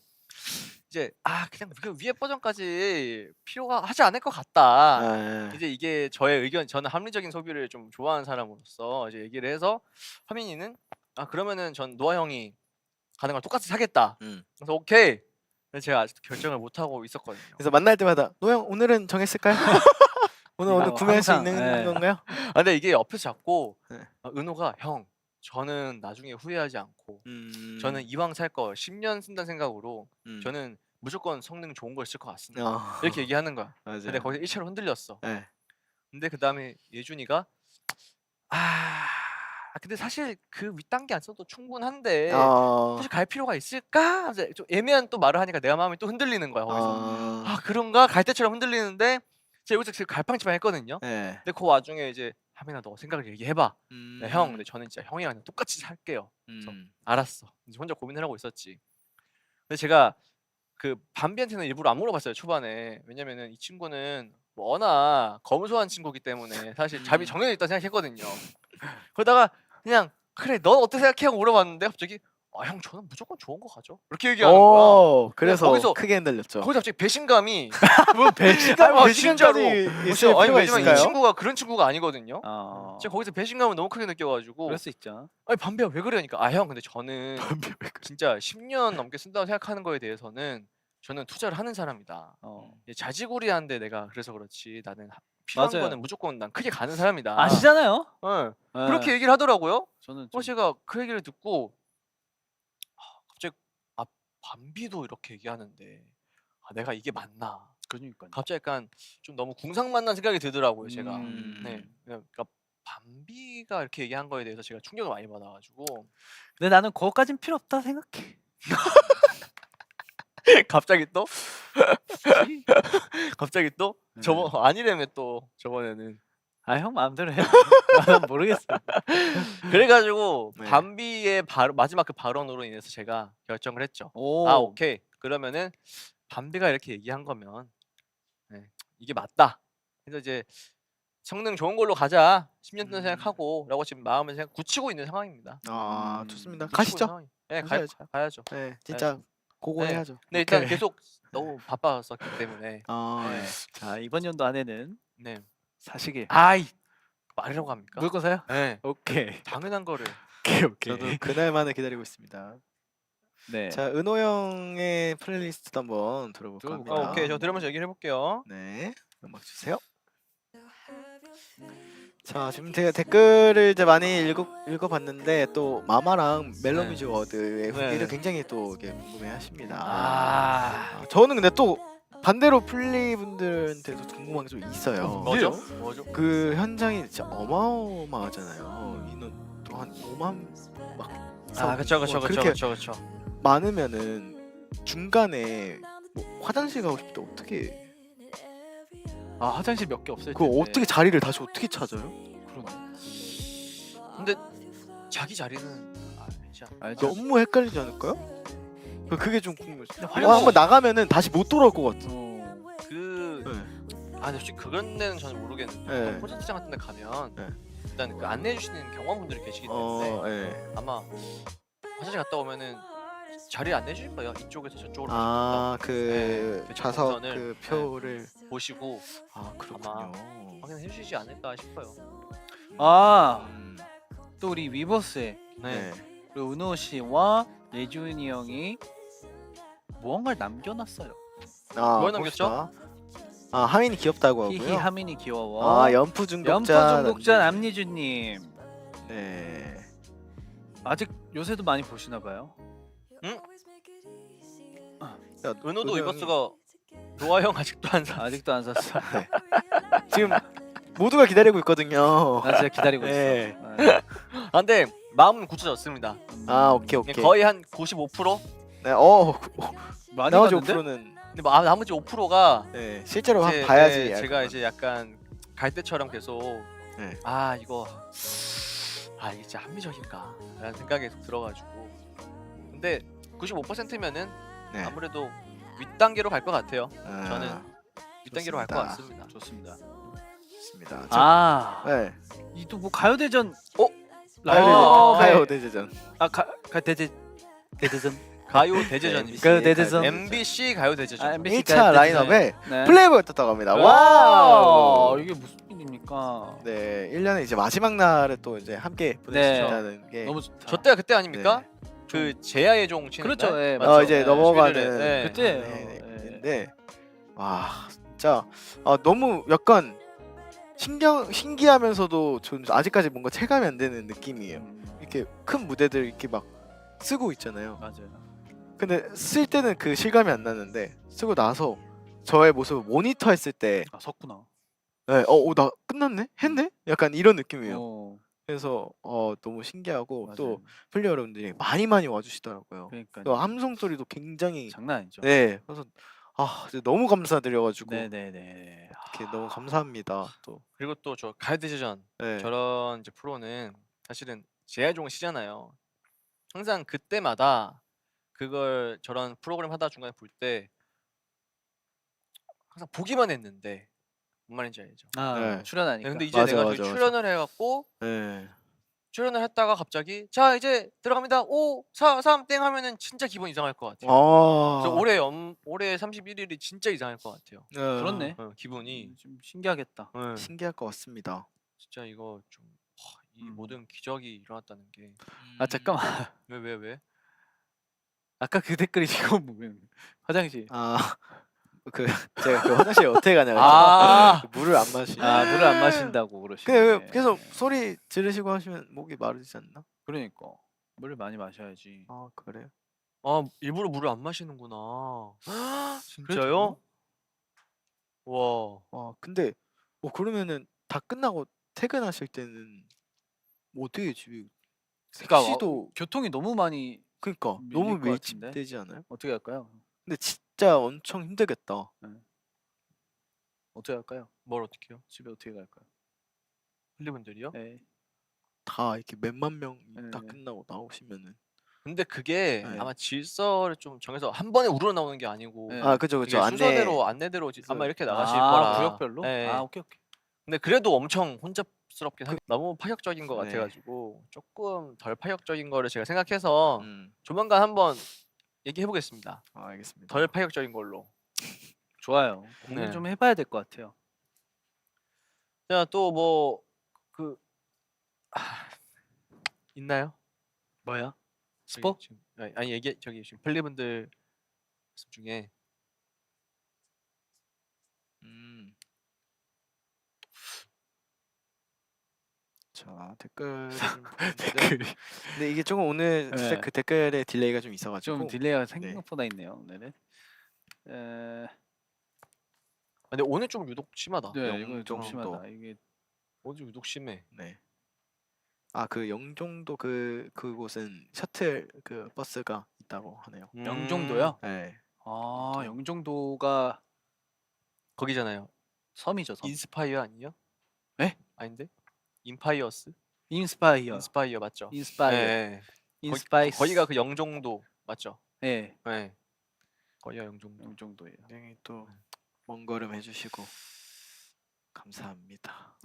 이제 그냥 위에 버전까지 필요가 하지 않을 것 같다. 아, 이제 이게 저의 의견, 저는 합리적인 소비를 좀 좋아하는 사람으로서 이제 얘기를 해서 화민이는 그러면은 전 노아 형이 가는 걸 똑같이 사겠다. 그래서 오케이. 그래서 제가 아직도 결정을 못 하고 있었거든요. 그래서 만날 때마다 노형 오늘은 정했을까요? 오늘 구매할 수 항상, 있는 예. 건가요? 근데 이게 옆에서 자꾸 네. 은호가 형 저는 나중에 후회하지 않고 저는 음. 이왕 살 거 10년 쓴다는 생각으로 음. 저는 무조건 성능 좋은 걸 쓸 것 같습니다. 어. 이렇게 얘기하는 거야. 맞아요. 근데 거기서 일체로 흔들렸어. 네. 근데 그 다음에 예준이가 근데 사실 그 윗단계 안 써도 충분한데 사실 갈 필요가 있을까? 이제 좀 애매한 또 말을 하니까 내가 마음이 또 흔들리는 거야 거기서. 그런가? 갈 때처럼 흔들리는데 제가 여기서 지금 갈팡질팡 했거든요. 네. 근데 그 와중에 이제 하민아 너 생각을 얘기해봐. 네, 형 근데 음. 저는 진짜 형이랑 그냥 똑같이 살게요. 그래서 음. 알았어. 이제 혼자 고민을 하고 있었지. 근데 제가 그 밤비한테는 일부러 안 물어봤어요 초반에. 왜냐면은 이 친구는 뭐 워낙 검소한 친구기 때문에 사실 답이 정해져 있다 생각했거든요. 그러다가 그냥 그래 넌 어떻게 생각해 하고 물어봤는데 갑자기 형 저는 무조건 좋은 거 가죠. 이렇게 얘기하는 거야. 오, 그래서 거기서- 크게 흔들렸죠. 거기서 갑자기 배신감이 뭐 배신감이 진짜로. 있을 아니 필요가 왜냐면 이 있을까요? 친구가 그런 친구가 아니거든요. 어. 제가 거기서 배신감을 너무 크게 느껴가지고 그럴 수 있죠. 아니 밤비야 왜 그러니까 형 근데 저는 진짜 10년 넘게 쓴다고 생각하는 거에 대해서는 저는 투자를 하는 사람이다. 어. 자지구리한데 내가 그래서 그렇지 나는 필요한 맞아요. 거는 무조건 난 크게 가는 사람이다. 아시잖아요. 네. 예. 그렇게 얘기를 하더라고요. 저는 좀 제가 그 얘기를 듣고 갑자기 밤비도 이렇게 얘기하는데 내가 이게 맞나? 그러니까요. 갑자기 약간 좀 너무 궁상만난 생각이 들더라고요 제가. 음. 네. 그러니까 밤비가 이렇게 얘기한 거에 대해서 제가 충격을 많이 받아가지고 근데 나는 그거까진 필요 없다 생각해. 갑자기 또 갑자기 또 네. 저번 아니라며 또 저번에는 형 마음대로 해. 난 모르겠어. 그래가지고 네. 밤비의 마지막 그 발언으로 인해서 제가 결정을 했죠. 오. 오케이 그러면은 밤비가 이렇게 얘기한 거면 이게 맞다. 그래서 이제 성능 좋은 걸로 가자. 10년 전 생각하고라고 지금 마음을 생각 굳히고 있는 상황입니다. 좋습니다. 굳히고 가시죠. 있는 상황이- 네, 가셔야죠. 가야죠. 네, 진짜 고고해야죠. 네, 일단 오케이. 계속 너무 바빴었기 때문에. 네. 자 이번 연도 안에는 네. 사시길. 말이라고 합니까? 물건사요? 네. 오케이. 당연한 거를. 오케이. 저도 그날만을 기다리고 있습니다. 네. 자, 은호 형의 플레이리스트도 한번 들어볼까 합니다. 오케이. 저 들으면서 얘기를 해볼게요. 네, 음악 주세요. 자, 지금 제가 댓글을 이제 많이 읽어봤는데 또 마마랑 멜로뮤직 워드의 후기를 네. 굉장히 또 이렇게 궁금해하십니다. 저는 근데 또 반대로 플리 분들한테도 궁금한 게 좀 있어요. 뭐죠? 뭐죠? 그 현장이 진짜 어마어마하잖아요. 인원 또 한 5만 막 그쵸. 그렇게 많으면은 중간에 뭐 화장실 가고 싶을 때 어떻게 화장실 몇 개 없을 그 텐데. 어떻게 자리를 다시 어떻게 찾아요? 근데 자기 자리는 알지 않나? 알죠. 너무 헷갈리지 않을까요? 그게 좀 궁금해요. 화장실- 한번 나가면은 다시 못 돌아올 것 같아. 근데 솔직히 그런 데는 저는 모르겠는데 네. 콘서트장 같은 데 가면 네. 일단 그 안내해 주시는 경호원분들이 계시기 때문에 네. 아마 화장실 갔다 오면은 자리 안내해 주실 거예요. 이쪽에서 저쪽으로 가시면 그 네, 좌석 교통편을, 그 표를 보시고 그렇군요. 확인해 주시지 않을까 싶어요. 또 우리 위버스에 네. 그리고 은호 씨와 예준이 형이 무언가를 남겨놨어요. 뭘 남겼죠? 봅시다. 하민이 귀엽다고 히히 하고요. 하민이 귀여워. 연프 중독자. 연포 중독자 남리주님. 네. 아직 요새도 많이 보시나 봐요. 은호도 은호 이버스가 노아 형 아직도 안 사. 아직도 안 샀어. 지금 모두가 기다리고 있거든요. 나 진짜 기다리고 네. 있어. 네. 근데 마음은 굳혀졌습니다. 오케이. 거의 한 95%? 네. 많이 나머지 갔는데? 5%는 근데 나머지 5%가 네, 실제로 한번 봐야지. 알 제가 것 이제 약간 갈 때처럼 계속 네. 이거 이게 진짜 합리적인가 라는 생각이 계속 들어가지고 근데 95%면은 네. 아무래도 윗단계로 갈 것 같아요. 아, 저는 윗단계로 갈 것 좋습니다. 같습니다. 좋습니다. 있습니다. 아, 네. 이 또 뭐 가요대전 가요 대제전. 대대전 가요 대제전입니다. 가요 대제전. MBC 가요 대제전. MBC 1차 라인업에 네. 플레이보이가 떴다고 합니다. 와, 와우. 이게 무슨 일입니까? 네, 1년에 이제 마지막 날에 또 이제 함께 보낼 수 네. 있다는 게 너무 좋다. 저 때가 그때 아닙니까? 네. 그 제야의 종 치는 그렇죠, 날? 예, 맞죠? 맞죠. 이제 네, 넘어가는 네. 그때예요. 근데 와 진짜 너무 약간 신기하면서도 좀 아직까지 뭔가 체감이 안 되는 느낌이에요. 이렇게 큰 무대들 이렇게 막 쓰고 있잖아요. 맞아요. 근데 쓸 때는 그 실감이 안 나는데 쓰고 나서 저의 모습을 모니터 했을 때 아, 섰구나. 네, 나 끝났네? 했네? 약간 이런 느낌이에요. 어, 그래서 너무 신기하고 또 맞아요. 플레이어 여러분들이 많이 와주시더라고요. 그러니까 또 함성 소리도 굉장히 장난 아니죠. 네 그래서 진짜 너무 감사드려가지고 네네네. 이렇게 너무 감사합니다. 또 그리고 또 저 가요 대제전 네. 저런 이제 프로는 사실은 제야의 종을 치잖아요. 항상 그때마다 그걸 저런 프로그램 하다 중간에 볼 때 항상 보기만 했는데 뭔 말인지 알죠? 아, 네. 출연하니까. 근데 이제 맞아, 내가 맞아, 저기 맞아. 출연을 해갖고 네. 출연을 했다가 갑자기 자 이제 들어갑니다. 5, 4, 3 땡 하면은 진짜 기분 이상할 것 같아요. 그래서 올해 31일이 진짜 이상할 것 같아요. 그렇네. 기분이 좀 신기하겠다. 신기할 것 같습니다. 진짜 이거 좀 이 음. 모든 기적이 일어났다는 게 아, 잠깐만. 왜? 아까 그 댓글이 지금 보면 화장실. 그 제가 그 화장실에 어떻게 가냐고 아. 물을 안 마시. 물을 안 마신다고 그러시네. 근데 계속 소리 지르시고 하시면 목이 마르지 않나? 그러니까 물을 많이 마셔야지. 아 그래요? 아 일부러 물을 안 마시는구나. 진짜요? 그래도? 와. 근데 그러면은 다 끝나고 퇴근하실 때는 어떻게 집에 그러니까 택시도 교통이 너무 많이 그러니까 밀릴 너무 것 같은데? 밀집되지 않아요? 어떻게 할까요? 근데 진짜 엄청 힘들겠다. 어떻게 할까요? 뭘 어떻게요? 집에 어떻게 갈까요? 플리분들이요? 네. 다 이렇게 몇만 명이 다 네. 끝나고 나오시면은 근데 그게 네. 아마 질서를 좀 정해서 한 번에 우르르 나오는 게 아니고 네. 그죠 이게 순서대로 안내대로 아마 이렇게 나가실 거라. 구역별로? 네. 오케이. 근데 그래도 엄청 혼잡스럽긴 하고 너무 파격적인 것 네. 같아가지고 조금 덜 파격적인 거를 제가 생각해서 조만간 한번 얘기해 보겠습니다. 알겠습니다. 덜 파격적인 걸로. 좋아요. 공유 네. 좀 해봐야 될 것 같아요. 자 또 뭐 있나요? 뭐야? 저기 스포? 지금, 아니 얘기 저기 지금 플리분들 말씀 중에 자 댓글 좀 보는데 근데 이게 조금 오늘 진짜 네. 그 댓글에 딜레이가 좀 있어가지고 좀 딜레이가 생각보다 있네요. 네네. 근데 오늘 좀 유독 심하다. 네, 이거 좀 영종도. 심하다. 이게 오늘 좀 유독 심해. 네. 그 영종도 그곳은 셔틀 그 버스가 있다고 하네요. 영종도요? 네. 영종도가 거기잖아요. 섬이죠, 섬. 인스파이어 아니에요? 에? 아닌데? 인파이어스? 인스파이어. 인스파이어 맞죠? 인스파이어. 네. 인스파이스. 거기가 그 영종도 맞죠? 네. 네. 거기가 영종도. 영종도예요. 굉장히 또 먼 걸음 해주시고 감사합니다.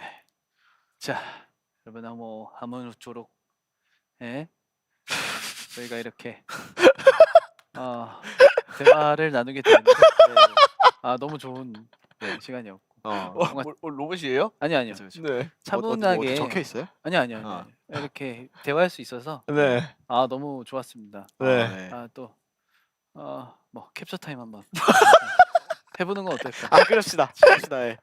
자, 여러분 아무쪼록 저희가 이렇게 대화를 나누게 되는데 너무 좋은 시간이었고. 뭔가- 로봇이에요? 아니요. 그래서 네. 차분하게 적혀 있어요? 아니요. 이렇게 대화할 수 있어서 네. 너무 좋았습니다. 네. 또 뭐 캡처 타임 한번 해보는 건 어떨까? 그럽시다. 예.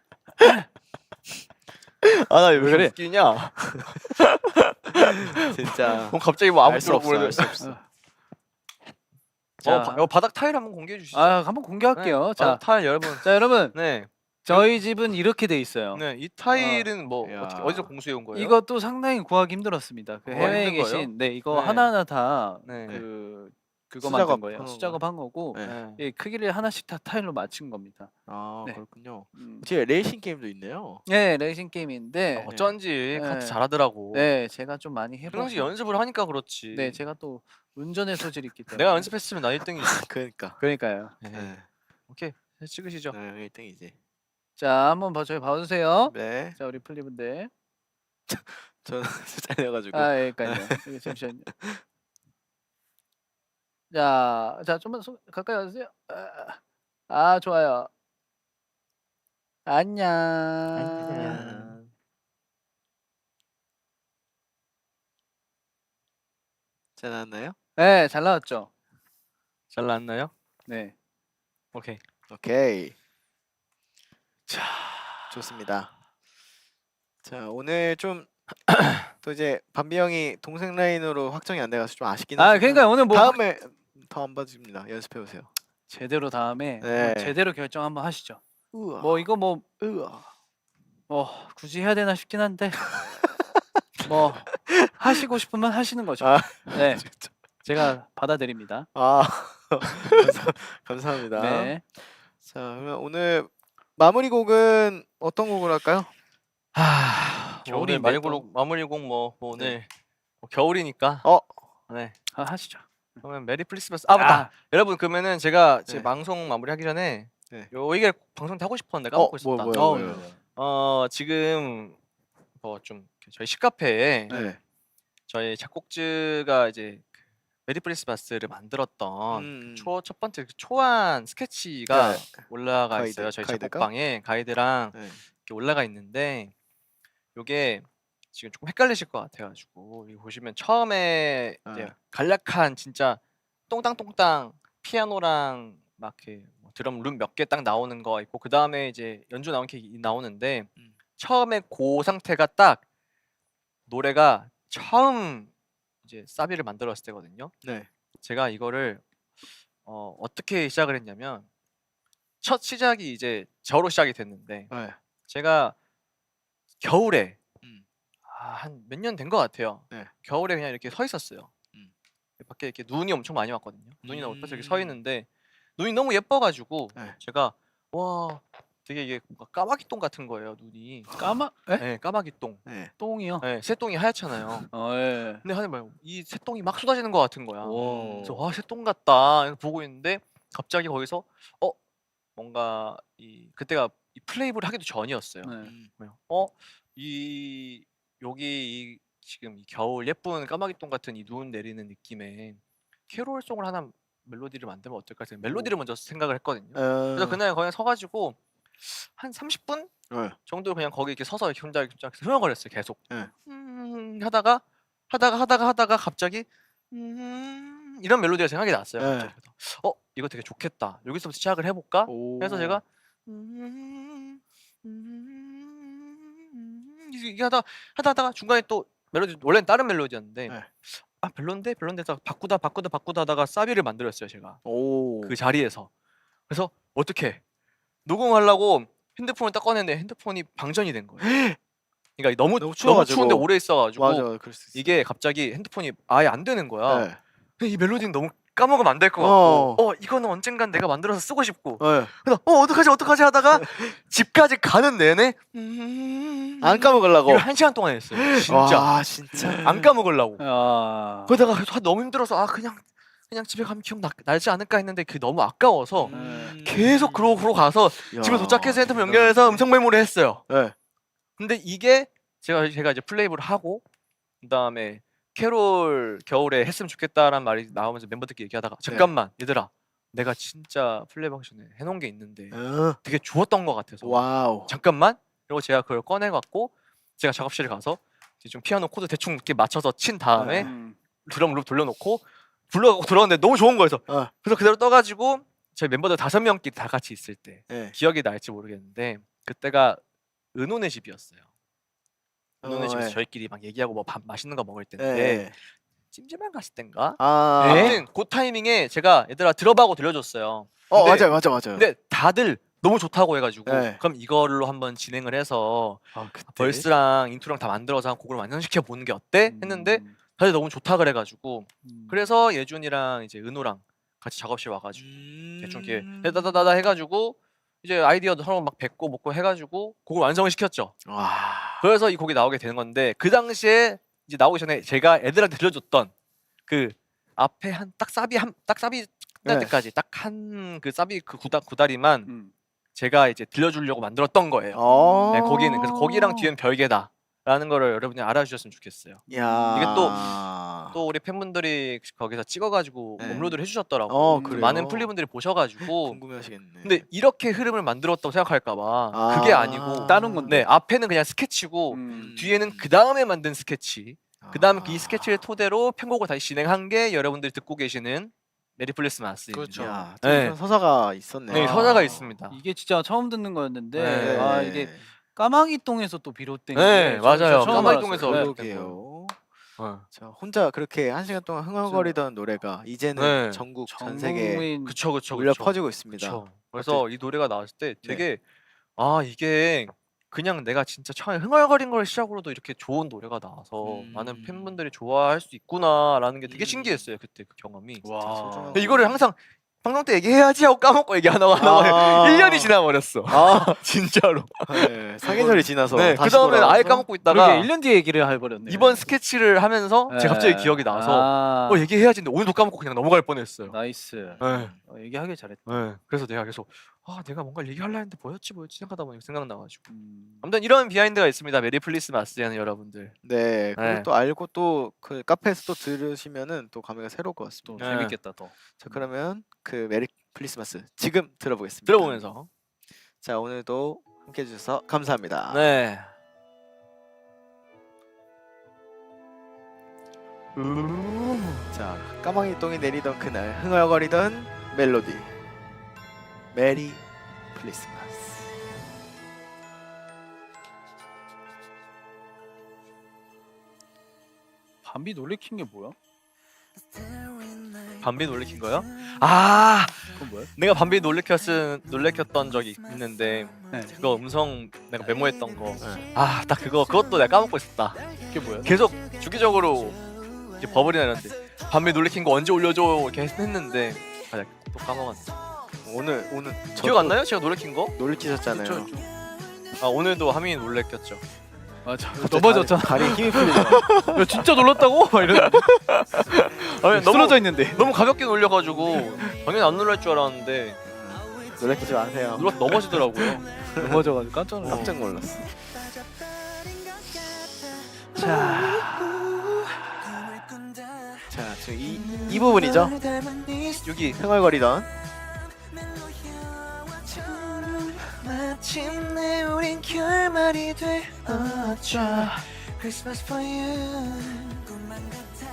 아나 왜 그래? 웃기냐? 진짜 갑자기 뭐 알 수 없어. 알 수 없어. 자, 바닥 타일 한번 공개해 주시죠. 한번 공개할게요. 네. 자, 바닥 타일 여러분. 여러분 네. 저희 집은 이렇게 돼 있어요. 네. 이 타일은 뭐 야. 어떻게 어디서 공수해 온 거예요? 이것도 상당히 구하기 힘들었습니다. 그 해외에 힘든 거예요? 계신 이거 네. 하나하나 다 네. 그거 수작업 만든 거예요. 하는 수작업 한 거고 네. 네. 예, 크기를 하나씩 다 타일로 맞춘 겁니다. 네. 그렇군요. 음. 뒤에 레이싱 게임도 있네요. 네, 레이싱 게임인데 어쩐지 네. 카트 잘하더라고. 네, 제가 좀 많이 해보고 평소에 연습을 하니까 그렇지. 네, 제가 또 운전의 소질이 있기 때문에 내가 연습했으면 나 1등이지. 그러니까. 그러니까요. 네. 오케이. 찍으시죠. 1등이지. 자, 한번 저희 봐주세요. 네. 자, 우리 플리분들. 저는 잘려가지고. 아, 그러니까요. 이거 잠시만요. 자, 좀만 가까이 와주세요. 좋아요. 안녕. 잘 나왔나요? 네, 잘 나왔죠. 잘 나왔나요? 네. 오케이. 오케이. 자, 좋습니다. 자, 오늘 좀 또 이제 밤비 형이 동생 라인으로 확정이 안 돼가지고 좀 아쉽긴 하지만 그러니까 오늘 뭐 다음에 더 안 봐줍니다. 연습해 보세요. 제대로 다음에 네. 제대로 결정 한번 하시죠. 우와. 뭐 이거 뭐 우와. 굳이 해야 되나 싶긴 한데 뭐 하시고 싶으면 하시는 거죠. 아, 네, 진짜. 제가 받아들입니다. 감사합니다. 네. 자, 그러면 오늘 마무리 곡은 어떤 곡을 할까요? 겨울이 겨울인데 마무리곡 뭐 오늘 뭐 겨울이니까. 네. 하시죠. 그러면 메리 크리스마스. 맞다. 여러분 그러면은 제가 제 네. 방송 마무리하기 전에 네. 요 얘기를 방송 때 하고 싶었는데 까먹고 있었다. 뭐요? 지금 뭐 좀 저희 시카페에 네. 저희 작곡즈가 이제 그 메리 크리스마스를 만들었던 첫 번째 그 초안 스케치가 네. 올라가 가이드, 있어요. 저희 가이드가? 작곡방에 가이드랑 네. 이렇게 올라가 있는데 요게 지금 조금 헷갈리실 것 같아가지고 여기 보시면 처음에 이제 간략한 진짜 똥땅똥땅 피아노랑 막 이렇게 뭐 드럼 룸 몇 개 딱 나오는 거 있고 그 다음에 이제 연주 나오는 게 나오는데 처음에 그 상태가 딱 노래가 처음 이제 사비를 만들었을 때거든요. 네. 제가 이거를 어떻게 시작을 했냐면 첫 시작이 이제 저로 시작이 됐는데 네. 제가 겨울에 한 몇 년 된 것 같아요. 네. 겨울에 그냥 이렇게 서 있었어요. 밖에 이렇게 눈이 엄청 많이 왔거든요. 눈이 너무 예뻐서 이렇게 서 있는데 눈이 너무 예뻐가지고 네. 제가 와 되게 이게 뭔가 까마귀 똥 같은 거예요 눈이. 네, 까마귀 똥. 네. 똥이요? 네, 새똥이 하얗잖아요. 예. 근데 하늘 말고 이 새똥이 막 쏟아지는 것 같은 거야. 오. 그래서 와 새똥 같다 이렇게 보고 있는데 갑자기 거기서 뭔가 그때가 이 플레이브를 하기도 전이었어요. 네. 여기 지금 이 겨울 예쁜 까마귀똥 같은 이 눈 내리는 느낌에 캐롤송을 하나 멜로디를 만들면 어떨까 해서 멜로디를 먼저 생각을 했거든요. 그래서 그날 거기 서가지고 한 30분 네. 정도 그냥 거기 이렇게 서서 이렇게 혼자 흥얼거렸어요 계속. 네. 하다가 갑자기 이런 멜로디가 생각이 났어요. 네. 갑자기. 그래서 이거 되게 좋겠다. 여기서부터 시작을 해볼까? 그래서 제가 이게 하다가 중간에 또 멜로디 원래는 다른 멜로디였는데 네. 별론데 해서 바꾸다 하다가 사비를 만들었어요 제가 그 자리에서. 그래서 어떻게 녹음하려고 핸드폰을 딱 꺼냈는데 핸드폰이 방전이 된 거예요. 그러니까 너무 추운데 오래 있어가지고 맞아, 그럴 수 있어. 이게 갑자기 핸드폰이 아예 안 되는 거야. 네. 근데 이 멜로디는 너무 까먹으면 안 될 것 같고 이거는 언젠간 내가 만들어서 쓰고 싶고 네. 그래서 어떡하지 하다가 집까지 가는 내내 안 까먹으려고. 이걸 1시간 동안 했어요. 진짜 와, 진짜. 안 까먹으려고. 아. 그러다가 너무 힘들어서 그냥 집에 가면 나지 않을까 했는데 그게 너무 아까워서 계속 그러고 가서 집에 도착해서 핸드폰 연결해서 음성 메모를 했어요. 네. 근데 이게 제가 이제 플레이브를 하고 그다음에 캐롤 겨울에 했으면 좋겠다라는 말이 나오면서 멤버들끼리 얘기하다가 잠깐만 얘들아 내가 진짜 플레이브 하기 전에 해놓은 게 있는데 되게 좋았던 것 같아서 와우. 잠깐만 그리고 제가 그걸 꺼내갖고 제가 작업실에 가서 이제 좀 피아노 코드 대충 이렇게 맞춰서 친 다음에 드럼 룹 돌려놓고 불러가고 들어왔는데 너무 좋은 거여서 그래서 그대로 떠가지고 저희 멤버들 5명끼리 다 같이 있을 때 기억이 날지 모르겠는데 그때가 은혼의 집이었어요. 은혼의 집에서 저희끼리 막 얘기하고 뭐 밥 맛있는 거 먹을 때인데 찜질방 갔을 땐가? 아무튼 그 타이밍에 제가 얘들아 들어봐고 들려줬어요. 맞아요. 근데 다들 너무 좋다고 해가지고 그럼 이걸로 한번 진행을 해서 벌스랑 인트로랑 다 만들어서 한 곡을 완성시켜 보는 게 어때? 했는데 다들 너무 좋다 그래가지고 그래서 예준이랑 이제 은호랑 같이 작업실 와가지고 대충 이렇게 다다다다 해가지고 이제 아이디어도 서로 막 뱉고 먹고 해가지고 곡을 완성을 시켰죠. 그래서 이 곡이 나오게 되는 건데 그 당시에 이제 나오기 전에 제가 애들한테 들려줬던 그 앞에 딱 사비 끝날 때까지 딱 한 그 사비 그 구다리만 제가 이제 들려주려고 만들었던 거예요. 어. 네, 거기는 그래서 거기랑 뒤엔 별개다라는 거를 여러분이 알아주셨으면 좋겠어요. 야. 이게 또 우리 팬분들이 거기서 찍어가지고 네. 업로드를 해주셨더라고. 그래요? 많은 플리분들이 보셔가지고. 궁금해하시겠네. 근데 이렇게 흐름을 만들었다고 생각할까봐 아. 그게 아니고 다른 건데. 네 앞에는 그냥 스케치고 뒤에는 그 다음에 만든 스케치. 그 다음에 이 스케치를 토대로 편곡을 다시 진행한 게 여러분들이 듣고 계시는 메리 플리스마스입니다. 그렇죠. 야, 네. 그런 서사가 있었네. 네, 서사가 있습니다. 이게 진짜 처음 듣는 거였는데 네. 아 이게 까마귀똥에서 또 비롯된 네, 게 맞아요. 진짜 처음 까마귀똥에서 알았어요. 그러게요. 어. 자, 혼자 그렇게 1시간 동안 흥얼거리던 노래가 이제는 네. 전국 전 전 세계에 국민 그쵸. 울려 퍼지고 있습니다. 그쵸. 그래서 이 노래가 나왔을 때 되게 아 이게 그냥 내가 진짜 처음에 흥얼거린 걸 시작으로도 이렇게 좋은 노래가 나와서 많은 팬분들이 좋아할 수 있구나라는 게 되게 신기했어요 그때 그 경험이. 소중하고. 근데 이거를 항상 방송 때 얘기해야지 하고 까먹고 얘기 안 하고 1년이 지나버렸어. 진짜로. 네, 사계절이 지나서 네, 다시 그 다음에 아예 돌아와서? 까먹고 있다가 그러게 1년 뒤에 얘기를 해버렸네. 이번 스케치를 하면서 제가 갑자기 기억이 나서 얘기해야지 했는데 오늘도 까먹고 그냥 넘어갈 뻔했어요. 나이스. 네. 얘기하길 잘했다. 네. 그래서 내가 계속 내가 뭔가 얘기하려 했는데 뭐였지 생각하다 보니까 생각나가지고 아무튼 이런 비하인드가 있습니다. 메리 플리스마스에는 여러분들 네, 그걸 네. 또 알고 또 그 카페에서 또 들으시면은 또 감회가 새로울 것 또 같습니다. 네. 재밌겠다 또. 자, 그러면 그 메리 크리스마스 지금 들어보겠습니다. 들어보면서 자, 오늘도 함께 해주셔서 감사합니다. 네. 자, 까마귀 똥이 내리던 그날 흥얼거리던 멜로디 메리 크리스마스. 밤비 놀래킨 게 뭐야? 밤비 놀래킨 거요? 아 그건 뭐야? 내가 밤비 놀래켰던 적이 있는데 네. 그거 음성 내가 메모했던 거. 딱 그것도 내가 까먹고 있었다. 그게 뭐야? 계속 주기적으로 이제 버블이나 이런데 밤비 놀래킨 거 언제 올려줘 이렇게 했는데 내가 또 까먹었네. 오늘 기억 안 나요? 제가 놀래킨 거? 놀리키셨잖아요. 오늘도 하민이 놀래켰죠. 맞아. 갑자기 넘어졌잖아. 다리에 힘이 풀리죠. 야, 진짜 놀랐다고? 막 이러는데. 아니, 쓰러져 있는데. 너무 가볍게 놀려가지고 당연히 안 놀랄 줄 알았는데 놀래키지 마세요. 넘어지더라고요. 넘어져가지고 깜짝 놀랐어. 깜짝 놀랐어. 자, 지금 이 부분이죠. 여기 흥얼거리던 마침내 우린 결말이 되었죠. Christmas for you. 꿈만 같아.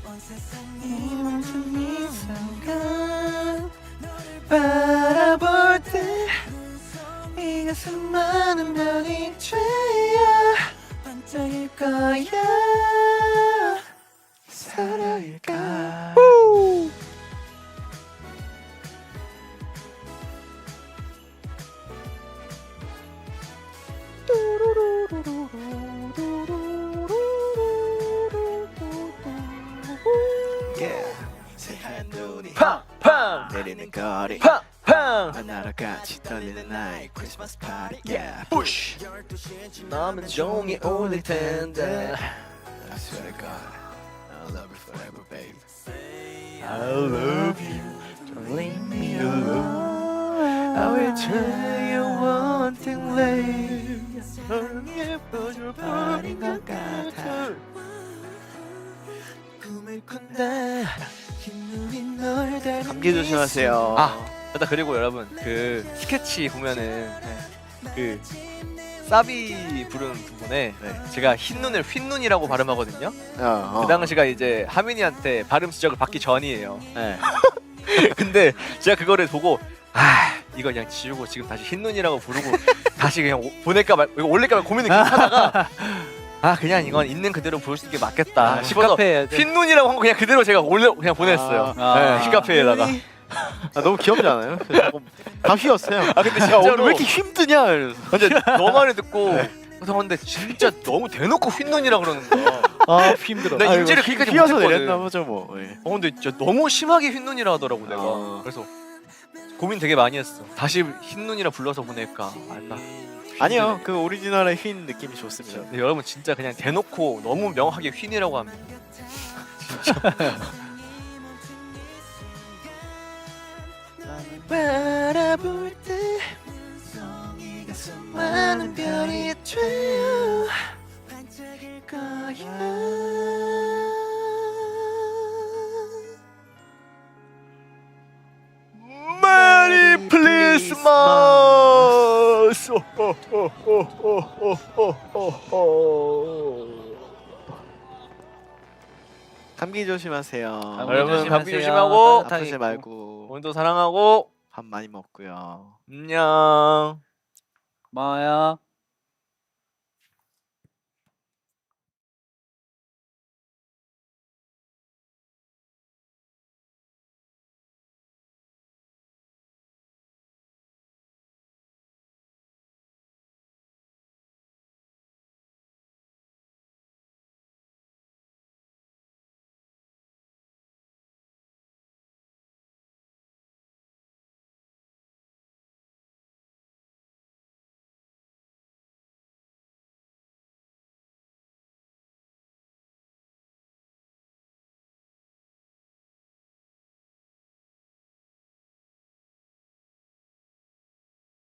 온 세상이 멈춘 이 순간 너를 바라볼 때 이 가슴 많은 별이 되어 반짝일 거야. 사랑일까. 새하얀 눈이 팡팡 내리는 거리 팡팡 하나로 같이 떨리는 나의 크리스마스 파티. 푸쉬 남은 종이 올릴 텐데 I swear to God, I'll love you forever, babe. I love you Don't leave me alone I will tell you one thing later 사랑해 보줄 뿐인 것 같아 꿈을 꾼다. 흰눈이 널 닮은 감기 조심하세요. 일단 그리고 여러분 그 스케치 보면은 그 사비 부르는 부분에 제가 흰눈을 휜눈이라고 발음하거든요. 그 당시가 이제 하민이한테 발음 지적을 받기 전이에요. 네. 근데 제가 그거를 보고 이거 그냥 지우고 지금 다시 흰눈이라고 부르고 다시 그냥 보낼까 말 이거 올릴까 말 고민을 계속 하다가 그냥 이건 있는 그대로 부를 수 있는 게 맞겠다 싶어서 힙카페 흰눈이라고 한 거 그냥 그대로 제가 그냥 보냈어요. 네, 힙카페에다가. 너무 귀엽지 않아요? 다 휘었어요. 근데 야, 진짜로 오늘 왜 이렇게 힘드냐? 이러면서. 근데 너 말을 듣고 근데 진짜 너무 대놓고 흰눈이라 그러는 거야. 힘들어. 나 인지를 그렇게까지 휘어서 못했거든. 내렸나 보죠 뭐. 예. 근데 진짜 너무 심하게 흰눈이라 하더라고 내가. 그래서 고민 되게 많이 했어. 다시 흰눈이라 불러서 보낼까 말까. 아니요, 그 오리지널의 흰 느낌이 좋습니다. 근데 여러분 진짜 그냥 대놓고 너무 명확하게 흰이라고 합니다. 바라볼 때 수많은 별이 되어 반짝일 거야. 메리 크리스마스. 감기 조심하세요. 여러분, 감기 조심하고 따뜻하게 아프지 입고. 말고 오늘도 사랑하고 밥 많이 먹고요. 안녕. 고마워요.